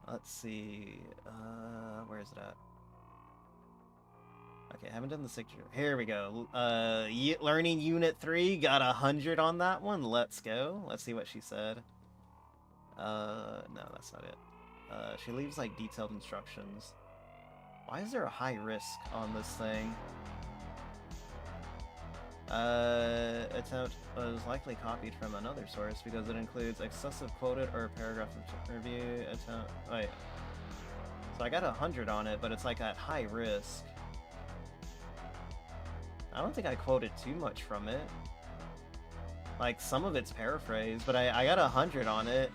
Where is it at? Okay, I haven't done the signature. Here we go. Learning Unit 3, got 100 on that one. Let's go. Let's see what she said. No, that's not it. She leaves, like, detailed instructions. Why is there a high risk on this thing? Attempt was likely copied from another source because it includes excessive quoted or paragraph review attempt. Wait. So I got 100 on it, but it's like at high risk. I don't think I quoted too much from it. Like, some of it's paraphrased, but I got 100 on it.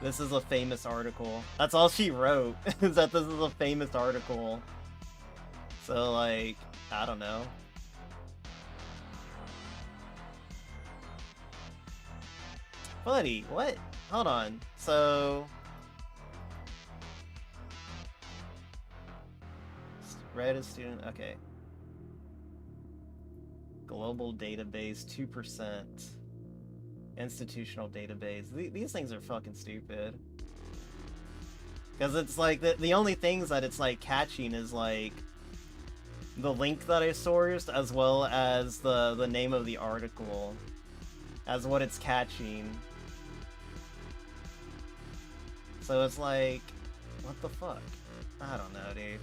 This is a famous article. That's all she wrote, is that this is a famous article. So, like, I don't know. Buddy, what? Hold on. So... Read a student... Okay. Global database, 2%. Institutional database. These things are fucking stupid. Because it's like, the only things that it's like catching is like the link that I sourced as well as the name of the article as what it's catching. So it's like, what the fuck? I don't know, dude.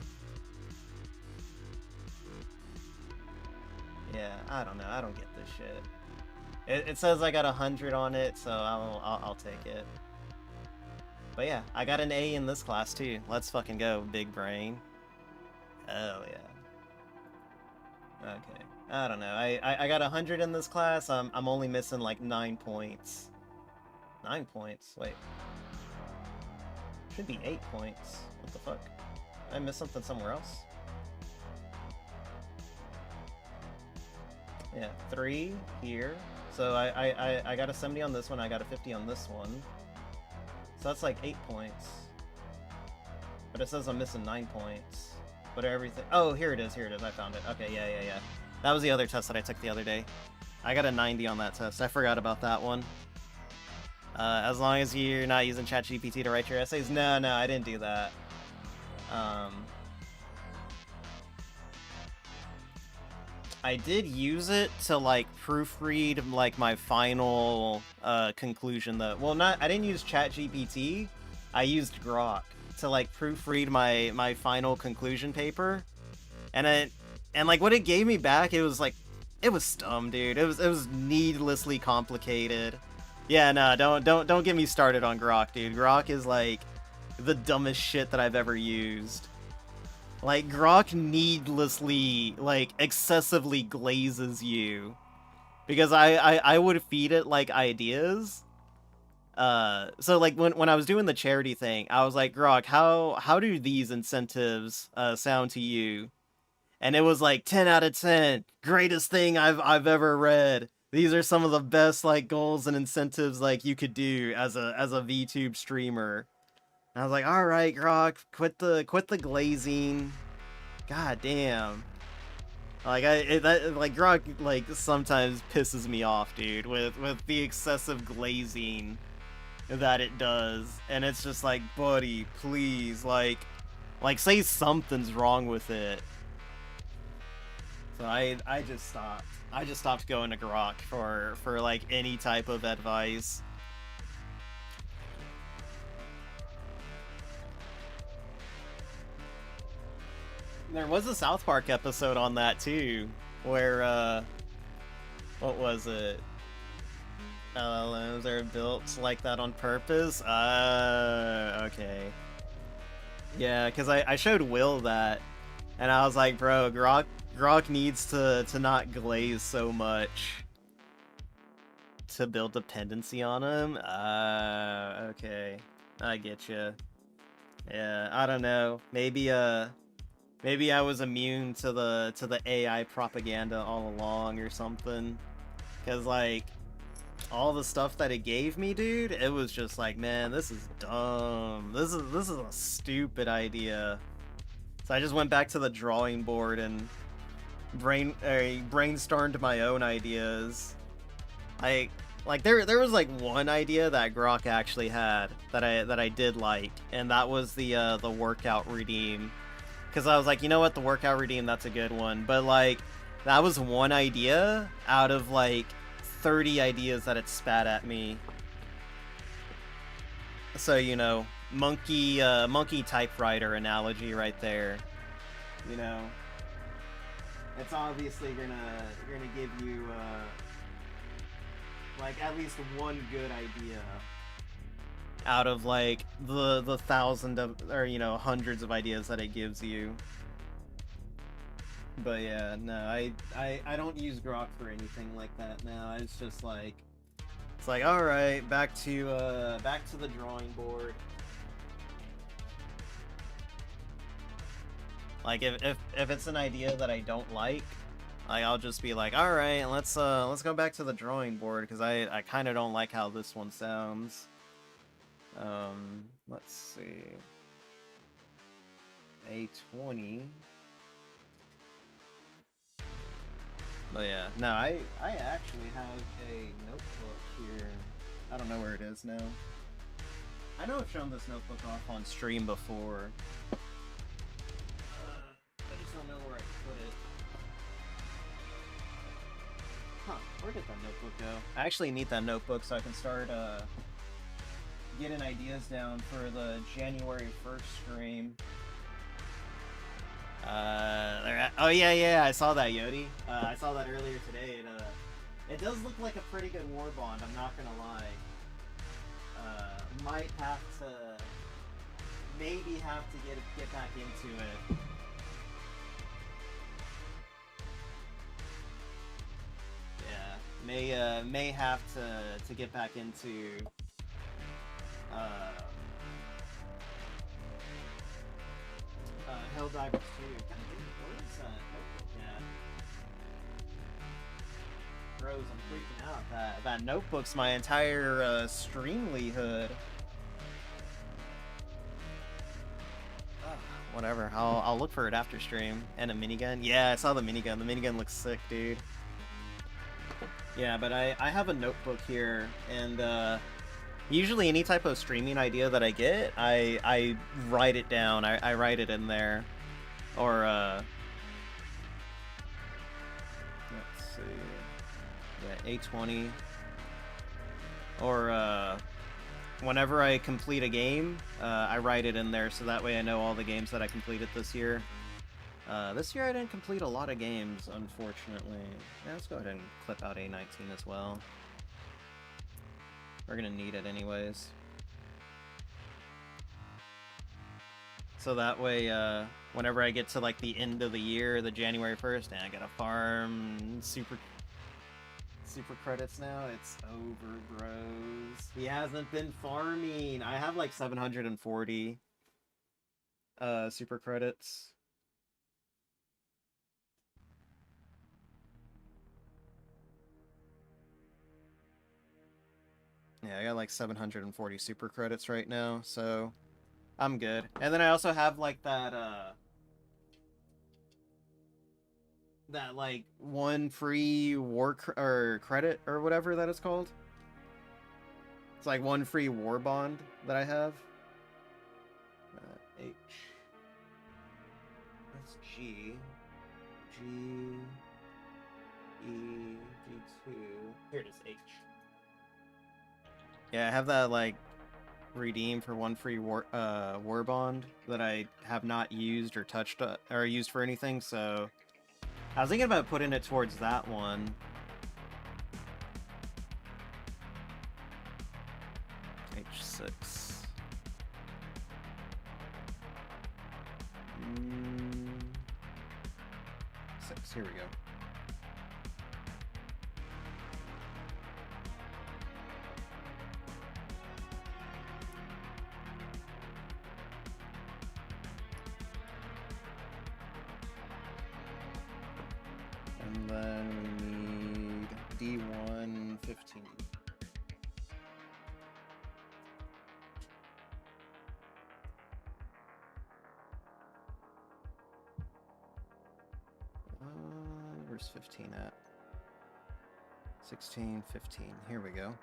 Yeah, I don't know. I don't get this shit. It says I got 100 on it, so I'll take it. But yeah, I got an A in this class too. Let's fucking go, big brain. Oh yeah. Okay. I don't know. I got 100 in this class. I'm only missing like 9 points. 9 points. Wait. Should be 8 points. What the fuck? Did I miss something somewhere else? Yeah, 3 here. So I got a 70 on this one, I got a 50 on this one. So that's like 8 points. But it says I'm missing 9 points. But everything... Oh, here it is, I found it. Okay, yeah. That was the other test that I took the other day. I got a 90 on that test. I forgot about that one. As long as you're not using ChatGPT to write your essays. No, I didn't do that. I did use it to, like, proofread, like, my final, conclusion, though. Well, I didn't use ChatGPT. I used Grok to, like, proofread my final conclusion paper. And like, what it gave me back, it was, like, it was dumb, dude. It was needlessly complicated. Yeah, no, don't get me started on Grok, dude. Grok is, like, the dumbest shit that I've ever used. Like, Grok needlessly, like, excessively glazes you. Because I would feed it, like, ideas. So, like, when I was doing the charity thing, I was like, Grok, how do these incentives, sound to you? And it was like, 10 out of 10, greatest thing I've ever read. these are some of the best like goals and incentives like you could do as a VTube streamer. And I was like, all right, Grok, quit the glazing. God damn. Like like Grok like sometimes pisses me off, dude, with the excessive glazing that it does, and it's just like, buddy, please, like say something's wrong with it. So I just stopped. I just stopped going to Grok for like any type of advice. There was a South Park episode on that too, where what was it? LLMs are built like that on purpose? Okay. Yeah, because I showed Will that, and I was like, bro, Grok needs to not glaze so much to build dependency on him. Okay. I get you. Yeah, I don't know. Maybe I was immune to the AI propaganda all along or something. Cause like all the stuff that it gave me, dude, it was just like, man, this is dumb. This is a stupid idea. So I just went back to the drawing board and brainstormed my own ideas. Like there was like one idea that Grok actually had that I did like, and that was the workout redeem. Because I was like, you know what, the workout redeem, that's a good one. But like that was one idea out of like 30 ideas that it spat at me. So, you know, monkey typewriter analogy right there. You know, it's obviously gonna give you like at least one good idea out of like the thousand of, or you know, hundreds of ideas that it gives you. But yeah, no, I don't use Grok for anything like that now. It's just like, it's like, all right, back to the drawing board. Like if it's an idea that I don't like, I'll just be like, all right, let's go back to the drawing board because I kind of don't like how this one sounds. Let's see. A20. But yeah, no, I actually have a notebook here. I don't know where it is now. I know I've shown this notebook off on stream before. I just don't know where I put it. Huh, where did that notebook go? I actually need that notebook so I can start getting ideas down for the January 1st stream. Oh yeah, I saw that, Yodi. I saw that earlier today. It does look like a pretty good war bond, I'm not gonna lie. Might have to, maybe have to get back into it. Yeah, may have to get back into Helldivers 2. God, what is that notebook at? Bros, I'm freaking out. That notebook's my entire streamlyhood. Whatever, I'll look for it after stream. And a minigun. Yeah, I saw the minigun. The minigun looks sick, dude. Yeah, but I have a notebook here, and usually any type of streaming idea that I get, I write it down. I write it in there. Or let's see. Yeah, A20. Or whenever I complete a game, I write it in there so that way I know all the games that I completed this year. This year I didn't complete a lot of games, unfortunately. Yeah, let's go ahead and clip out A19 as well. We're gonna need it anyways. So that way, whenever I get to like the end of the year, the January 1st, and I gotta farm super credits now, it's over, bros. He hasn't been farming. I have like 740 super credits. Yeah, I got like 740 super credits right now, so I'm good. And then I also have like that like one free or credit or whatever that is called. It's like one free war bond that I have. H. That's G. G. E. G2. Here it is, H. Yeah, I have that like redeem for one free war bond that I have not used or touched or used for anything, so I was thinking about putting it towards that one. H6. 6, here we go. And then we need D1 15. Where's 15 at? 16, 15. Here we go.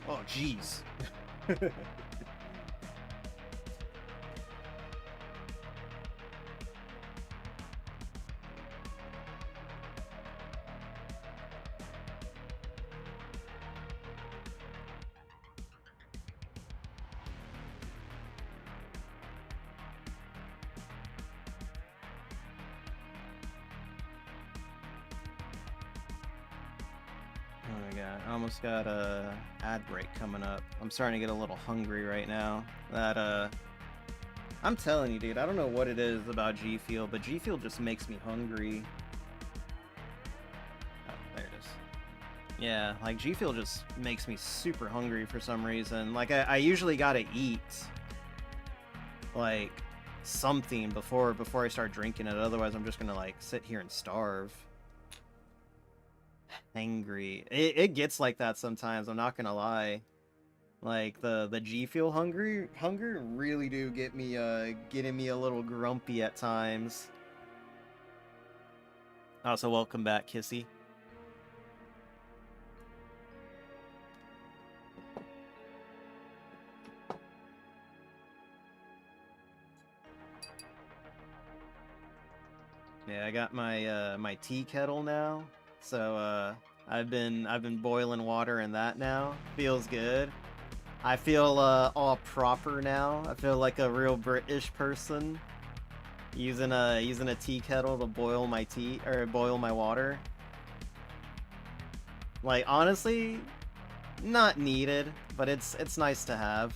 Oh, jeez. I almost got a ad break coming up. I'm starting to get a little hungry right now. I'm telling you, dude, I don't know what it is about G Fuel, but G Fuel just makes me hungry. Oh, there it is. Yeah, like G Fuel just makes me super hungry for some reason. Like I usually gotta eat like something before I start drinking it. Otherwise, I'm just gonna like sit here and starve. Angry. It gets like that sometimes, I'm not gonna lie. Like the G Fuel hunger really do get me getting me a little grumpy at times. Also, welcome back, Kissy. Yeah, I got my my tea kettle now. So I've been boiling water in that now. Feels good. I feel all proper now. I feel like a real British person using a tea kettle to boil my tea or boil my water. Like honestly, not needed, but it's nice to have.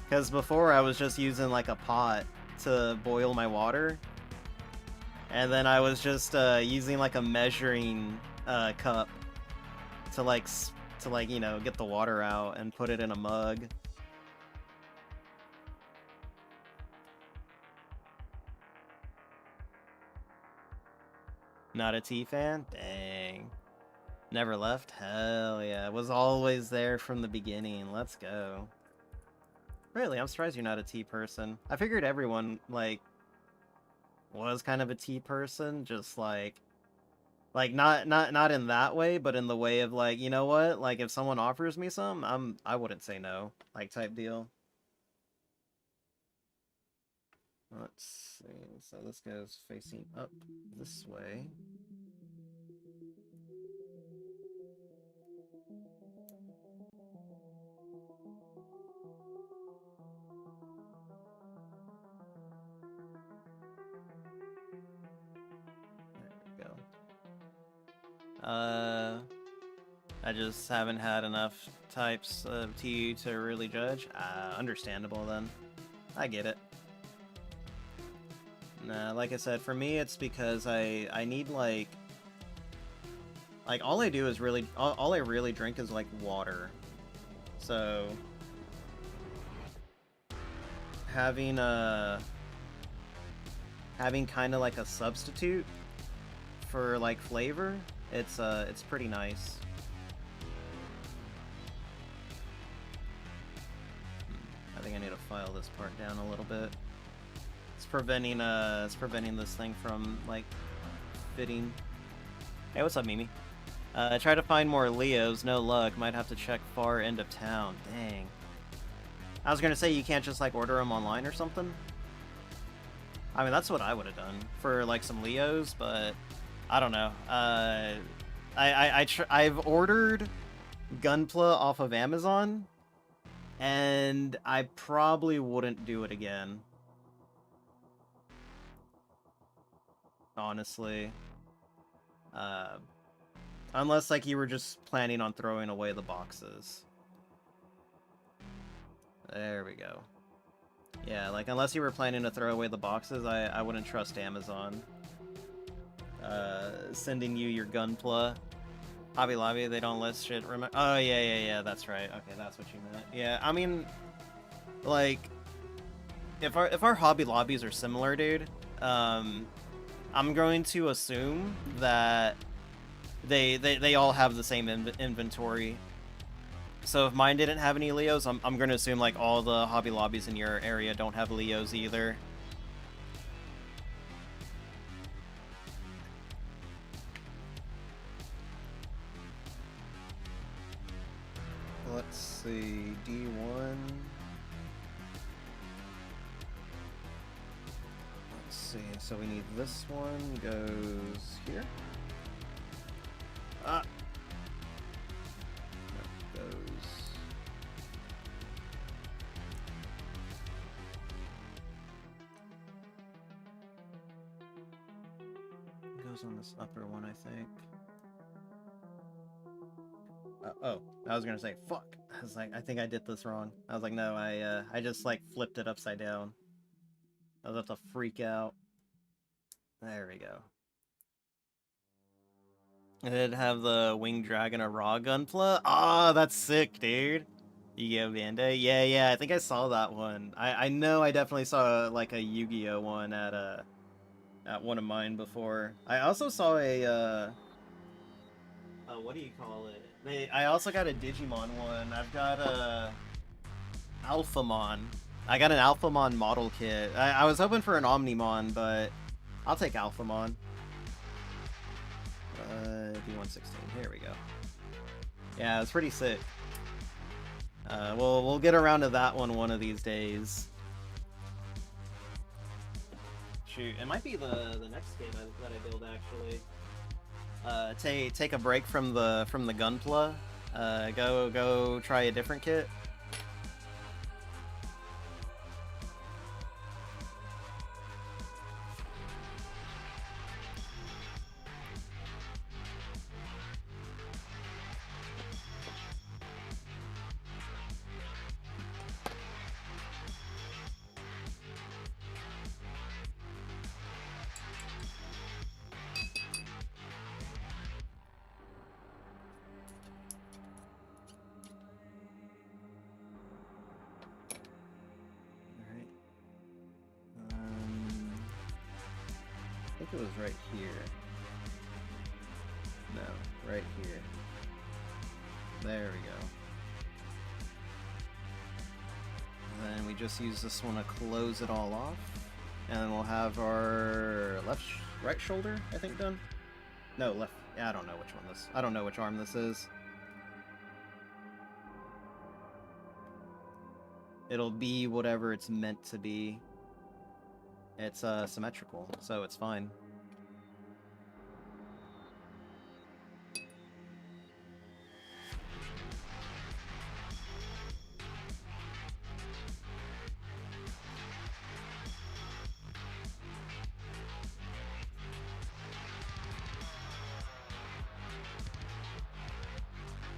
Cuz before I was just using like a pot to boil my water. And then I was just using like a measuring cup to like you know, get the water out and put it in a mug. Not a tea fan? Dang. Never left? Hell yeah. Was always there from the beginning. Let's go. Really, I'm surprised you're not a tea person. I figured everyone like was kind of a tea person, just like not in that way, but in the way of like, you know what? Like if someone offers me some, I wouldn't say no, like type deal. Let's see. So this goes facing up this way. There we go. I just haven't had enough types of tea to really judge. Understandable then. I get it. Nah, like I said, for me it's because I need like all I do is really all I really drink is like water. So having having kind of like a substitute for like flavor, it's pretty nice. I think I need to file this part down a little bit. It's preventing this thing from like fitting. Hey, what's up, Mimi? I try to find more Leos, no luck. Might have to check far end of town. Dang. I was gonna say you can't just like order them online or something. I mean, that's what I would have done for like some Leos, but I don't know. I've ordered Gunpla off of Amazon, and I probably wouldn't do it again. Honestly. Unless like you were just planning on throwing away the boxes. There we go. Yeah, like unless you were planning to throw away the boxes, I wouldn't trust Amazon. Sending you your Gunpla. Hobby Lobby, they don't list shit. Oh yeah, that's right. Okay, that's what you meant. Yeah, I mean, like, if our Hobby Lobbies are similar, dude, I'm going to assume that they all have the same inventory. So if mine didn't have any Leos, I'm going to assume like all the Hobby Lobbies in your area don't have Leos either. Let's see, D1. Let's see, so we need this one goes here. Ah! That goes on this upper one, I think. Oh, I was gonna say, fuck. I was like, I think I did this wrong. I was like, no, I just, like, flipped it upside down. I was about to freak out. There we go. I did have the Winged Dragon, a raw Gunpla. Ah, that's sick, dude. Yu-Gi-Oh! Band-Aid? Yeah, I think I saw that one. I know I definitely saw, like, a Yu-Gi-Oh! One at one of mine before. I also saw a, what do you call it? I also got a Digimon one. I've got a Alphamon. I got an Alphamon model kit. I was hoping for an Omnimon, but I'll take Alphamon. D116. Here we go. Yeah, it's pretty sick. We'll get around to that one of these days. Shoot, it might be the next game that I build actually. Take a break from the Gunpla. Go try a different kit. I think it was right here. No, right here. There we go. And then we just use this one to close it all off. And then we'll have our right shoulder, I think, done. No, left. Yeah, I don't know which one this. I don't know which arm this is. It'll be whatever it's meant to be. It's symmetrical, so it's fine.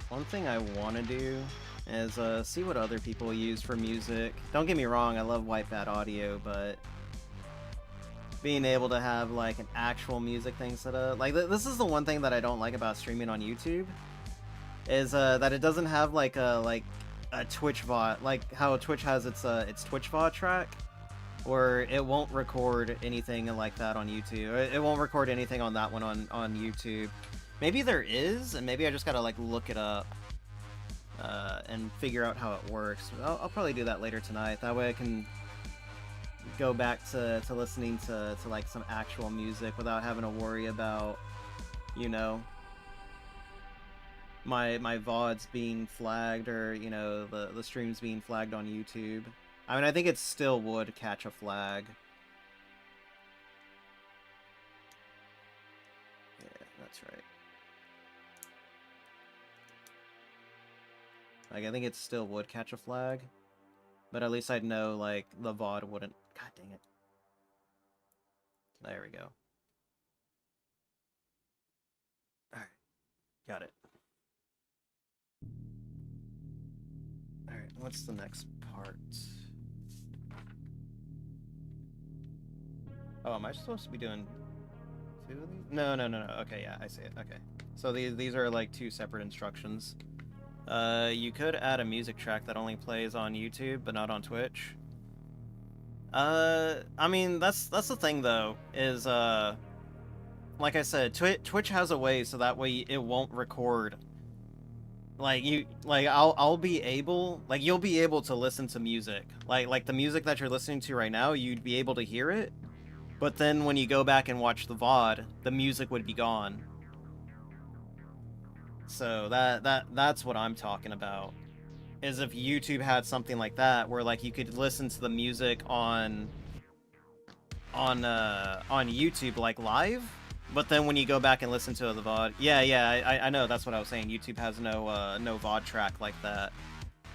One thing I want to do is see what other people use for music. Don't get me wrong, I love White Bat Audio, but being able to have like an actual music thing set up, like this is the one thing that I don't like about streaming on YouTube, is that it doesn't have like a Twitch VOD, like how Twitch has its Twitch VOD track. or it won't record anything like that on YouTube. It won't record anything on that one on YouTube. Maybe there is, and maybe I just gotta like look it up and figure out how it works. I'll probably do that later tonight. That way I can go back to listening to like some actual music without having to worry about, you know, my VODs being flagged, or, you know, the streams being flagged on YouTube. I mean, I think it still would catch a flag. Yeah, that's right. Like, I think it still would catch a flag, but at least I'd know, like, the VOD wouldn't. God dang it. There we go. Alright. Got it. Alright, what's the next part? Oh, am I supposed to be doing two of these? No. Okay, yeah, I see it. Okay. So these are like two separate instructions. You could add a music track that only plays on YouTube, but not on Twitch. I mean, that's the thing though, is, like I said, Twitch has a way so that way it won't record. Like, I'll be able, like, you'll be able to listen to music. Like the music that you're listening to right now, you'd be able to hear it. But then when you go back and watch the VOD, the music would be gone. So that's what I'm talking about. Is if YouTube had something like that, where like you could listen to the music on YouTube like live, but then when you go back and listen to the VOD, yeah, I know, that's what I was saying. YouTube has no no VOD track like that,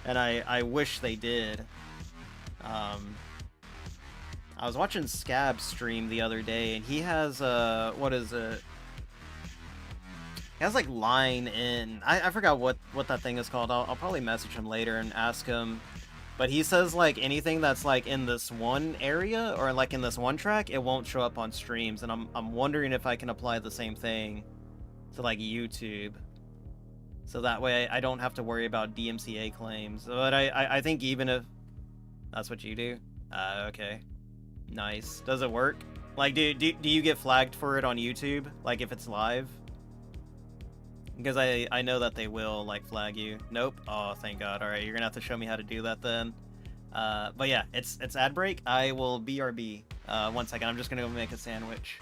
and I wish they did. I was watching Scab stream the other day, and he has, what is it? He has, like, line in. I forgot what that thing is called. I'll probably message him later and ask him. But he says, like, anything that's, like, in this one area, or, like, in this one track, it won't show up on streams. And I'm wondering if I can apply the same thing to, like, YouTube. So that way I don't have to worry about DMCA claims. But I think even if... That's what you do? Okay. Nice. Does it work? Like, do you get flagged for it on YouTube? Like, if it's live? Because I know that they will, like, flag you. Nope. Oh, thank God. Alright, you're gonna have to show me how to do that then. But yeah, it's ad break. I will BRB. 1 second. I'm just gonna go make a sandwich.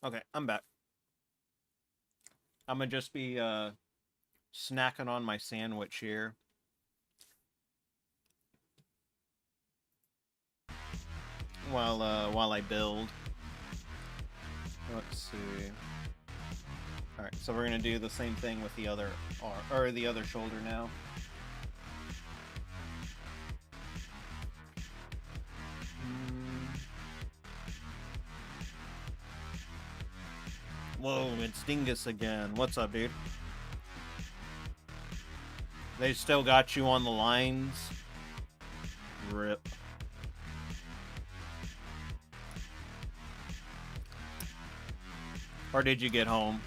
Okay, I'm back. I'm gonna just be snacking on my sandwich here. While I build. Let's see. Alright, so we're gonna do the same thing with the other arm, or the other shoulder now. Whoa, it's Dingus again. What's up, dude? They still got you on the lines? Rip. Or did you get home?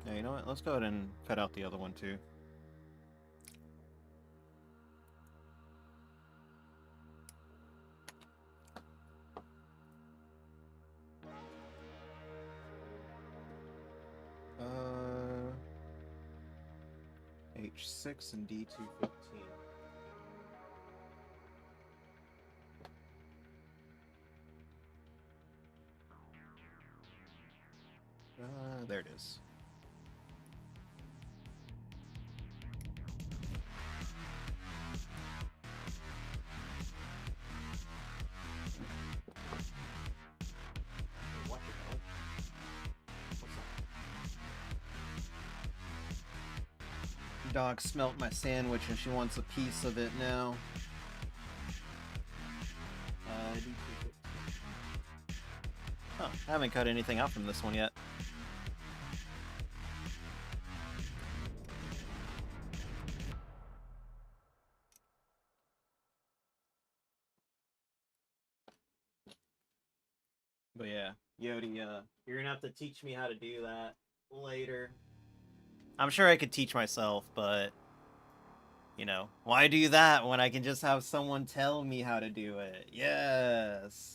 Yeah, you know what? Let's go ahead and cut out the other one too. H6 and D215. There it is. Watch it, bud. What's up? Dog smelt my sandwich and she wants a piece of it now. D215. Huh, I haven't cut anything out from this one yet. But yeah, Yodi, you're gonna have to teach me how to do that later. I'm sure I could teach myself, but you know, why do that when I can just have someone tell me how to do it? Yes.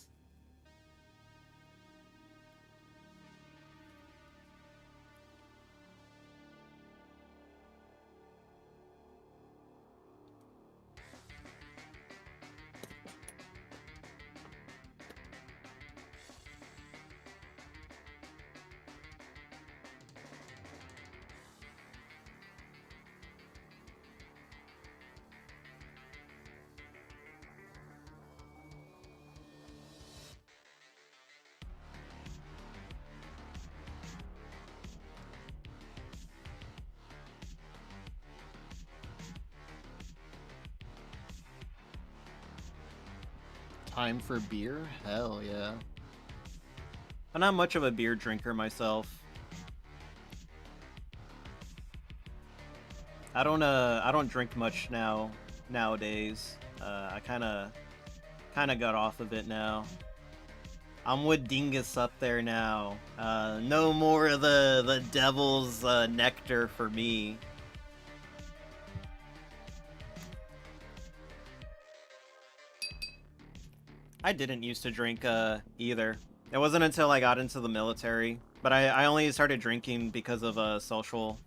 Time for beer? Hell yeah. I'm not much of a beer drinker myself. I don't drink much nowadays. I kinda got off of it now. I'm with Dingus up there now. No more of the devil's nectar for me. I didn't used to drink either. It wasn't until I got into the military, but I only started drinking because of social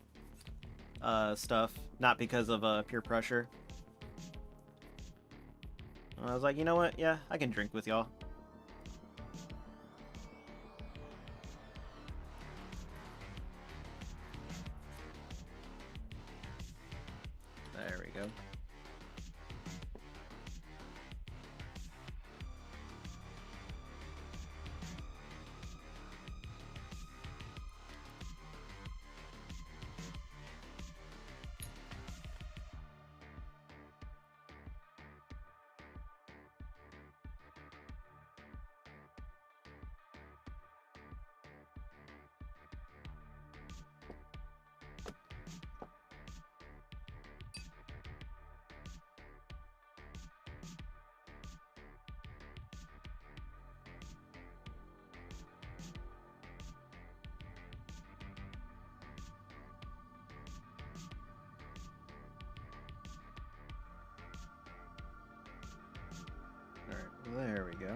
stuff, not because of peer pressure. I was like, you know what? Yeah, I can drink with y'all. There we go. There we go.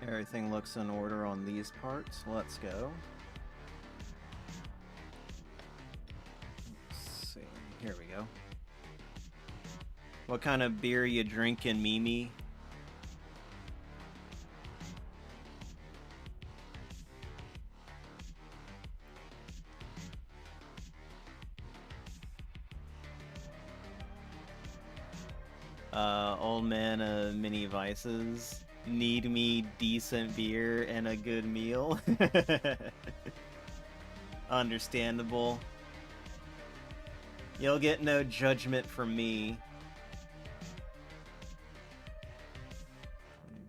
Everything looks in order on these parts. Let's go. Let's see. Here we go. What kind of beer you drinking, Mimi? Old man of many vices. Need me decent beer and a good meal. Understandable. You'll get no judgment from me.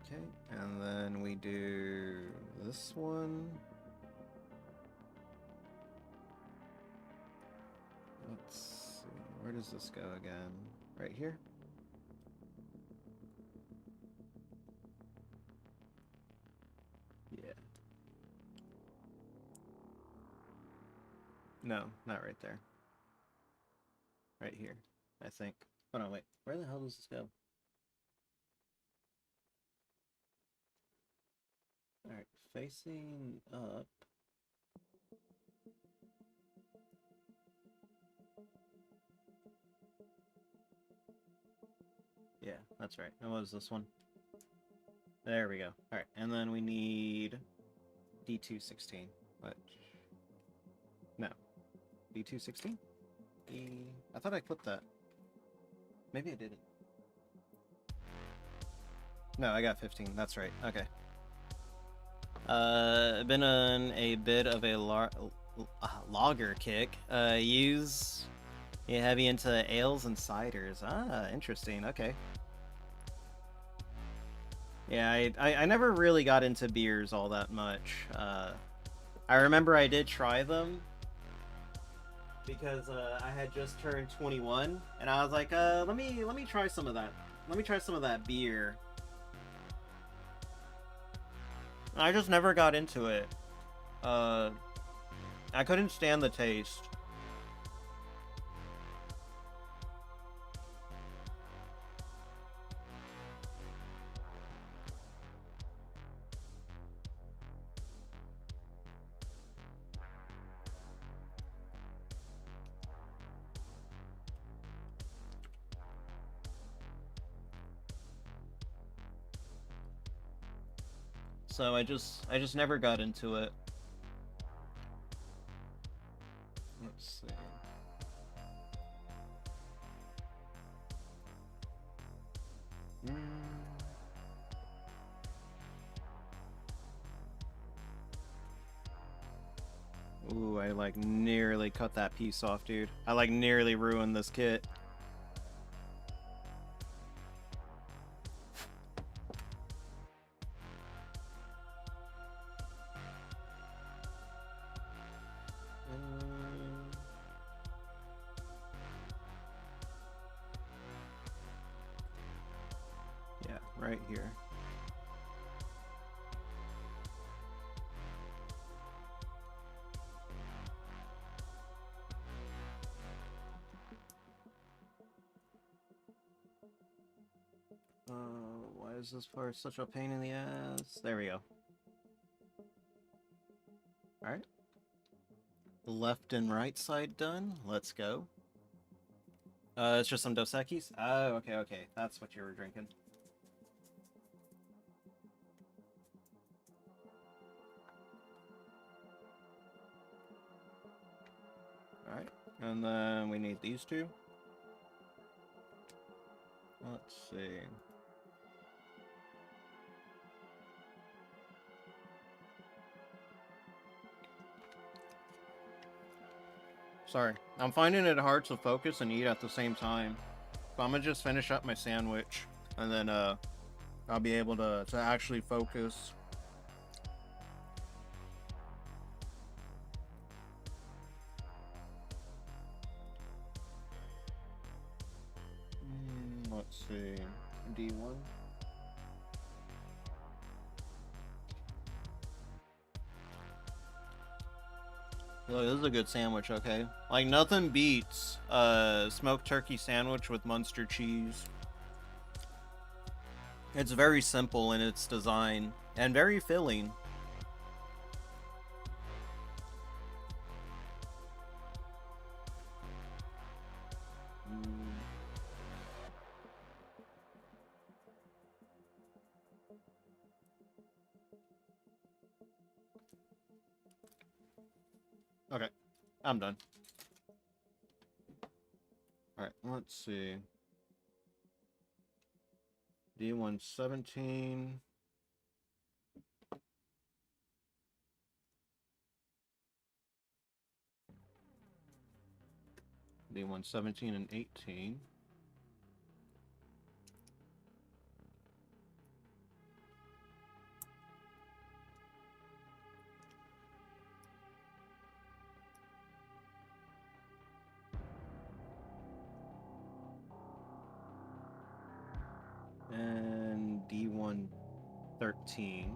Okay, and then we do this one. Let's see, where does this go again? Right here? Yeah. No, not right there. Right here, I think. Hold on, wait. Where the hell does this go? Alright, facing up. Yeah, that's right. And what is this one? There we go. Alright, and then we need D216. What? No. D216? I thought I clipped that. Maybe I didn't. No, I got 15. That's right. Okay. Been on a bit of a lager kick. You heavy into ales and ciders. Ah, interesting. Okay. Yeah, I never really got into beers all that much. I remember I did try them because I had just turned 21, and I was like, let me try some of that. Let me try some of that beer. I just never got into it. I couldn't stand the taste. So I just never got into it. Let's see. Ooh, I like nearly cut that piece off, dude. I like nearly ruined this kit. Yeah, right here. Why is this part such a pain in the ass? There we go. Alright. Left and right side done. Let's go. It's just some Dos Equis? Oh, okay. That's what you were drinking. Alright. And then we need these two. Let's see. Sorry. I'm finding it hard to focus and eat at the same time. So I'm gonna just finish up my sandwich. And then, I'll be able to actually focus. Let's see. D1. Look, this is a good sandwich, okay? Like, nothing beats smoked turkey sandwich with Munster cheese. It's very simple in its design, and very filling. I'm done. Alright, let's see. D117. D117 and 18. And D113.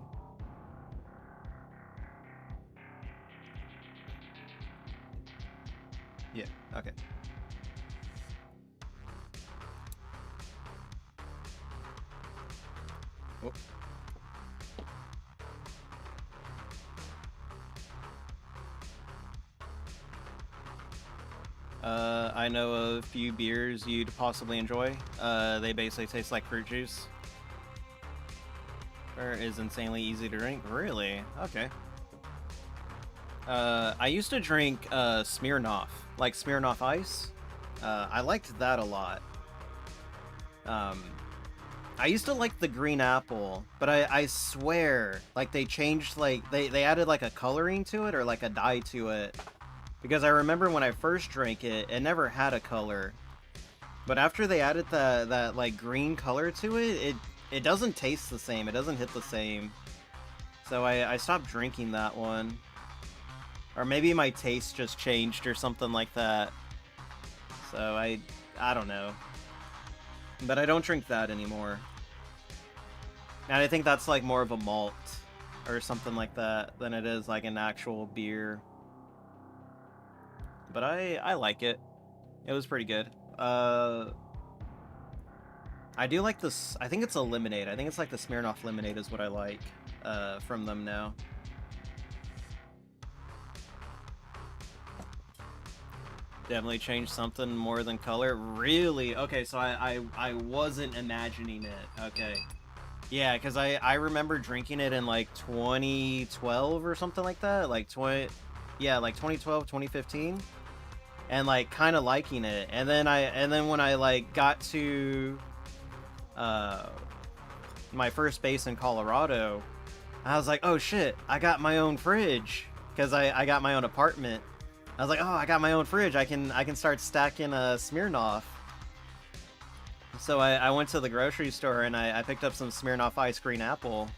Yeah, okay. Oh. I know a few beers you'd possibly enjoy. They basically taste like fruit juice. Or is insanely easy to drink. Really? Okay. I used to drink Smirnoff, like Smirnoff Ice. I liked that a lot. I used to like the green apple, but I swear, like they changed, like they added like a coloring to it or like a dye to it. Because I remember when I first drank it, it never had a color. But after they added that like green color to it, it doesn't taste the same. It doesn't hit the same. So I stopped drinking that one. Or maybe my taste just changed or something like that. So I don't know. But I don't drink that anymore. And I think that's like more of a malt or something like that than it is like an actual beer. But I like it. It was pretty good. I do like this. I think it's a lemonade. I think it's like the Smirnoff lemonade is what I like from them now. Definitely changed something more than color. Really? Okay, so I wasn't imagining it. Okay. Yeah, because I remember drinking it in like 2012 or something like that. Like 20... Yeah, like 2012, 2015. And like kind of liking it. And then when I like got to my first base in Colorado, I was like, oh shit, I got my own fridge. Because I got my own apartment. I was like, oh, I got my own fridge. I can start stacking a Smirnoff. So I went to the grocery store and I picked up some Smirnoff Ice Green Apple.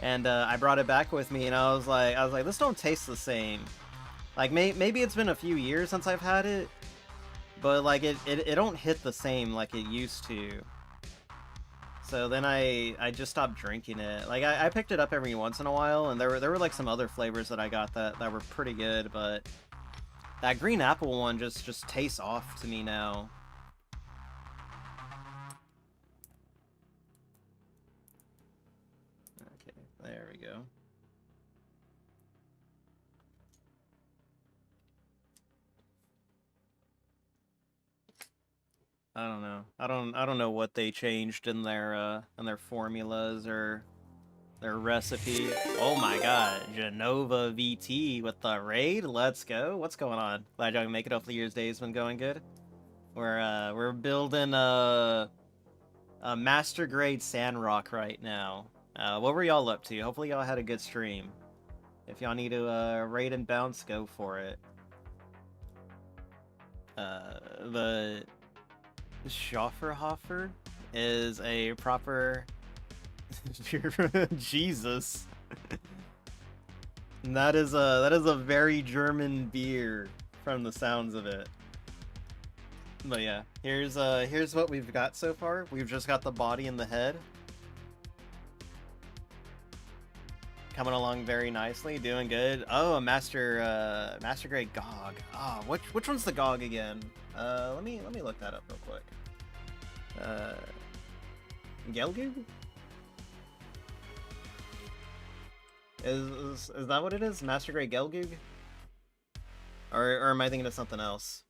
And I brought it back with me and I was like, this don't taste the same. Like maybe it's been a few years since I've had it, but like it don't hit the same like it used to. So then I just stopped drinking it. Like I picked it up every once in a while, and there were like some other flavors that I got that were pretty good, but that green apple one just tastes off to me now. Okay, there we go. I don't know. I don't know what they changed in their formulas or their recipe. Oh my god, Genova VT with the raid. Let's go. What's going on? Glad y'all can make it. Hopefully your day's been going good. We're building a master grade Sandrock right now. What were y'all up to? Hopefully y'all had a good stream. If y'all need to raid and bounce, go for it. The Schofferhofer is a proper Jesus. That is a very German beer from the sounds of it. But yeah, here's what we've got so far. We've just got the body and the head. Coming along very nicely, doing good. Oh, a master grade GOG. Ah, oh, which one's the GOG again? Let me look that up real quick. Gelgu? Is that what it is? Master grade Gelgug? Or am I thinking of something else?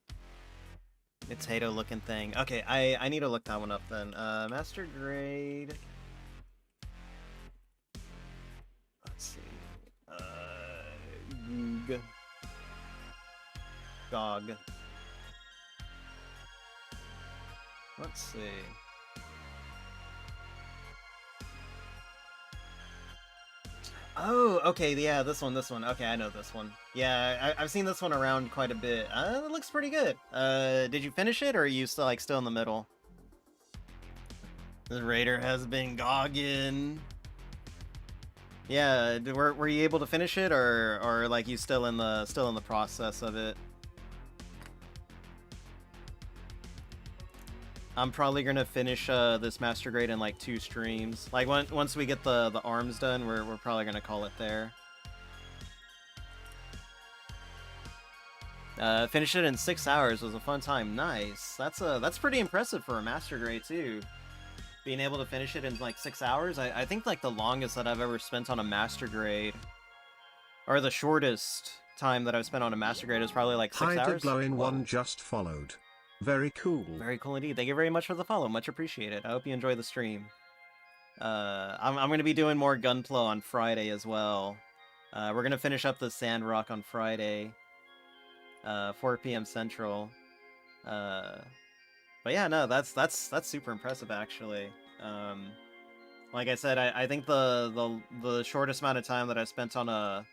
Potato looking thing. Okay, I need to look that one up then. Master grade. Let's see. Goog. GOG. Let's see. Oh, okay, yeah, this one. Okay, I know this one. Yeah, I've seen this one around quite a bit. It looks pretty good. Did you finish it, or are you still in the middle? The raider has been gogging. Yeah, were you able to finish it, or like you still in the process of it? I'm probably gonna finish this master grade in like 2 streams. Like once we get the arms done, we're probably gonna call it there. Finish it in 6 hours was a fun time. Nice. That's pretty impressive for a master grade too. Being able to finish it in like 6 hours. I think like the longest that I've ever spent on a master grade, or the shortest time that I've spent on a master grade, is probably like 6 hours. Glowing one just followed. Very cool. Very cool indeed. Thank you very much for the follow. Much appreciated. I hope you enjoy the stream. I'm going to be doing more Gunpla on Friday as well. We're going to finish up the Sandrock on Friday, 4 p.m. Central. But yeah, no, that's super impressive actually. Like I said, I think the shortest amount of time that I spent on a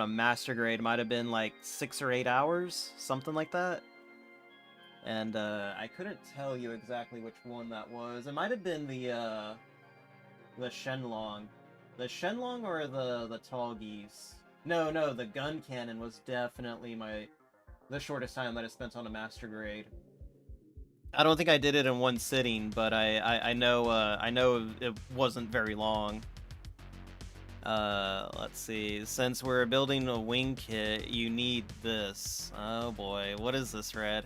master grade might have been like 6 or 8 hours, something like that. And I couldn't tell you exactly which one that was. It might have been the Shenlong. The Shenlong or the Tall Geese? No, the gun cannon was definitely the shortest time that I spent on a master grade. I don't think I did it in one sitting, but I know it wasn't very long. Let's see. Since we're building a wing kit, you need this. Oh boy, what is this, Red?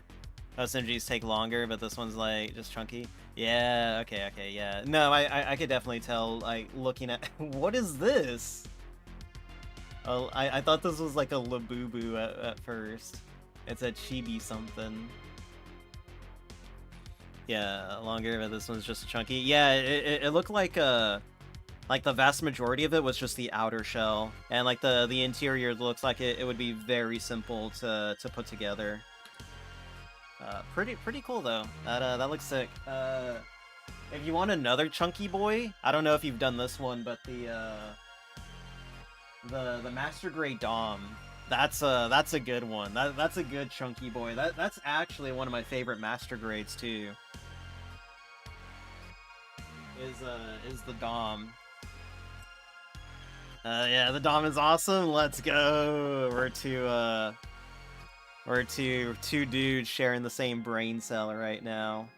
SMGs take longer, but this one's like just chunky. Yeah, okay, yeah. No, I could definitely tell, like, looking at what is this? Oh, I thought this was like a Labubu at first. It's a chibi something. Yeah, longer, but this one's just chunky. Yeah, it looked like the vast majority of it was just the outer shell, and like the interior looks like it would be very simple to put together. Pretty cool though. That looks sick. If you want another chunky boy, I don't know if you've done this one, but the Master Grade Dom, that's a good one. That's a good chunky boy. That's actually one of my favorite master grades too. Is the Dom. Yeah, the Dom is awesome. Let's go. We're two dudes sharing the same brain cell right now.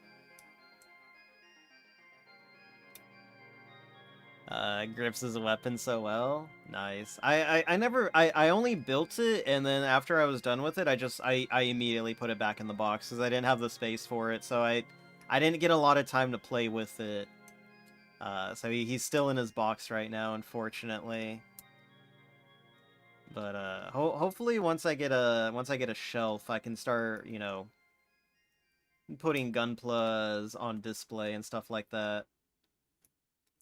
Grips as a weapon so well. Nice. I only built it, and then after I was done with it, I immediately put it back in the box because I didn't have the space for it. So I didn't get a lot of time to play with it. So he's still in his box right now, unfortunately. But hopefully once I get a shelf, I can start, you know, putting Gunplas on display and stuff like that.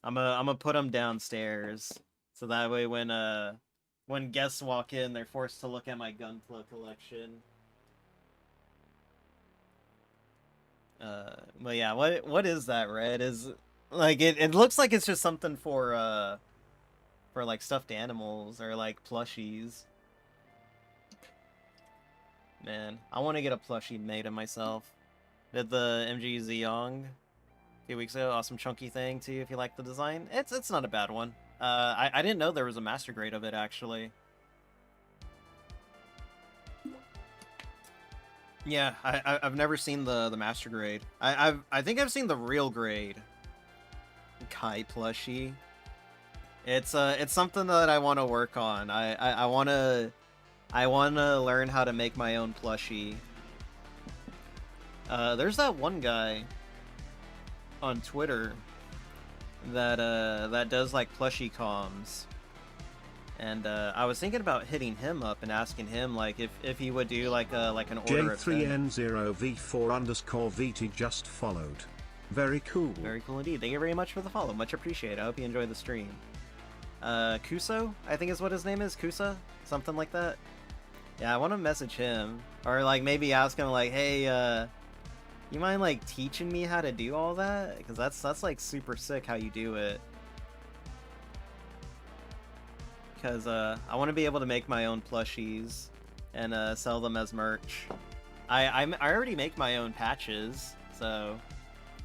I'm gonna put them downstairs, so that way when guests walk in, they're forced to look at my Gunpla collection. But yeah, what is that, Red? Is like it looks like it's just something for like stuffed animals or like plushies. Man, I want to get a plushie made of myself. Did the MG Ziyong a few weeks ago. Awesome chunky thing too, if you like the design. It's not a bad one. I didn't know there was a master grade of it actually. Yeah, I've never seen the master grade. I think I've seen the real grade. Kai plushie. It's something that I want to work on. I want to learn how to make my own plushie. There's that one guy on Twitter that does like plushie comms, and I was thinking about hitting him up and asking him like if he would do like an order of 10. J3N0V4_VT just followed. Very cool. Very cool indeed. Thank you very much for the follow. Much appreciated. I hope you enjoy the stream. Kuso, I think is what his name is. Kusa? Something like that. Yeah, I want to message him. Or, like, maybe ask him, like, hey, you mind, like, teaching me how to do all that? Because that's like, super sick how you do it. Because, I want to be able to make my own plushies and, sell them as merch. I already make my own patches, so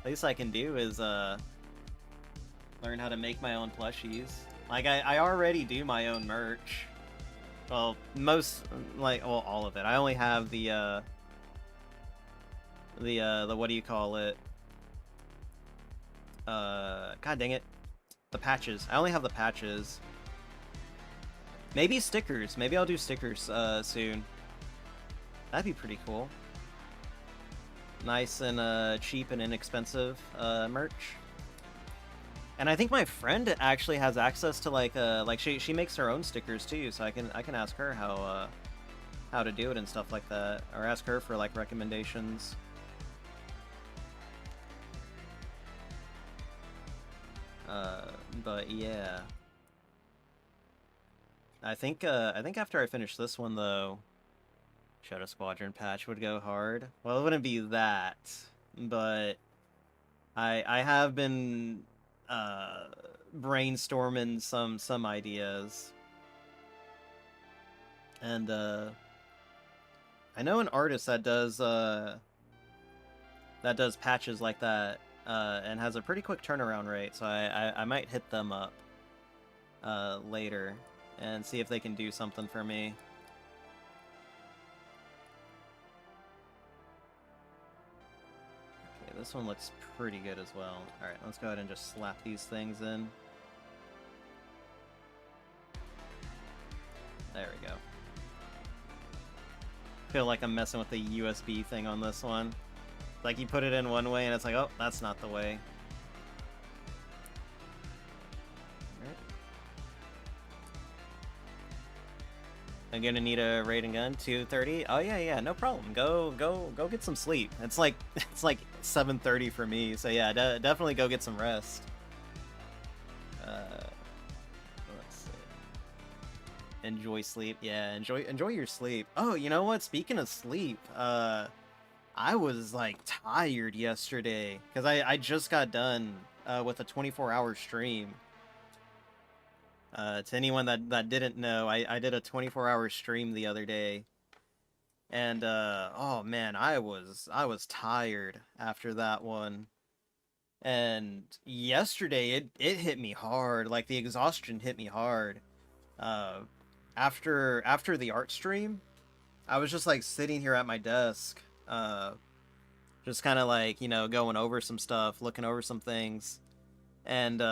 least I can do is, learn how to make my own plushies. Like, I already do my own merch. Well, most, like, well, all of it. I only have the what do you call it? God dang it. The patches. I only have the patches. Maybe stickers. Maybe I'll do stickers, soon. That'd be pretty cool. Nice and, cheap and inexpensive, merch. And I think my friend actually has access to like she makes her own stickers too, so I can ask her how to do it and stuff like that, or ask her for like recommendations. But yeah, I think after I finish this one though, Shadow Squadron patch would go hard. Well, it wouldn't be that, but I have been brainstorming some ideas, and I know an artist that does patches like that, and has a pretty quick turnaround rate, so I might hit them up later and see if they can do something for me. Okay, this one looks pretty good as well. Alright, let's go ahead and just slap these things in. There we go. Feel like I'm messing with the USB thing on this one. Like, you put it in one way and it's like, oh, that's not the way. Alright. I'm gonna need a rating gun, 2:30. Oh yeah, no problem. Go get some sleep. It's like 7:30 for me, so yeah, definitely go get some rest. Let's see. Enjoy sleep. Yeah, enjoy your sleep. Oh, you know what? Speaking of sleep, I was like tired yesterday because I just got done with a 24-hour stream. To anyone that didn't know, I did a 24-hour stream the other day, and oh man, I was tired after that one. And yesterday it hit me hard, like the exhaustion hit me hard. Uh, after the art stream, I was just like sitting here at my desk, just kind of like, going over some stuff, looking over some things, and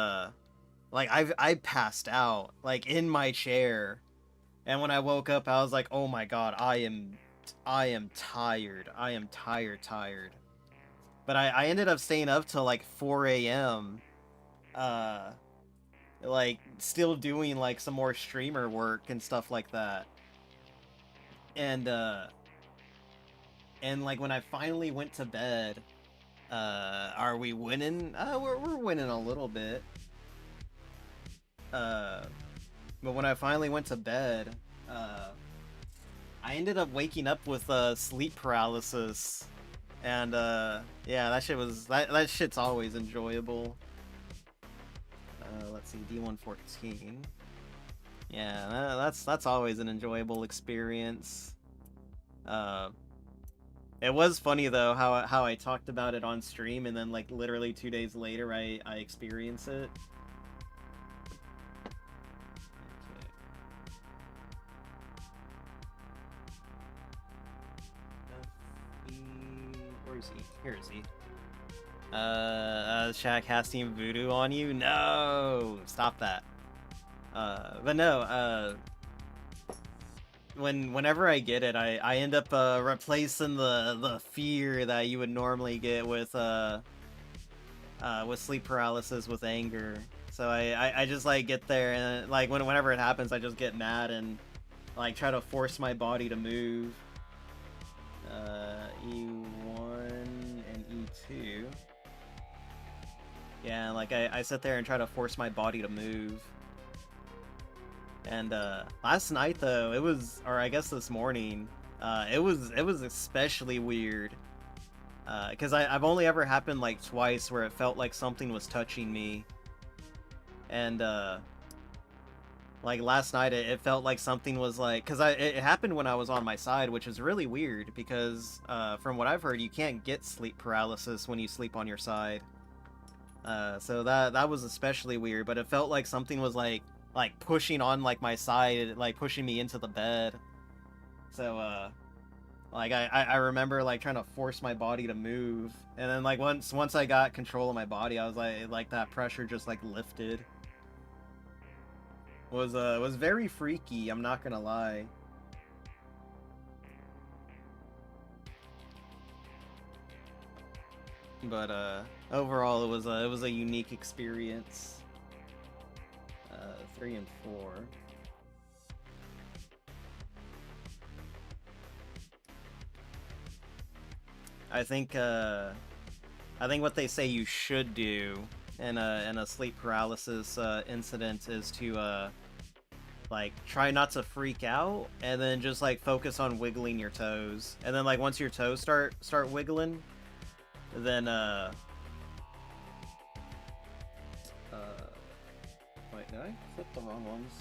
like I passed out like in my chair, and when I woke up I was like, oh my god, I am tired. I am tired. But I ended up staying up till like 4 a.m. Like still doing like some more streamer work and stuff like that. And like when I finally went to bed, are we winning? We're winning a little bit. But when I finally went to bed, I ended up waking up with sleep paralysis, and yeah, that shit's always enjoyable. Let's see, D114. Yeah, that's always an enjoyable experience. It was funny though how I talked about it on stream, and then like literally 2 days later I experience it. Where is he? Here is he. Shaq has Team Voodoo on you? No! Stop that. But no, whenever I get it, I end up replacing the fear that you would normally get with sleep paralysis with anger. So I just like get there, and like whenever it happens, I just get mad and like try to force my body to move. E1 and E2. Yeah, like I sit there and try to force my body to move. And last night though, it was, or I guess this morning, it was especially weird. Because I've only ever happened like twice where it felt like something was touching me. And like last night it felt like something was like, because it happened when I was on my side, which is really weird because from what I've heard, you can't get sleep paralysis when you sleep on your side. So that was especially weird, but it felt like something was like pushing on like my side, like pushing me into the bed. So like I remember like trying to force my body to move, and then like once I got control of my body, I was like that pressure just like lifted. Was very freaky, I'm not gonna lie. But overall it was a unique experience. 3 and 4. I think what they say you should do in a sleep paralysis incident is to like try not to freak out, and then just like focus on wiggling your toes, and then like once your toes start wiggling, then wait, did I flip the wrong ones?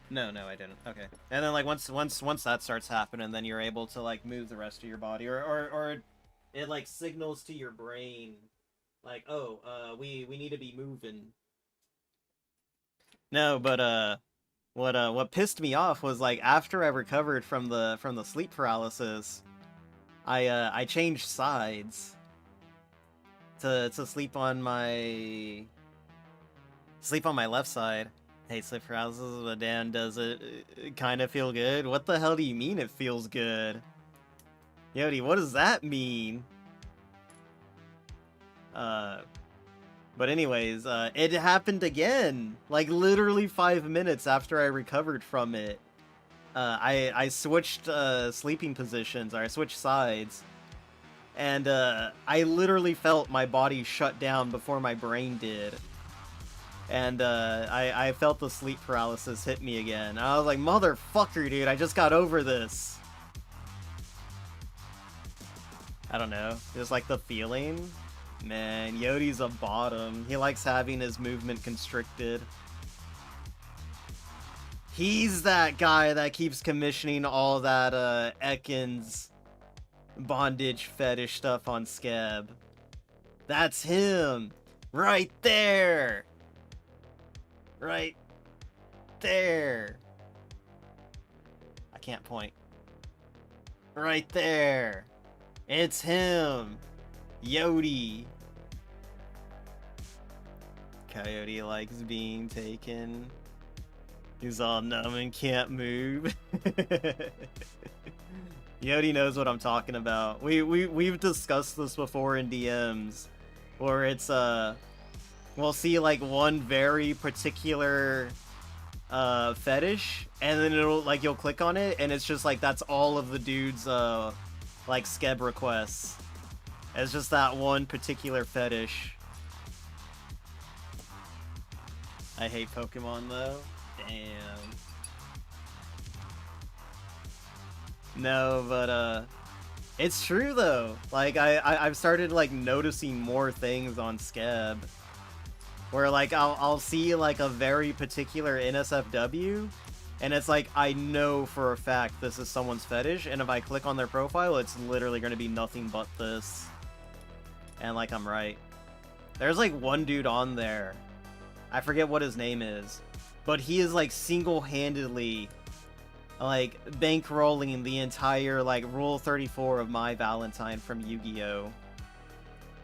No, I didn't. Okay. And then like once that starts happening, then you're able to like move the rest of your body, or it like signals to your brain like, oh, we need to be moving. No, but what pissed me off was like after I recovered from the sleep paralysis, I changed sides to sleep on my left side. Hey, sleep paralysis, but damn, does it kind of feel good? What the hell do you mean it feels good? Yodi, what does that mean? But anyways, it happened again. Like literally 5 minutes after I recovered from it. I switched sleeping positions, or I switched sides. And I literally felt my body shut down before my brain did. And I felt the sleep paralysis hit me again. I was like, motherfucker, dude, I just got over this. I don't know, just like the feeling. Man, Yodi's a bottom. He likes having his movement constricted. He's that guy that keeps commissioning all that Ekans bondage fetish stuff on Skeb. That's him! Right there! Right there! I can't point. Right there! It's him! Yodi! Coyote likes being taken. He's all numb and can't move. Yodi knows what I'm talking about. We've discussed this before in DMs, where it's we'll see like one very particular fetish, and then it'll like you'll click on it, and it's just like that's all of the dude's like Skeb requests. It's just that one particular fetish. I hate Pokemon though. Damn. No, but it's true though. Like I've started like noticing more things on Skeb, where like I'll see like a very particular NSFW, and it's like I know for a fact this is someone's fetish, and if I click on their profile, it's literally going to be nothing but this. And like I'm right. There's like one dude on there, I forget what his name is, but he is like single-handedly like bankrolling the entire like Rule 34 of My Valentine from Yu-Gi-Oh!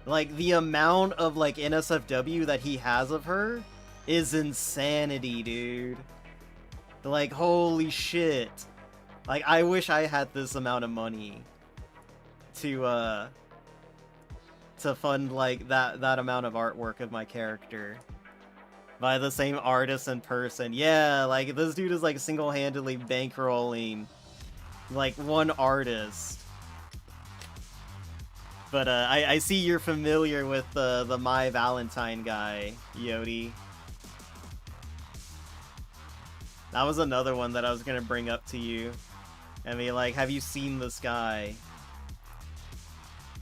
Like the amount of like NSFW that he has of her is insanity, dude. Like holy shit. Like I wish I had this amount of money to fund like that amount of artwork of my character by the same artist in person. Yeah, like this dude is like single-handedly bankrolling like one artist. But I see you're familiar with the My Valentine guy, Yodi. That was another one that I was gonna bring up to you. And be like, have you seen this guy?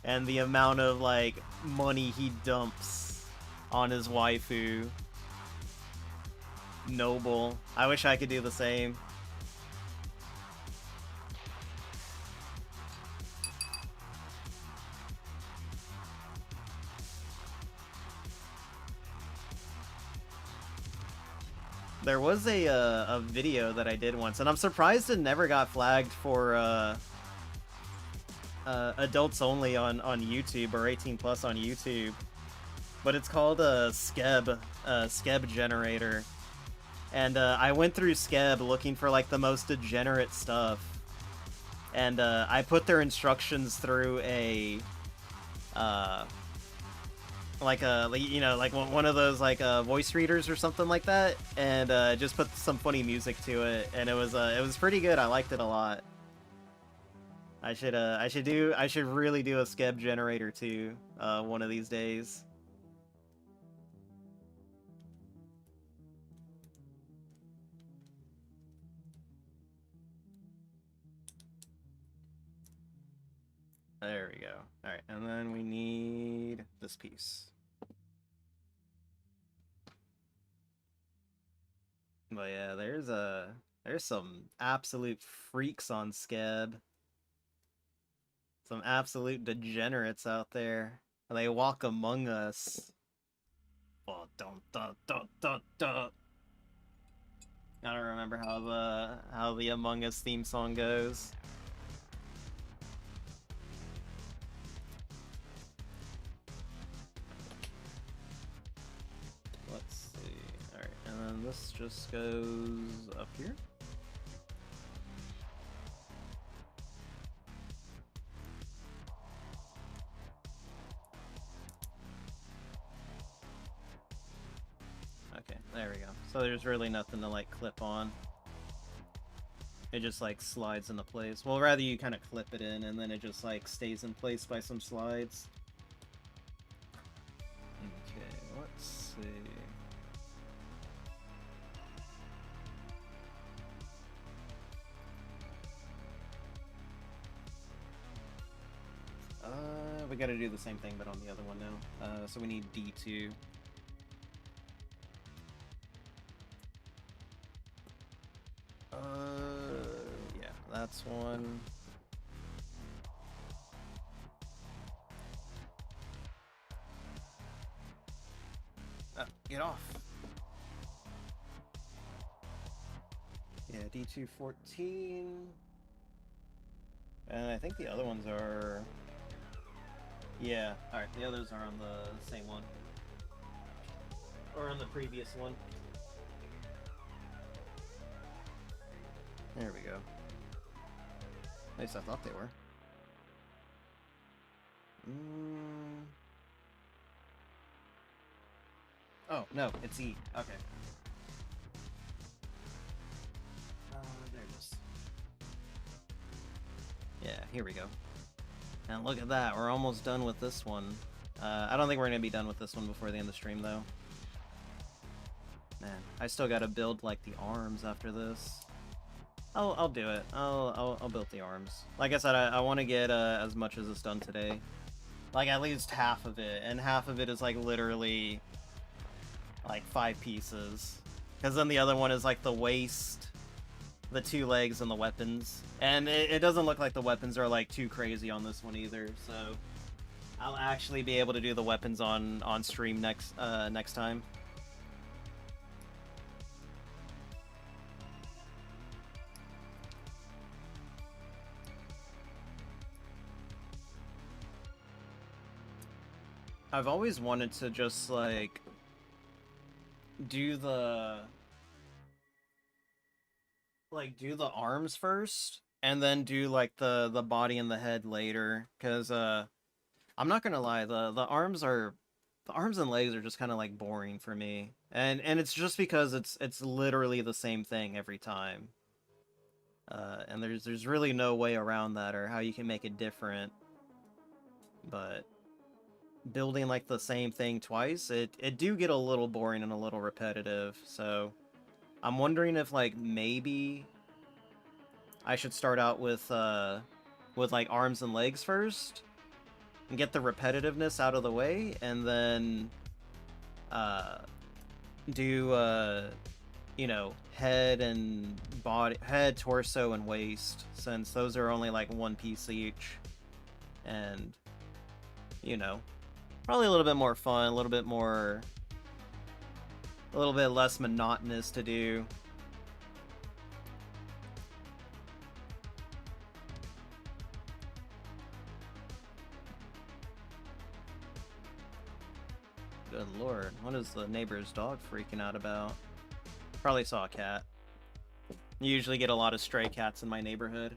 And the amount of, like, money he dumps on his waifu. Noble. I wish I could do the same. There was a video that I did once, and I'm surprised it never got flagged for adults only on YouTube, or 18 plus on YouTube. But it's called a Skeb generator. And I went through Skeb looking for like the most degenerate stuff. And I put their instructions through a like one of those like voice readers or something like that, and just put some funny music to it, and it was pretty good. I liked it a lot. I should really do a Skeb generator too, one of these days. There we go. Alright, and then we need this piece. But yeah, there's some absolute freaks on Skeb. Some absolute degenerates out there. They walk among us. Oh, I don't remember how the Among Us theme song goes. Let's see. Alright, and then this just goes up here. Okay, there we go. So there's really nothing to like clip on. It just like slides into place. Well, rather you kind of clip it in and then it just like stays in place by some slides. Okay, let's see. We gotta do the same thing but on the other one now. So we need D2. Yeah, that's one. Get off. Yeah, D214. And I think the other ones are... Yeah, alright, the others are on the same one. Or on the previous one. There we go. At least I thought they were. Oh, no, it's E. Okay. There it is. Yeah, here we go. And look at that, we're almost done with this one. I don't think we're gonna be done with this one before the end of the stream, though. Man, I still gotta build, like, the arms after this. I'll do it. I'll build the arms. Like I said, I want to get as much as it's done today. Like, at least half of it. And half of it is, like, literally, like, 5 pieces. Because then the other one is, like, the waist, the 2 legs, and the weapons. And it doesn't look like the weapons are, like, too crazy on this one either, so... I'll actually be able to do the weapons on stream next time. I've always wanted to just, like, do the arms first, and then do, like, the body and the head later, because, I'm not gonna lie, the arms and legs are just kind of, like, boring for me, and it's just because it's literally the same thing every time, and there's really no way around that, or how you can make it different, but... building like the same thing twice, it do get a little boring and a little repetitive, so I'm wondering if like maybe I should start out with like arms and legs first and get the repetitiveness out of the way, and then uh do you know, head and body, head, torso, and waist, since those are only like one piece each, and you know, probably a little bit more fun, a little bit less monotonous to do. Good lord, what is the neighbor's dog freaking out about? Probably saw a cat. You usually get a lot of stray cats in my neighborhood.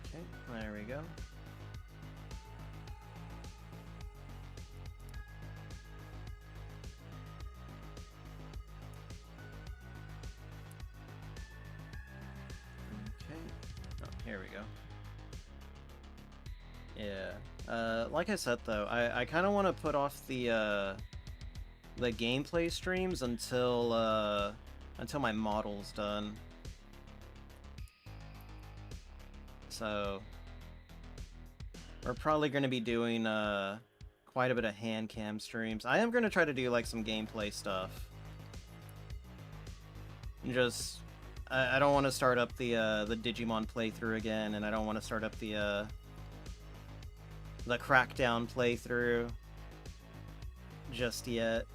Okay, there we go. Here we go. Yeah. Like I said though, I kind of want to put off the gameplay streams until my model's done. So we're probably going to be doing quite a bit of hand cam streams. I am going to try to do like some gameplay stuff. Just I don't want to start up the Digimon playthrough again, and I don't want to start up the Crackdown playthrough just yet.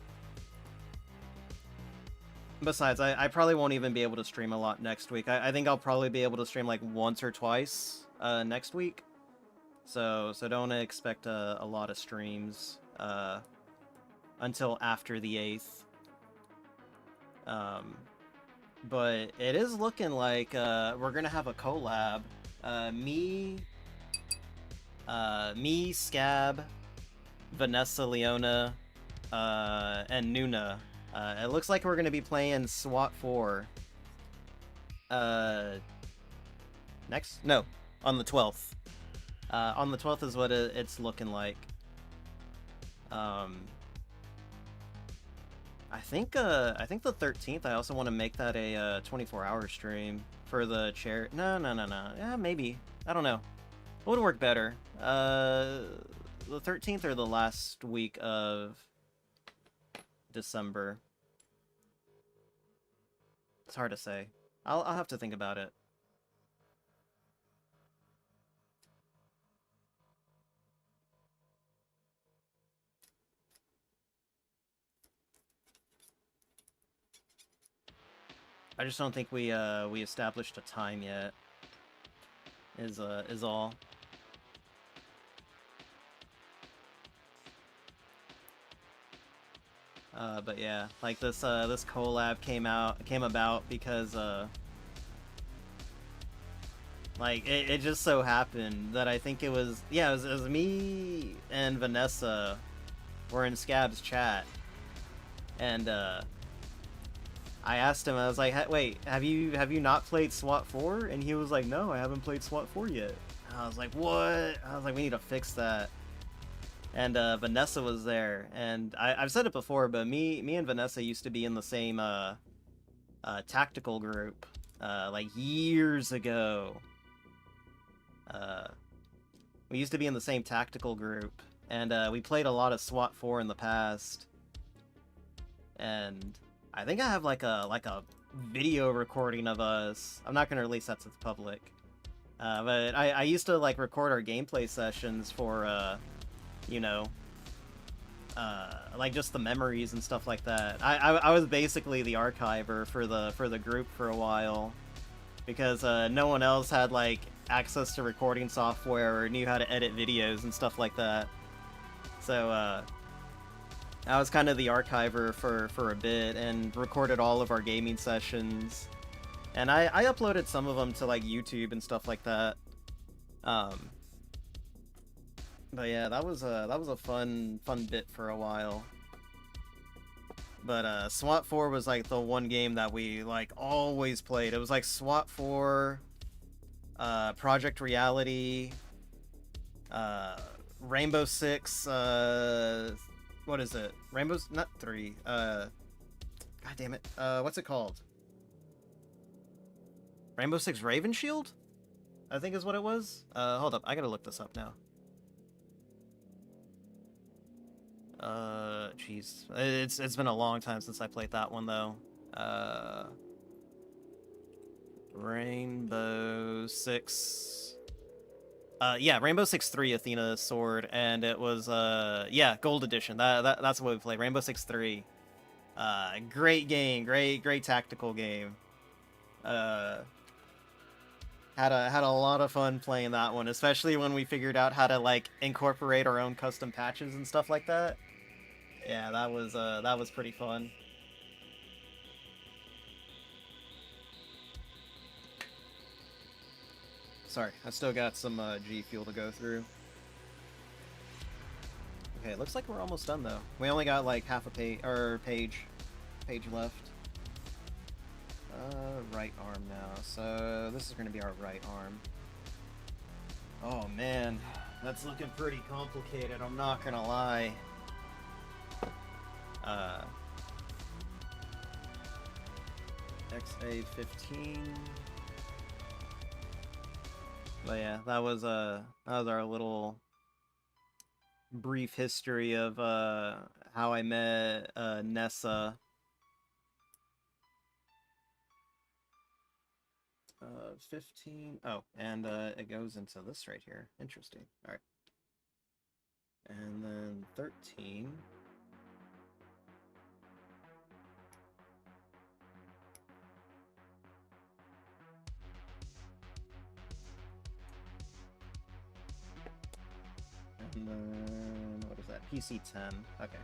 Besides, I probably won't even be able to stream a lot next week. I think I'll probably be able to stream like once or twice next week. So don't expect a lot of streams until after the 8th. But it is looking like we're gonna have a collab. Me, Scab, Vanessa Leona, and Nuna. It looks like we're gonna be playing SWAT 4. Next? No, on the 12th. On the 12th is what it's looking like. I think the 13th, I also want to make that a 24-hour stream for the chair. No. Yeah, maybe. I don't know. What would work better? The 13th or the last week of December? It's hard to say. I'll have to think about it. I just don't think we established a time yet. Is all. But yeah, like this collab came about because like it just so happened that I think it was me and Vanessa were in Scab's chat, and I asked him, I was like, wait, have you not played SWAT 4? And he was like, no, I haven't played SWAT 4 yet. And I was like, what? I was like, we need to fix that. And Vanessa was there, and I've said it before, but me and Vanessa used to be in the same tactical group like years ago. We used to be in the same tactical group, and we played a lot of SWAT 4 in the past. And I think I have like a video recording of us. I'm not gonna release that to the public, but I used to like record our gameplay sessions for you know, like just the memories and stuff like that. I was basically the archiver for the group for a while, because no one else had like access to recording software or knew how to edit videos and stuff like that. So I was kind of the archiver for a bit and recorded all of our gaming sessions, and I uploaded some of them to like YouTube and stuff like that. But yeah, that was a fun bit for a while. But SWAT 4 was like the one game that we like always played. It was like SWAT 4, Project Reality, uh, Rainbow Six. What is it? Rainbow's not 3. God damn it. What's it called? Rainbow Six Raven Shield, I think is what it was. Hold up, I gotta look this up now. Jeez, it's been a long time since I played that one though. Rainbow Six. Yeah, Rainbow Six 3 Athena Sword, and it was yeah, Gold Edition. That's what we played. Rainbow Six 3. Great game, great tactical game. Had a lot of fun playing that one, especially when we figured out how to like incorporate our own custom patches and stuff like that. Yeah, that was pretty fun. Sorry, I still got some G Fuel to go through. Okay, it looks like we're almost done though. We only got like half a page left. Right arm now. So this is gonna be our right arm. Oh man, that's looking pretty complicated, I'm not gonna lie. XA15. But yeah, that was our little brief history of how I met Nessa. 15. Oh, and it goes into this right here. Interesting. All right. And then 13. And then what is that? PC10. Okay.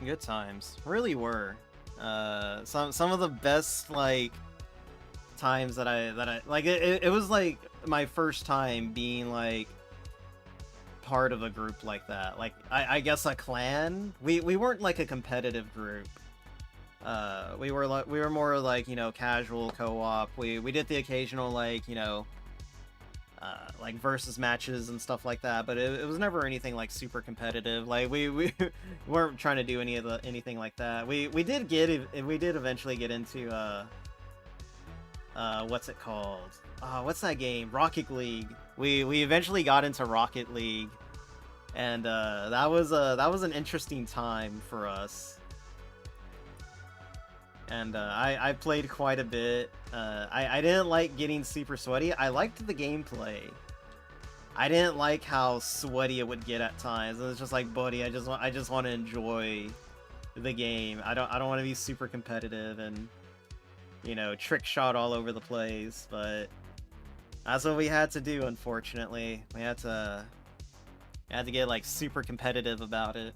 Good times. Really were. Some of the best like times that I like it was like my first time being like part of a group like that. Like I guess a clan. We weren't like a competitive group. We were more like, you know, casual co-op. We did the occasional like, you know, like versus matches and stuff like that, but it was never anything like super competitive. Like we weren't trying to do anything like that. We did eventually get into what's it called? What's that game? Rocket League. We eventually got into Rocket League, and that was an interesting time for us. And I played quite a bit. I didn't like getting super sweaty. I liked the gameplay. I didn't like how sweaty it would get at times. It was just like, buddy, I just want to enjoy the game. I don't want to be super competitive and, you know, trick shot all over the place. But that's what we had to do. Unfortunately, we had to get like super competitive about it.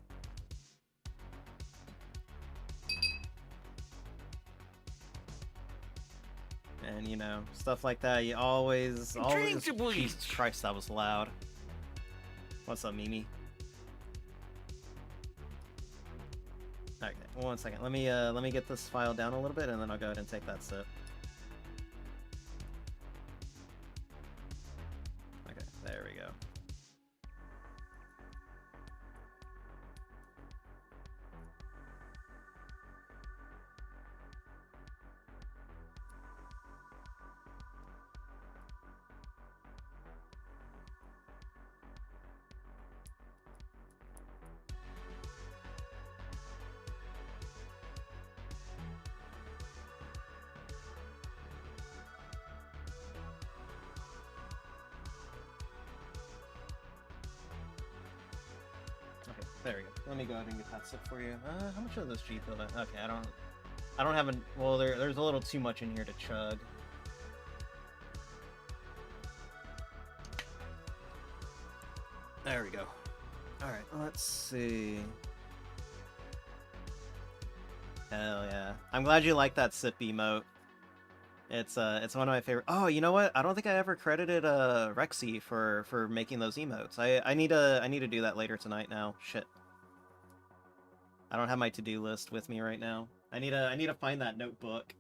And, you know, stuff like that, you always... Jesus Christ, that was loud. What's up, Mimi? Okay, one second. Let me get this file down a little bit, and then I'll go ahead and take that sip. Okay, there we go. There we go. Let me go ahead and get that sip for you. How much of this G Fuel? Okay, I don't have an... Well, there's a little too much in here to chug. There we go. Alright, let's see. Hell yeah. I'm glad you like that sip emote. It's one of my favorite. Oh, you know what? I don't think I ever credited Rexy for making those emotes. I need to do that later tonight now. Shit. I don't have my to-do list with me right now. I need to find that notebook.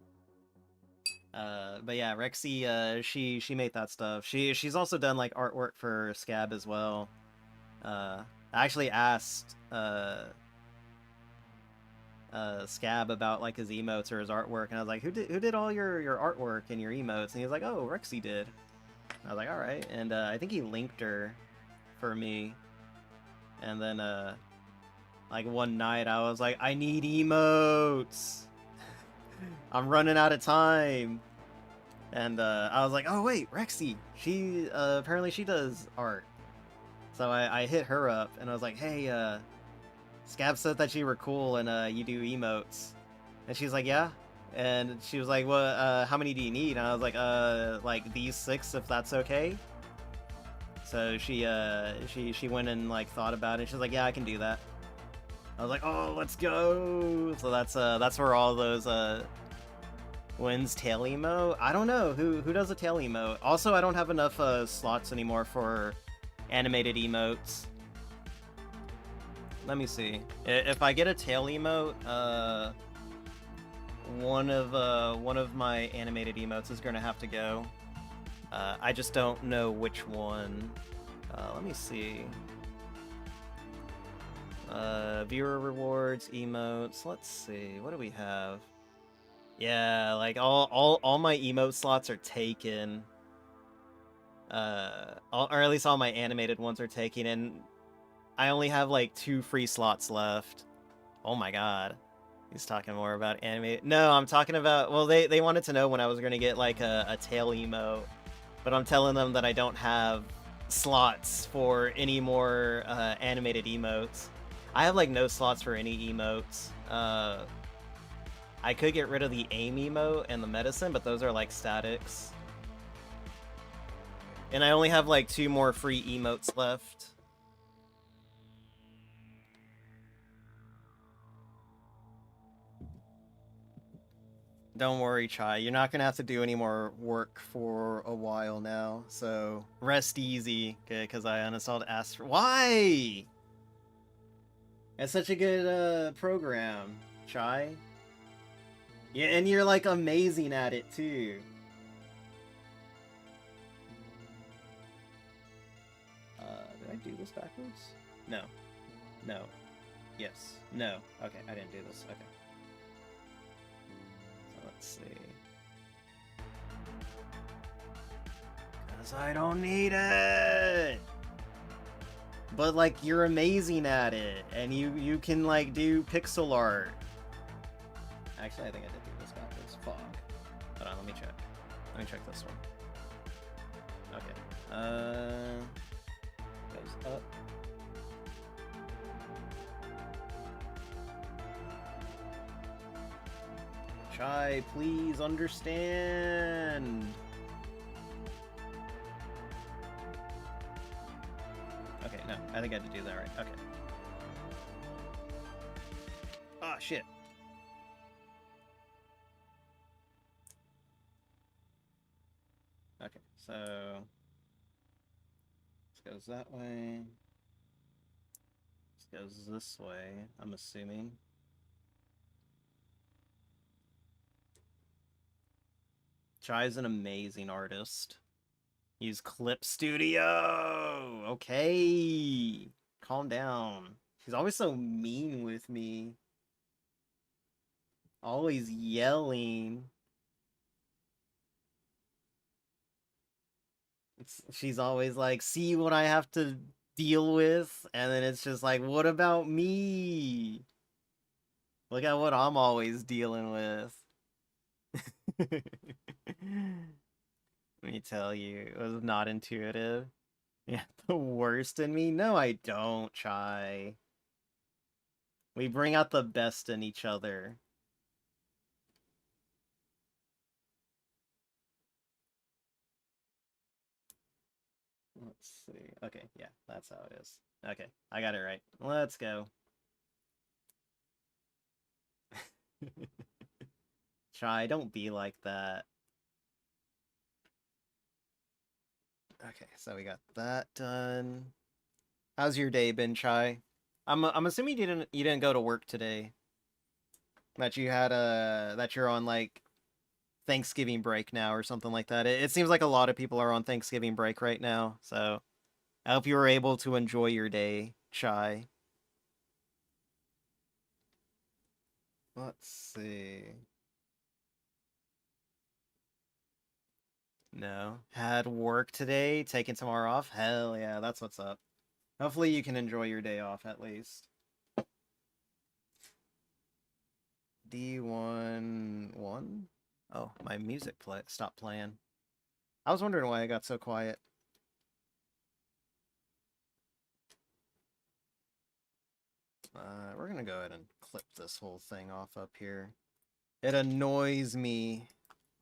But yeah, Rexy, she made that stuff. She's also done like artwork for Scab as well. I actually asked Scab about like his emotes or his artwork, and I was like, who did all your artwork and your emotes? And he was like, oh, Rexy did. I was like, all right, and I think he linked her for me, and then like one night I was like, I need emotes. I'm running out of time. And I was like, oh wait, Rexy, she apparently she does art. So I hit her up and I was like, hey, Scab said that you were cool and you do emotes. And she's like, yeah. And she was like, well, how many do you need? And I was like these 6 if that's okay. So she went and like thought about it. She's like, yeah, I can do that. I was like, oh, let's go. So that's where all those Wynn's tail emote? I don't know. Who does a tail emote? Also, I don't have enough slots anymore for animated emotes. Let me see. If I get a tail emote, one of my animated emotes is gonna have to go. I just don't know which one. Let me see. Viewer rewards, emotes. Let's see. What do we have? Yeah, like all my emote slots are taken. Or at least all my animated ones are taken, and I only have like 2 free slots left. Oh my god. He's talking more about animated. No, I'm talking about, well, they wanted to know when I was gonna get like a tail emote, but I'm telling them that I don't have slots for any more animated emotes. I have like no slots for any emotes. I could get rid of the aim emote and the medicine, but those are like statics. And I only have like 2 more free emotes left. Don't worry, Chai. You're not gonna have to do any more work for a while now, so rest easy, okay? Because I uninstalled Astro. Why? It's such a good program, Chai. Yeah, and you're like amazing at it too. Did I do this backwards? No. No. Yes. No. Okay, I didn't do this. Okay. So let's see. Because I don't need it! But, like, you're amazing at it, and you can, like, do pixel art. Actually, I think I did do this backwards. Fuck. Hold on, let me check. Let me check this one. Okay. Goes up. Chai, please understand. Okay, no, I think I had to do that right. Okay. Ah, shit. Okay, so this goes that way. This goes this way, I'm assuming. Chai's an amazing artist. Use Clip Studio! Okay! Calm down. She's always so mean with me. Always yelling. She's always like, see what I have to deal with? And then it's just like, what about me? Look at what I'm always dealing with. Let me tell you, it was not intuitive. Yeah, the worst in me? No, I don't, Chai. We bring out the best in each other. Let's see. Okay, yeah, that's how it is. Okay, I got it right. Let's go. Chai, don't be like that. Okay, so we got that done. How's your day been, Chai? I'm assuming you didn't go to work today. That you had that you're on like Thanksgiving break now or something like that. It seems like a lot of people are on Thanksgiving break right now, so I hope you were able to enjoy your day, Chai. Let's see. No. Had work today, taking tomorrow off? Hell yeah, that's what's up. Hopefully you can enjoy your day off at least. D11? Oh, my music stopped playing. I was wondering why I got so quiet. We're gonna go ahead and clip this whole thing off up here. It annoys me.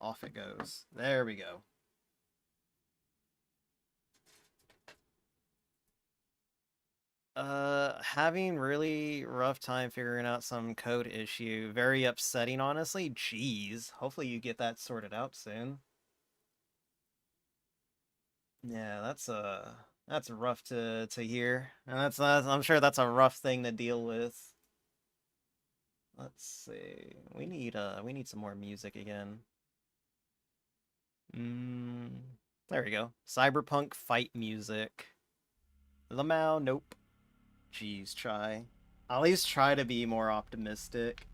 Off it goes. There we go. Having really rough time figuring out some code issue. Very upsetting, honestly. Jeez. Hopefully you get that sorted out soon. Yeah, that's rough to hear. And that's I'm sure that's a rough thing to deal with. Let's see. We need some more music again. There we go. Cyberpunk fight music. Lamau, nope. Jeez, try. I'll at least try to be more optimistic.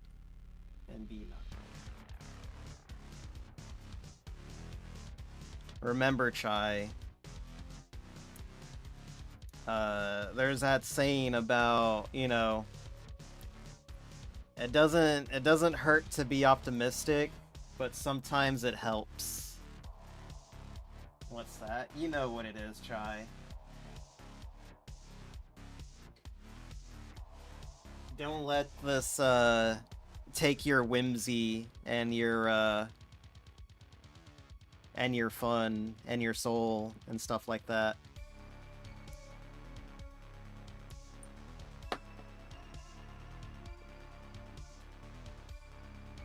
And be not. Remember, Chai. There's that saying about, it doesn't hurt to be optimistic, but sometimes it helps. What's that? You know what it is, Chai. Don't let this take your whimsy and your fun and your soul and stuff like that.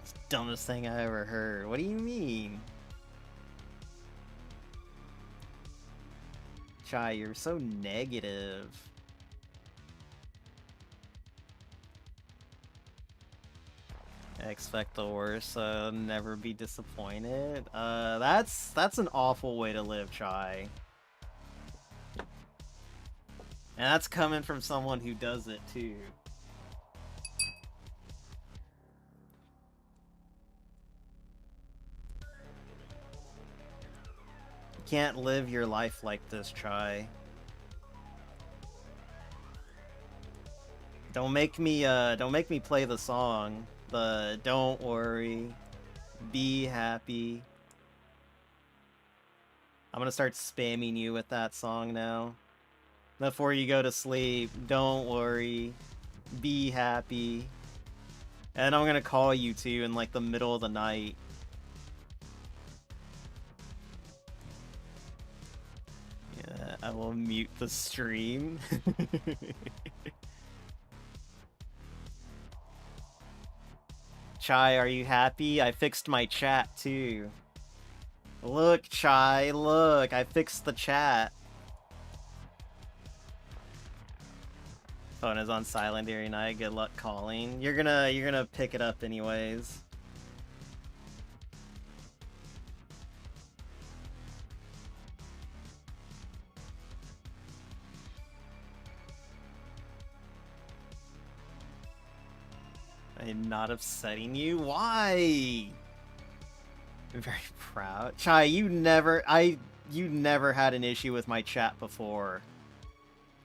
It's the dumbest thing I ever heard. What do you mean? Chai, you're so negative. I expect the worst, never be disappointed. That's an awful way to live, Chai. And that's coming from someone who does it too. You can't live your life like this, Chai. Don't make me play the song. The don't worry, be happy. I'm gonna start spamming you with that song now. Before you go to sleep, don't worry, be happy. And I'm gonna call you too in like the middle of the night. Yeah, I will mute the stream. Chai, are you happy? I fixed my chat too. Look, Chai, look, I fixed the chat. Phone is on silent during night. Good luck calling. You're gonna pick it up anyways. I'm not upsetting you. Why? I'm very proud. Chai, you never had an issue with my chat before.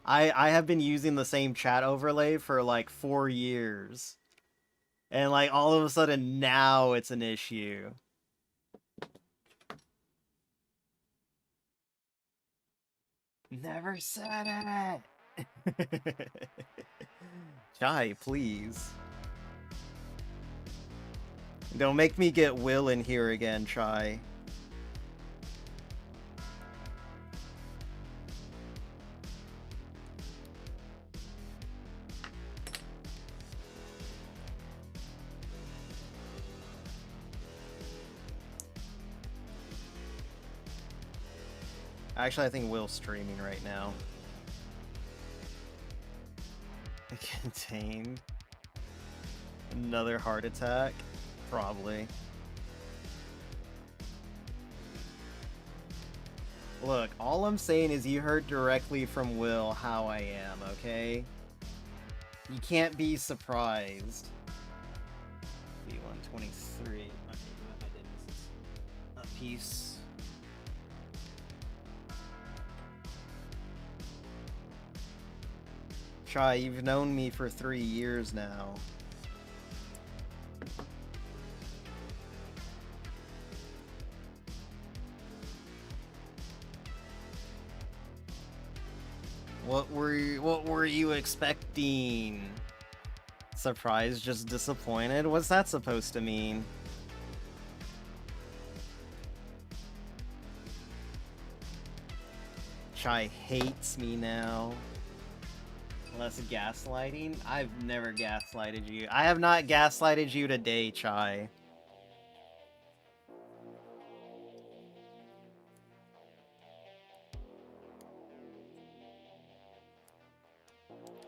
I have been using the same chat overlay for like 4 years. And like all of a sudden now it's an issue. Never said it. Chai, please. Don't make me get Will in here again, Chai. Actually, I think Will's streaming right now. Contained. Another heart attack? Probably. Look, all I'm saying is you heard directly from Will how I am, okay? You can't be surprised. B123. Okay, what I did was a piece. Try, you've known me for 3 years now. What were you expecting? Surprised, just disappointed? What's that supposed to mean? Chai hates me now. Less gaslighting? I've never gaslighted you. I have not gaslighted you today, Chai.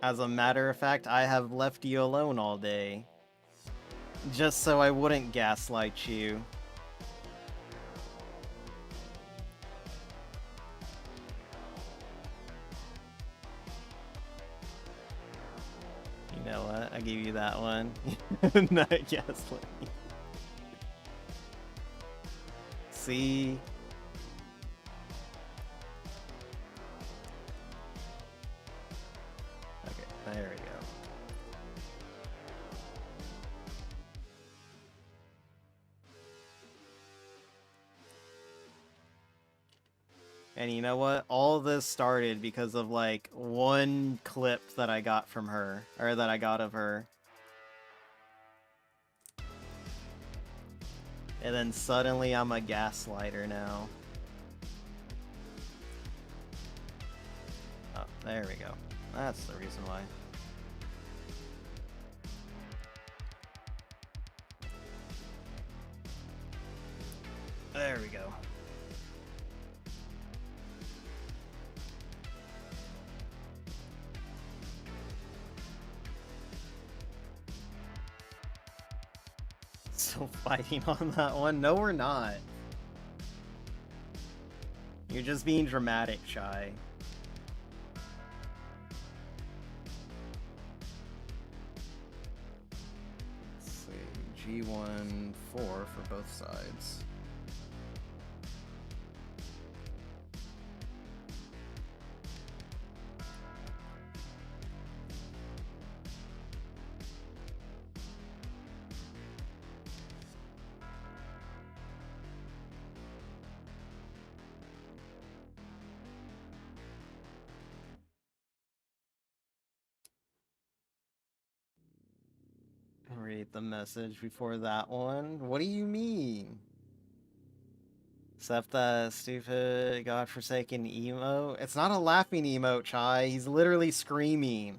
As a matter of fact, I have left you alone all day. Just so I wouldn't gaslight you. You know what? I give you that one. Not gaslight. See? There we go. And you know what? All this started because of like one clip that I got from her, or that I got of her. And then suddenly I'm a gaslighter now. Oh, there we go. That's the reason why. There we go. Still fighting on that one? No, we're not. You're just being dramatic, Shy. Let's see. G1-4 for both sides. Read the message before that one. What do you mean? Except that stupid godforsaken emote. It's not a laughing emote, Chai. He's literally screaming.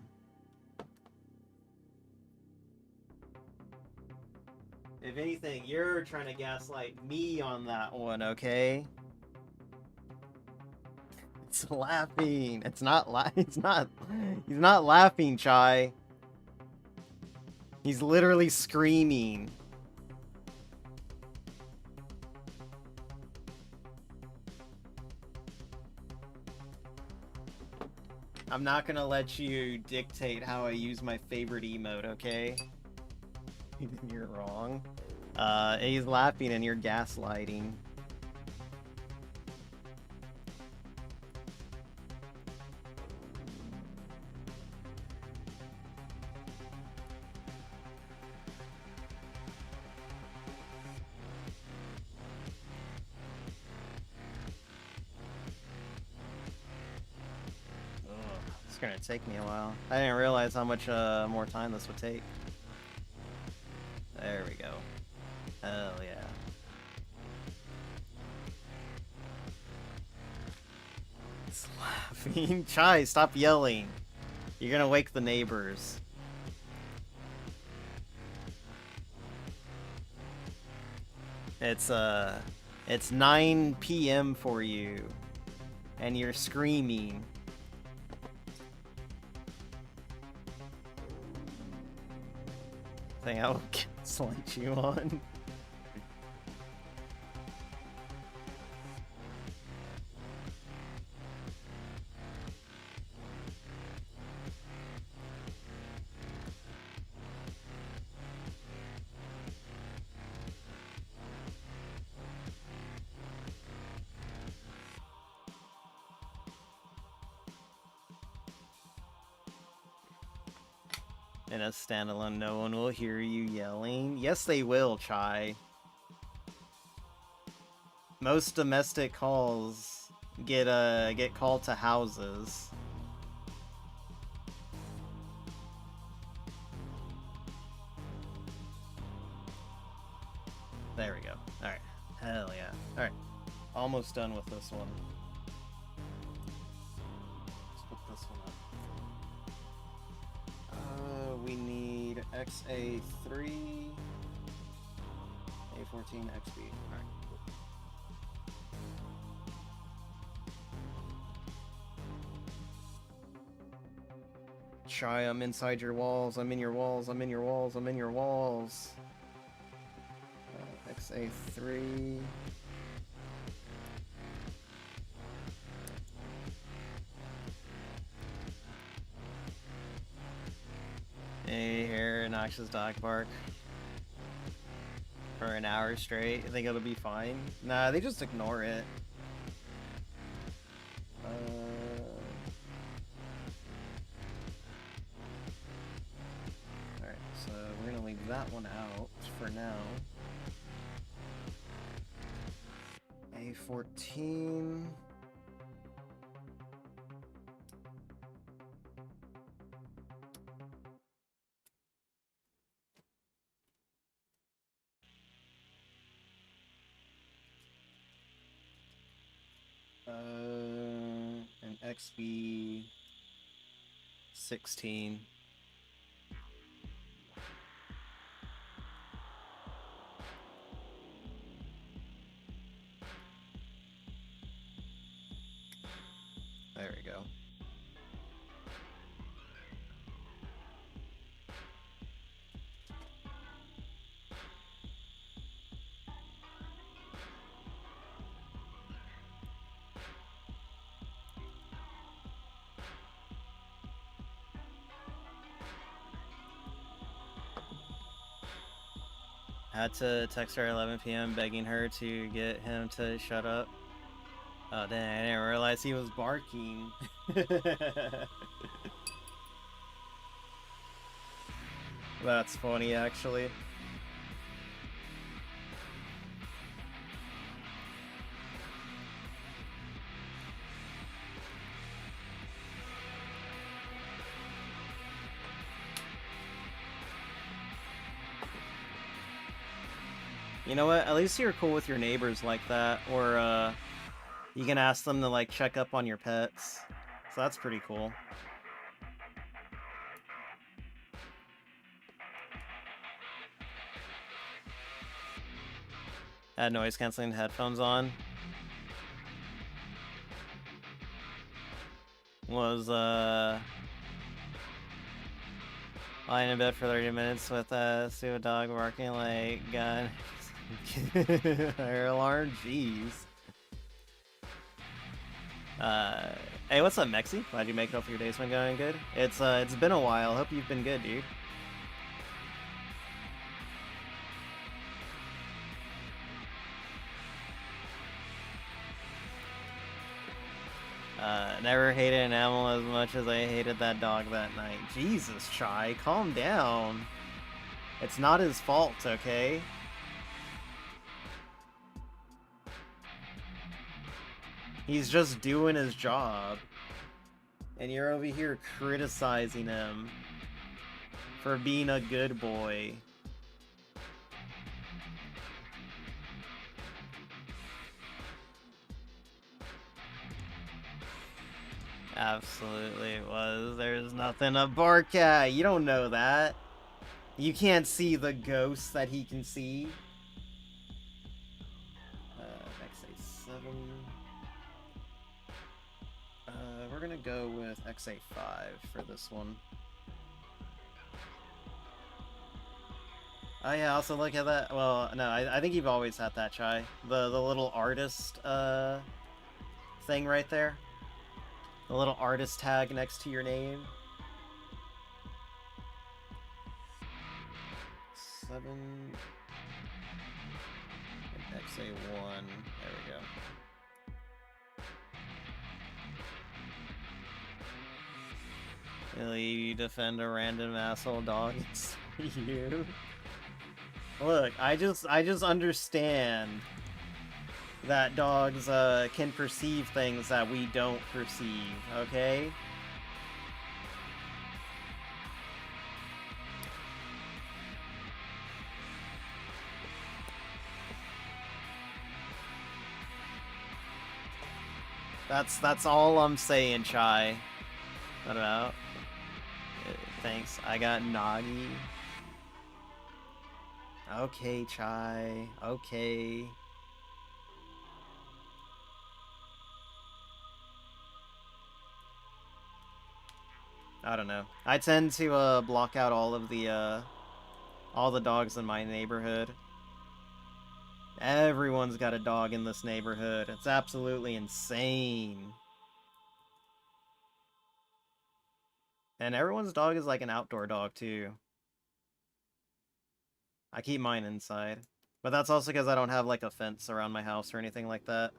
If anything, you're trying to gaslight me on that one, okay? It's laughing. It's not he's not laughing, Chai. He's literally screaming. I'm not gonna let you dictate how I use my favorite emote, okay? You're wrong. He's laughing and you're gaslighting. It's gonna take me a while. I didn't realize how much more time this would take. There we go. Hell yeah. It's laughing. Chai, stop yelling. You're gonna wake the neighbors. It's 9 p.m. for you. And you're screaming. I think I will select you on. In a standalone, no one will hear you yelling. Yes, they will, Chai. Most domestic calls get called to houses. There we go. Alright. Hell yeah. Alright. Almost done with this one. Let's put this one up. We need XA3, A14, XB. Alright. Shy, I'm inside your walls. I'm in your walls. I'm in your walls. I'm in your walls. XA3. Hey, here, noxious dog bark. For an hour straight. I think it'll be fine. Nah, they just ignore it. Alright, so we're gonna leave that one out for now. A14. An XB 16. There we go. Had to text her at 11 p.m. begging her to get him to shut up. Oh dang, I didn't realize he was barking. That's funny, actually. You know what? At least you're cool with your neighbors like that, or you can ask them to like check up on your pets. So that's pretty cool. Had noise canceling headphones on. Was lying in bed for 30 minutes with a stupid dog barking like gun. Fire alarm, jeez. Hey, what's up, Mexi? Glad you make it up for your day's been going good. It's been a while. Hope you've been good, dude. Never hated an animal as much as I hated that dog that night. Jesus, Chai, calm down. It's not his fault, okay? He's just doing his job. And you're over here criticizing him for being a good boy. Absolutely it was. There's nothing to bark at. You don't know that. You can't see the ghosts that he can see. XA7. we're gonna go with XA5 for this one. Oh yeah, also look at that. Well, no, I think you've always had that, Chai. The little artist thing right there. The little artist tag next to your name. 7 XA1. There we go. Really, you defend a random asshole dog? It's you. Look, I just understand that dogs can perceive things that we don't perceive, okay? That's all I'm saying, Chai. What about? Thanks. I got Nagi. Okay, Chai. Okay. I don't know. I tend to block out all the dogs in my neighborhood. Everyone's got a dog in this neighborhood. It's absolutely insane. And everyone's dog is like an outdoor dog too. I keep mine inside. But that's also because I don't have like a fence around my house or anything like that.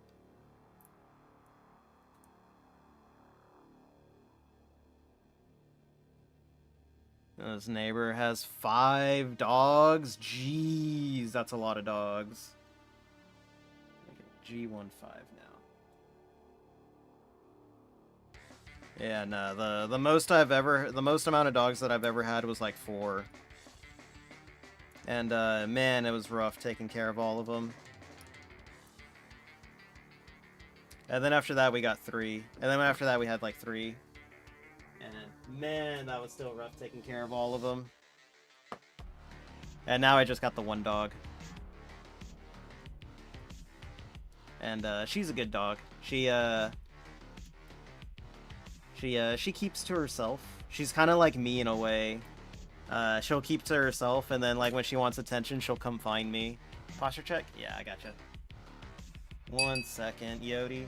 This neighbor has 5 dogs? Jeez, that's a lot of dogs. G15 now. Yeah, no, the most amount of dogs that I've ever had was like 4. And man, it was rough taking care of all of them. And then after that we got 3. And then after that we had like 3. And man, that was still rough taking care of all of them. And now I just got the 1 dog. And she's a good dog. She keeps to herself. She's kind of like me in a way. She'll keep to herself, and then like when she wants attention, she'll come find me. Posture check? Yeah, I gotcha. 1 second, Yodi.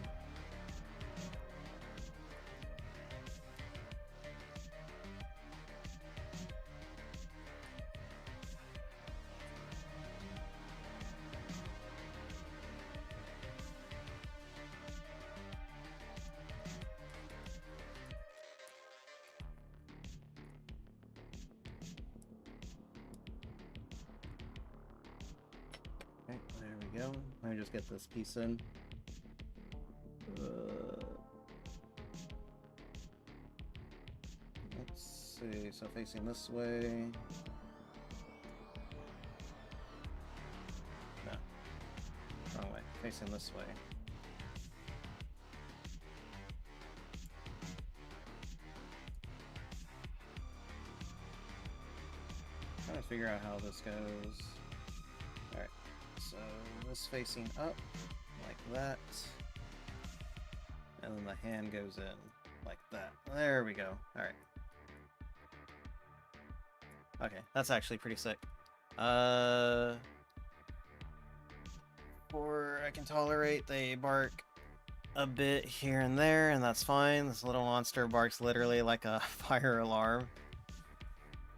Okay, there we go. Let me just get this piece in. Let's see, so facing this way. No. Wrong way. Facing this way. Trying to figure out how this goes. Alright, so this facing up, like that. And then the hand goes in, like that. There we go. Alright. Okay, that's actually pretty sick. Or I can tolerate they bark a bit here and there, and that's fine. This little monster barks literally like a fire alarm.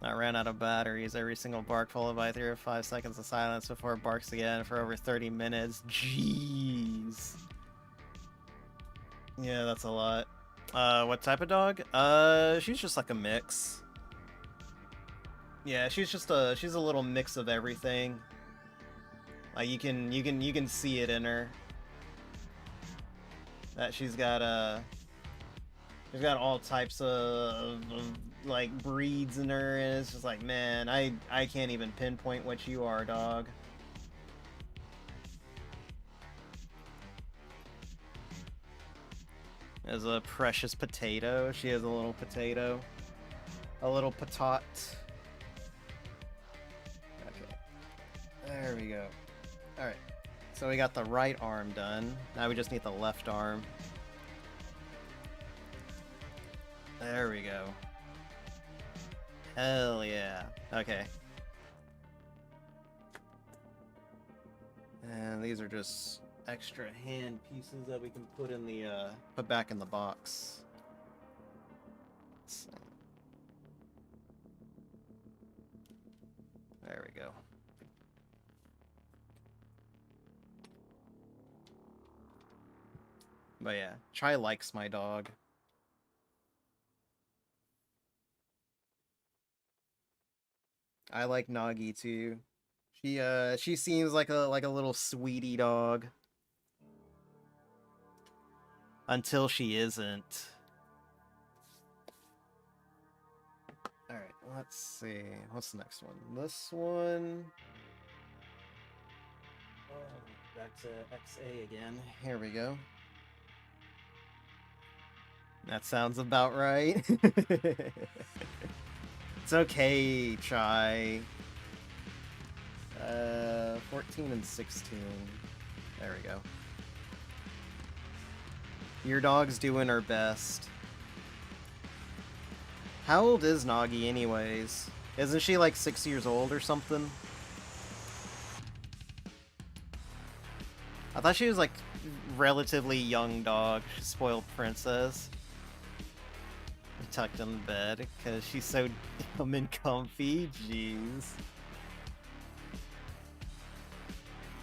I ran out of batteries. Every single bark followed by 3 or 5 seconds of silence before it barks again for over 30 minutes. Jeez. Yeah, that's a lot. What type of dog? She's just like a mix. Yeah, she's a little mix of everything. Like you can see it in her. That she's got all types of like breeds in her, and it's just like, man, I can't even pinpoint what you are, dog. As a precious potato, she is a little potato, a little patot. Okay, there we go. All right, so we got the right arm done. Now we just need the left arm. There we go. Hell yeah. Okay. And these are just extra hand pieces that we can put in the put back in the box. So, there we go. But yeah, Chai likes my dog. I like Nagi too. She seems like a little sweetie dog. Until she isn't. Alright, let's see. What's the next one? This one. Oh, back to XA again. Here we go. That sounds about right. It's okay, Chai. 14 and 16. There we go. Your dog's doing her best. How old is Nagi anyways? Isn't she like 6 years old or something? I thought she was like relatively young dog. She's spoiled princess. Tucked in bed because she's so dumb and comfy. Jeez.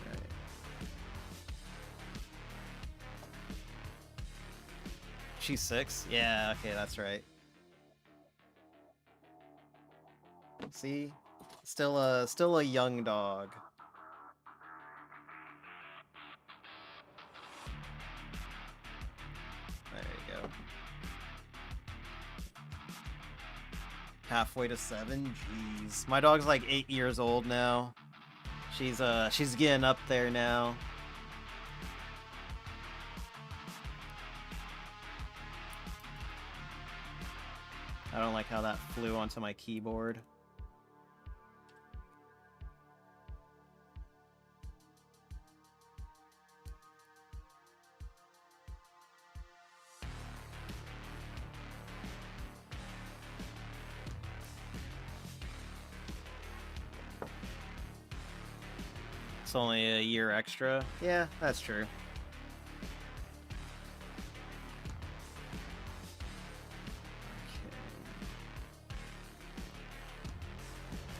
Right. She's 6? Yeah, okay, that's right. See? Still a young dog. There you go. Halfway to 7? Jeez. My dog's like 8 years old now. She's getting up there now. I don't like how that flew onto my keyboard. It's only a year extra. Yeah, that's true. Okay.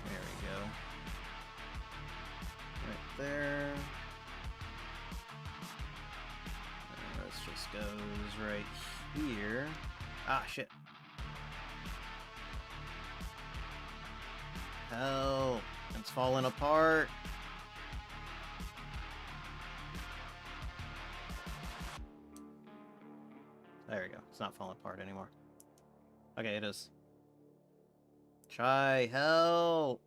There we go. Right there. And this just goes right here. Ah, shit. Hell, it's falling apart. There we go. It's not falling apart anymore. Okay, it is. Chai, help!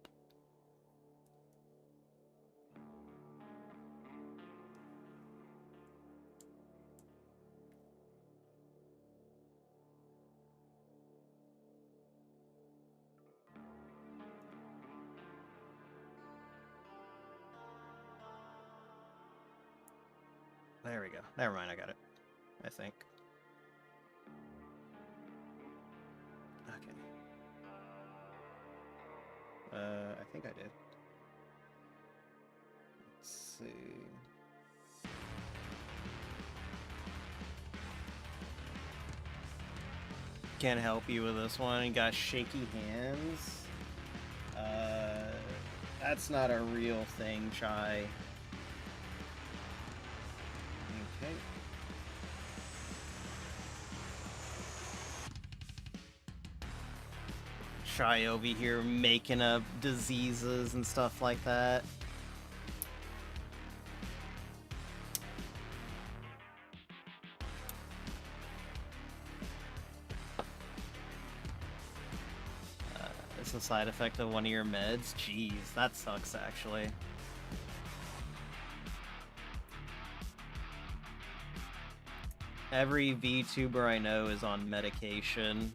There we go. Never mind, I got it. I think. Okay. I think I did. Let's see. Can't help you with this one. You got shaky hands. That's not a real thing, Chai. Okay. Chai over here making up diseases and stuff like that. It's a side effect of one of your meds? Jeez, that sucks actually. Every VTuber I know is on medication.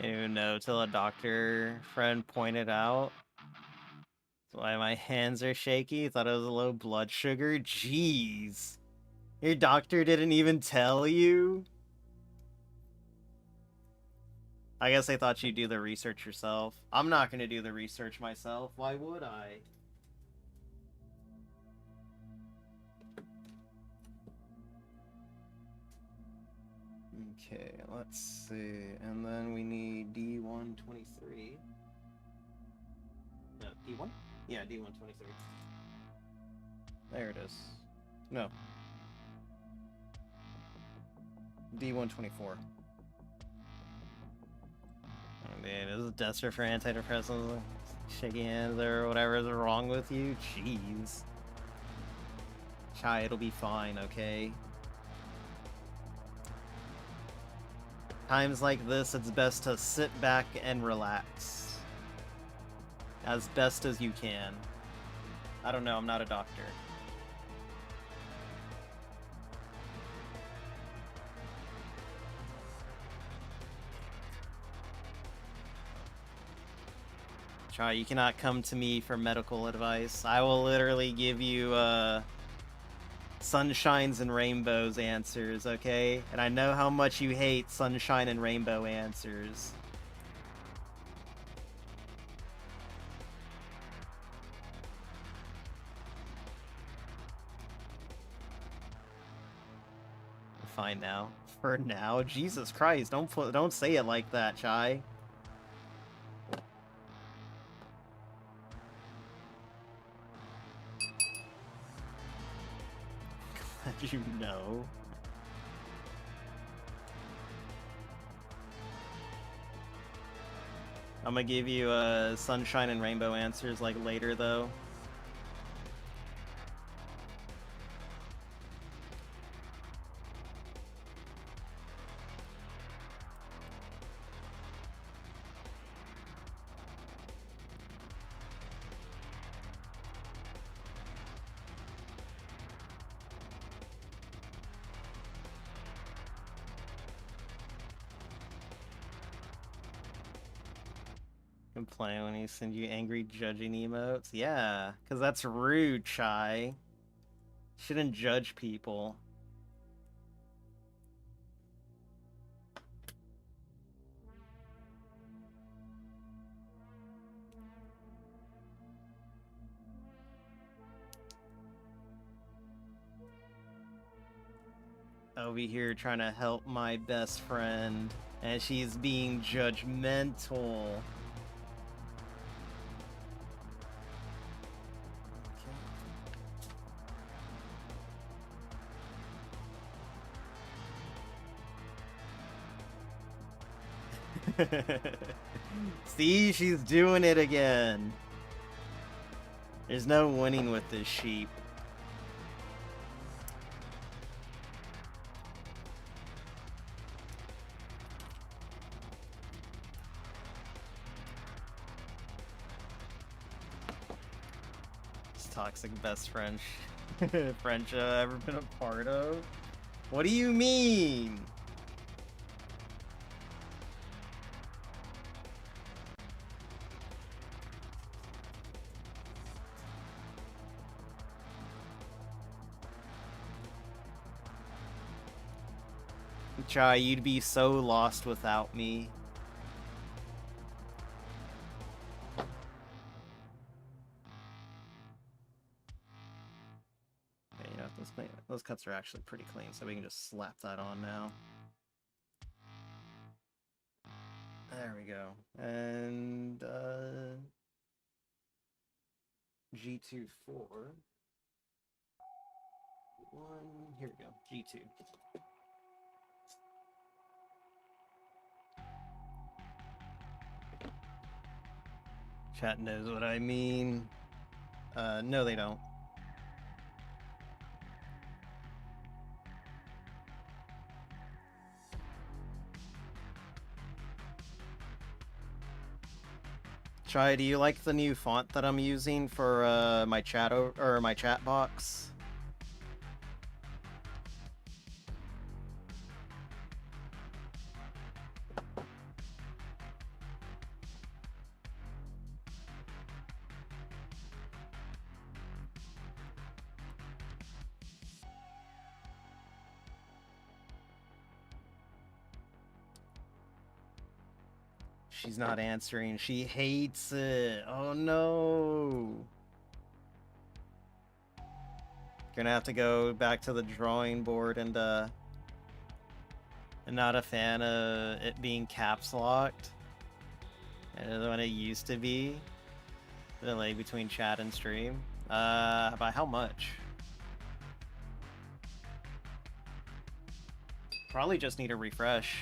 You know, till a doctor friend pointed out. Why my hands are shaky? Thought it was a low blood sugar? Jeez. Your doctor didn't even tell you? I guess they thought you'd do the research yourself. I'm not gonna do the research myself. Why would I? Okay, let's see. And then we need D123. No, D1? Yeah, D123. There it is. No. D124. Oh, man, is it desperate for antidepressants? Shaky hands or whatever is wrong with you? Jeez. Chai, it'll be fine, okay? Times like this, it's best to sit back and relax. As best as you can. I don't know, I'm not a doctor. Chai, you cannot come to me for medical advice. I will literally give you, sunshines and rainbows answers, okay? And I know how much you hate sunshine and rainbow answers. Fine now. For now? Jesus Christ, don't say it like that, Chai. Glad you know. I'm gonna give you sunshine and rainbow answers like later though. Complain when he sends you angry judging emotes? Yeah, because that's rude, Chai. Shouldn't judge people. Over here trying to help my best friend, and she's being judgmental. See, she's doing it again. There's no winning with this sheep. This toxic best friend friendship I've ever been a part of? What do you mean? Chai, you'd be so lost without me. Okay, you know, those cuts are actually pretty clean, so we can just slap that on now. There we go. And, G24. Here we go. G2. Chat knows what I mean. No, they don't. Chai, do you like the new font that I'm using for my chat or my chat box? She's not answering. She hates it. Oh no. Gonna have to go back to the drawing board and not a fan of it being caps locked. When it used to be. The delay between chat and stream. By how much? Probably just need a refresh.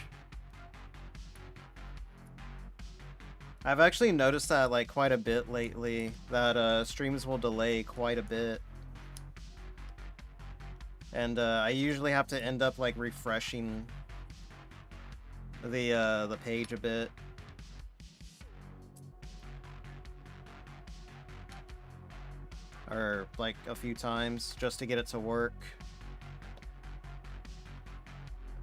I've actually noticed that like quite a bit lately, that streams will delay quite a bit. And I usually have to end up like refreshing the page a bit. Or like a few times just to get it to work.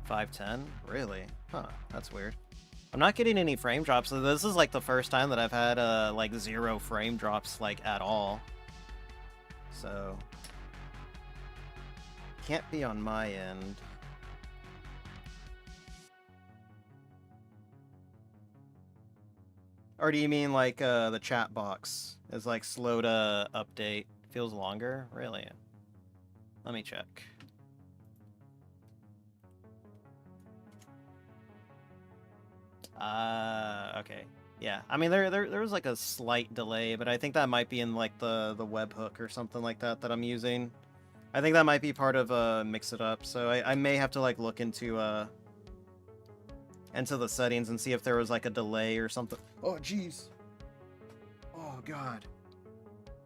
510? Really? Huh, that's weird. I'm not getting any frame drops, so this is like the first time that I've had like 0 frame drops like at all. So can't be on my end. Or do you mean like the chat box is like slow to update? Feels longer? Really? Let me check. Okay. Yeah. I mean, there was like a slight delay, but I think that might be in like the webhook or something like that I'm using. I think that might be part of Mix It Up. So I may have to like look into the settings and see if there was like a delay or something. Oh jeez. Oh god.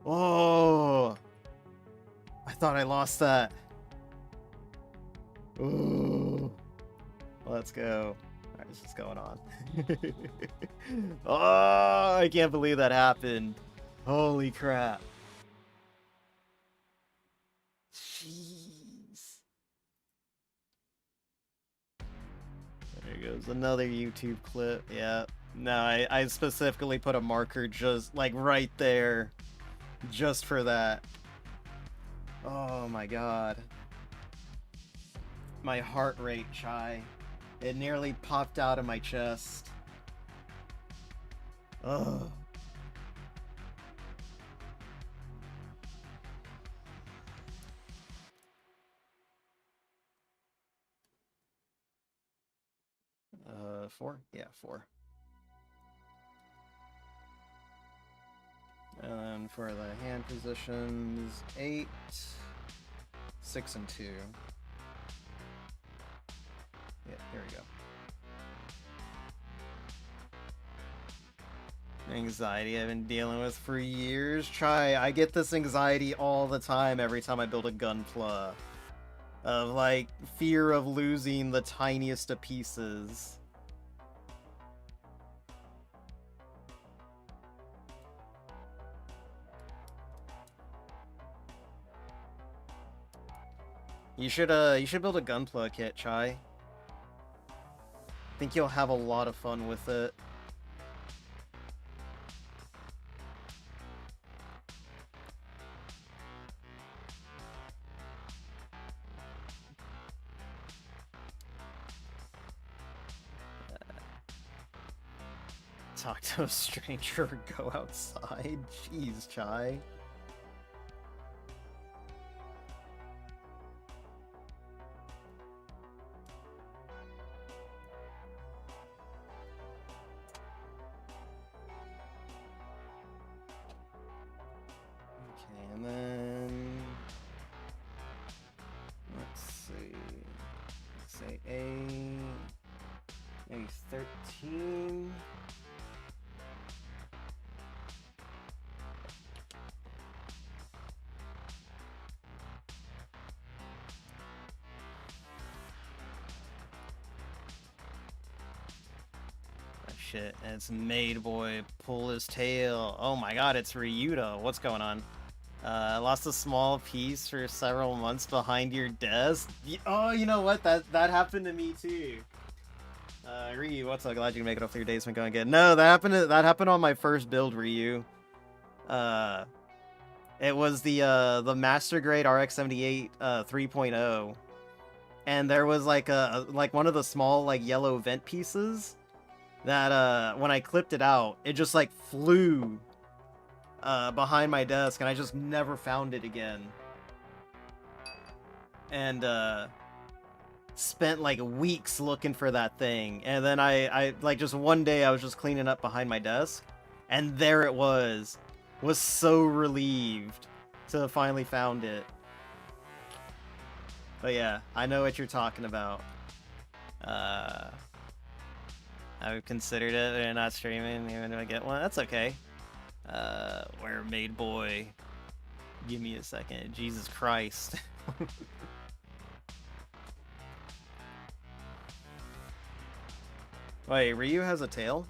Oh. I thought I lost that. Ooh. Let's go. Alright, what's just going on? Oh, I can't believe that happened. Holy crap. Jeez. There goes another YouTube clip. Yeah. No, I specifically put a marker just like right there. Just for that. Oh my god. My heart rate, Chai. It nearly popped out of my chest. Ugh. Four? Yeah, 4. And then for the hand positions, 8, 6, and 2. Yeah, here we go. Anxiety I've been dealing with for years. I get this anxiety all the time every time I build a Gunpla. Of like fear of losing the tiniest of pieces. You should build a Gunpla kit, Chai. I think you'll have a lot of fun with it. Talk to a stranger or go outside? Jeez, Chai. Okay, and then let's see. Let's say maybe 13. Shit, and it's Maid Boy, pull his tail. Oh my god, it's Ryuta. What's going on? I lost a small piece for several months behind your desk. Oh, you know what? That happened to me too. Ryu, what's up? Glad you can make it off your days been going good. No, that happened on my first build, Ryu. It was the Master Grade RX-78 3.0, and there was like one of the small like yellow vent pieces. that when I clipped it out, it just like flew behind my desk, and I just never found it again. And spent like weeks looking for that thing, and then I like just one day I was just cleaning up behind my desk, and there it was. Was so relieved to have finally found it. But yeah, I know what you're talking about. I've considered it, but not streaming even if I get one. That's okay. Where Made Boy? Give me a second. Jesus Christ. Wait, Ryu has a tail?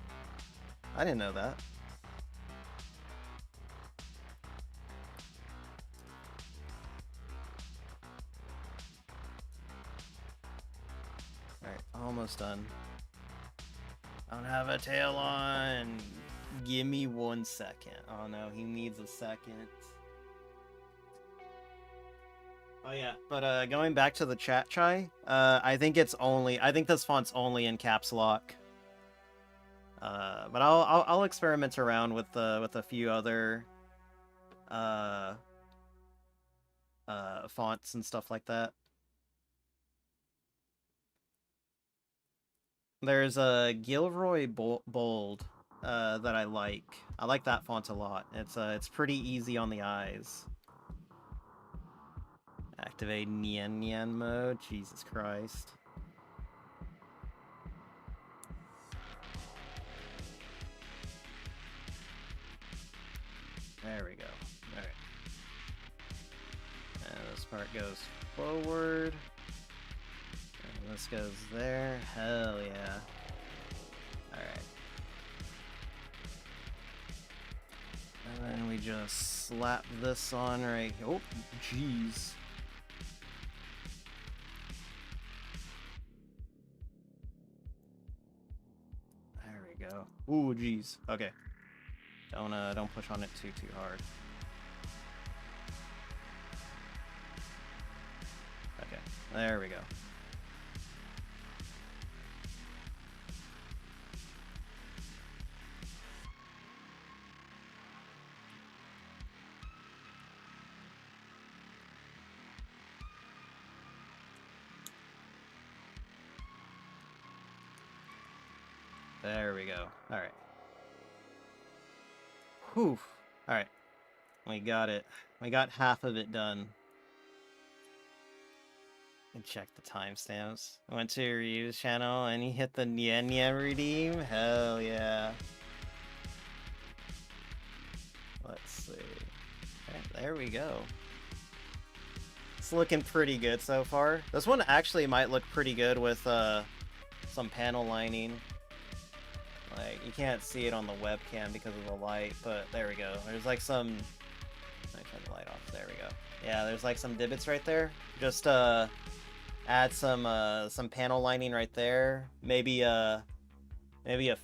I didn't know that. Alright, almost done. I don't have a tail on. Give me 1 second. Oh no, he needs a second. Oh yeah, but going back to the chat chai, I think this font's only in caps lock. But I'll experiment around with a few other fonts and stuff like that. There's a Gilroy Bold that I like. I like that font a lot. It's pretty easy on the eyes. Activate Nian Nian mode. Jesus Christ. There we go. Alright. And this part goes forward. And this goes there. Hell yeah. Alright. And then we just slap this on right here. Oh, jeez. There we go. Ooh, jeez. Okay. Don't push on it too hard. Okay, there we go. There we go. Alright. Whew. Alright. We got it. We got half of it done. And check the timestamps. I went to Ryu's channel and he hit the Nian Nian redeem. Hell yeah. Let's see. Okay, there we go. It's looking pretty good so far. This one actually might look pretty good with some panel lining. Like, you can't see it on the webcam because of the light, but there we go. There's like some... Let me turn the light off. There we go. Yeah, there's like some divots right there. Just add some panel lining right there. Maybe a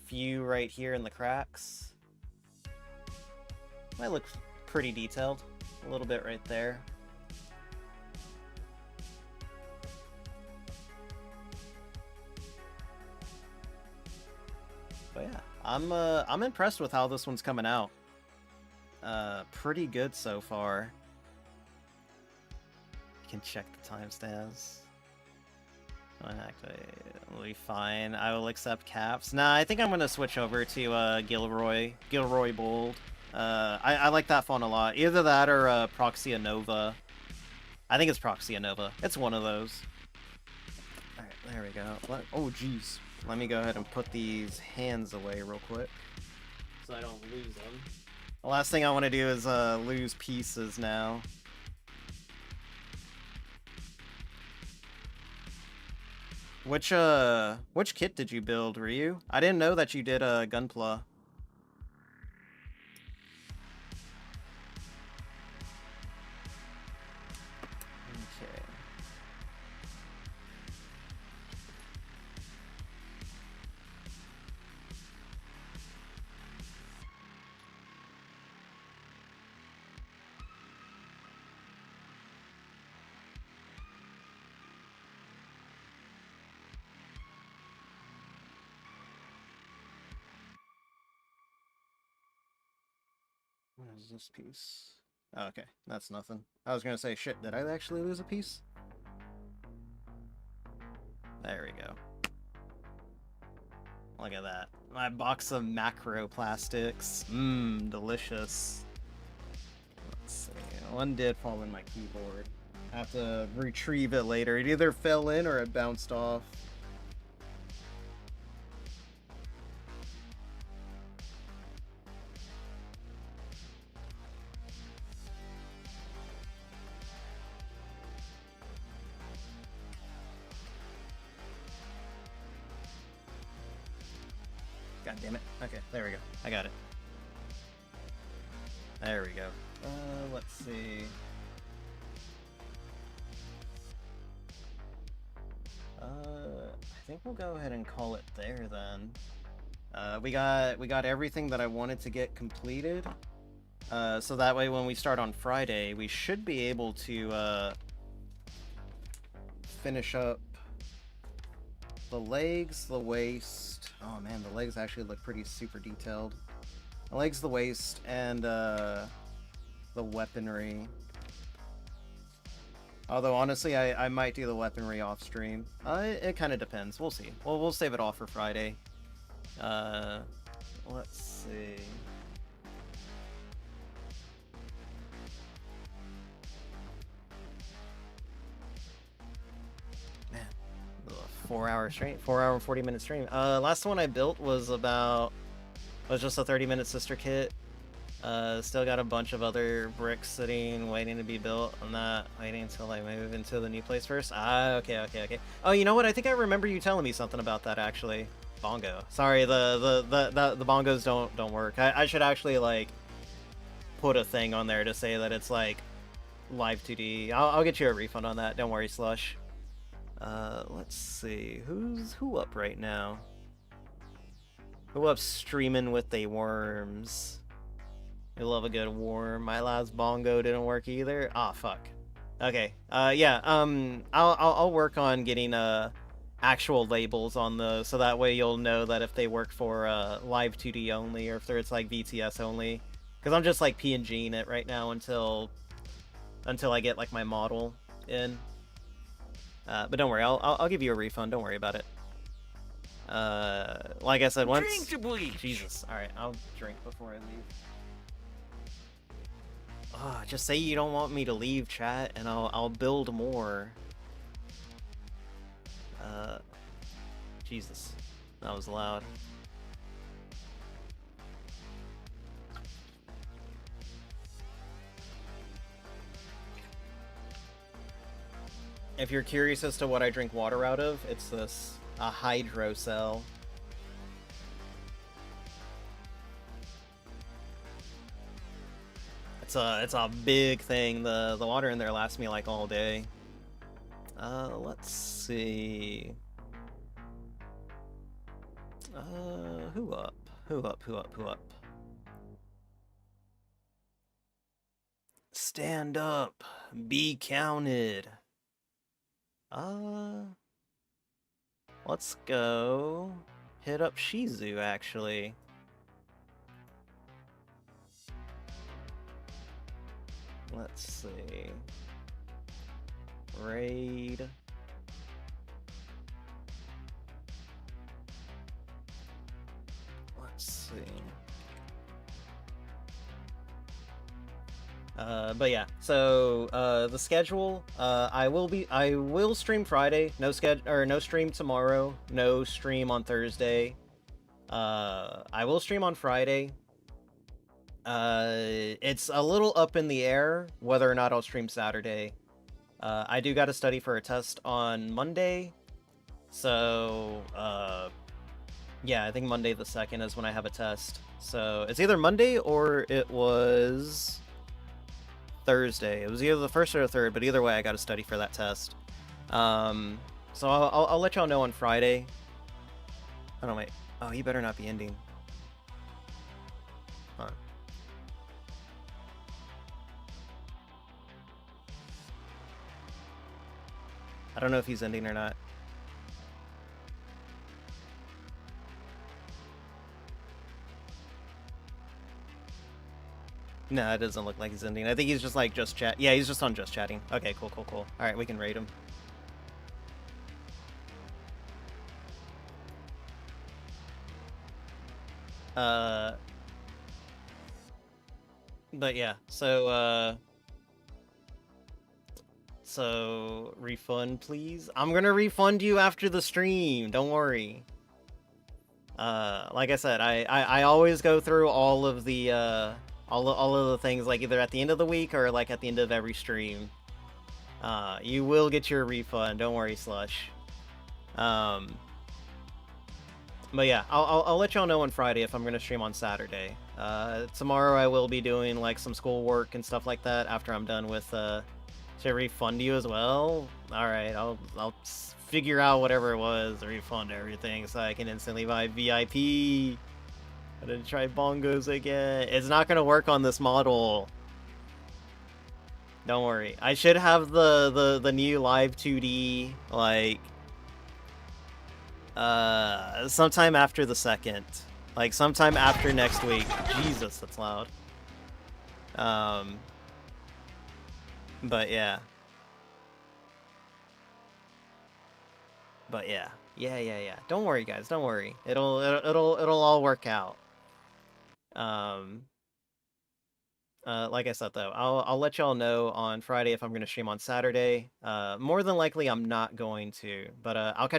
few right here in the cracks. Might look pretty detailed. A little bit right there. But yeah, I'm impressed with how this one's coming out. Pretty good so far. You can check the timestamps. It'll be fine. I will accept caps. Nah, I think I'm gonna switch over to Gilroy Bold. I like that font a lot. Either that or Proxia Nova. I think it's Proxia Nova. It's one of those. Alright, there we go. Oh, jeez. Let me go ahead and put these hands away real quick, so I don't lose them. The last thing I want to do is lose pieces now. Which kit did you build, Ryu? I didn't know that you did a Gunpla. Okay. is this piece? Oh, okay, that's nothing. I was gonna say, shit, did I actually lose a piece? There we go. Look at that. My box of macro plastics. Mmm, delicious. Let's see. One did fall in my keyboard. I have to retrieve it later. It either fell in or it bounced off. God damn it. Okay, there we go. I got it. There we go. Let's see. I think we'll go ahead and call it there then. We got everything that I wanted to get completed. So that way when we start on Friday, we should be able to finish up the legs, the waist. Oh man, the legs actually look pretty super detailed. The legs, the waist, and the weaponry. Although honestly, I might do the weaponry off stream. It kind of depends. We'll see. We'll save it off for Friday. Let's see. Man, 4-hour stream, 4-hour and 40-minute stream. Last one I built was just a 30-minute sister kit. Still got a bunch of other bricks sitting, waiting to be built. I'm not waiting until I move into the new place first. Okay. Oh, you know what? I think I remember you telling me something about that, actually. Bongo. Sorry, the bongos don't work. I should actually, like, put a thing on there to say that it's, like, live 2D. I'll get you a refund on that. Don't worry, Slush. Let's see. Who up right now? Who up streaming with they worms? I love a good worm. My last bongo didn't work either. Ah, fuck. Okay. Yeah. I'll work on getting actual labels on those, so that way you'll know that if they work for live 2D only or if it's like VTS only. Because I'm just like PNGing it right now until I get like my model in. But don't worry, I'll give you a refund. Don't worry about it. Like I said, once. Drink to bleach. Jesus. All right, I'll drink before I leave. Just say you don't want me to leave, chat, and I'll build more. Jesus, that was loud. If you're curious as to what I drink water out of, it's this, a hydro cell. It's a big thing. The water in there lasts me like all day. Let's see. Who up? Who up? Stand up. Be counted. Let's go hit up Shizu, actually. Let's see. Raid. Let's see. But yeah, so the schedule, I will stream Friday, no stream tomorrow, no stream on Thursday. I will stream on Friday. It's a little up in the air whether or not I'll stream Saturday. I do got to study for a test on Monday, so yeah, I think Monday the 2nd is when I have a test. So it's either Monday or it was Thursday. It was either the 1st or the 3rd, but either way, I got to study for that test. So I'll let y'all know on Friday. Oh no, wait. Oh, he better not be ending. Huh. I don't know if he's ending or not. No, it doesn't look like he's ending. I think he's just like just chat. Yeah, he's just on just chatting. Okay, cool. All right, we can raid him. But yeah, so refund, please. I'm gonna refund you after the stream. Don't worry. Like I said, I always go through all of the all of the things like either at the end of the week or like at the end of every stream. You will get your refund. Don't worry, Slush. But yeah, I'll let y'all know on Friday if I'm gonna stream on Saturday. Tomorrow I will be doing like some schoolwork and stuff like that after I'm done with to refund you as well. All right, I'll figure out whatever it was to refund everything so I can instantly buy VIP. I'm gonna try bongos again. It's not gonna work on this model. Don't worry. I should have the new live 2D like sometime after the 2nd. Like sometime after next week. Jesus, that's loud. But yeah. Yeah. Don't worry, guys. Don't worry. It'll all work out. Like I said though, I'll let y'all know on Friday if I'm gonna stream on Saturday. More than likely I'm not going to, but I'll catch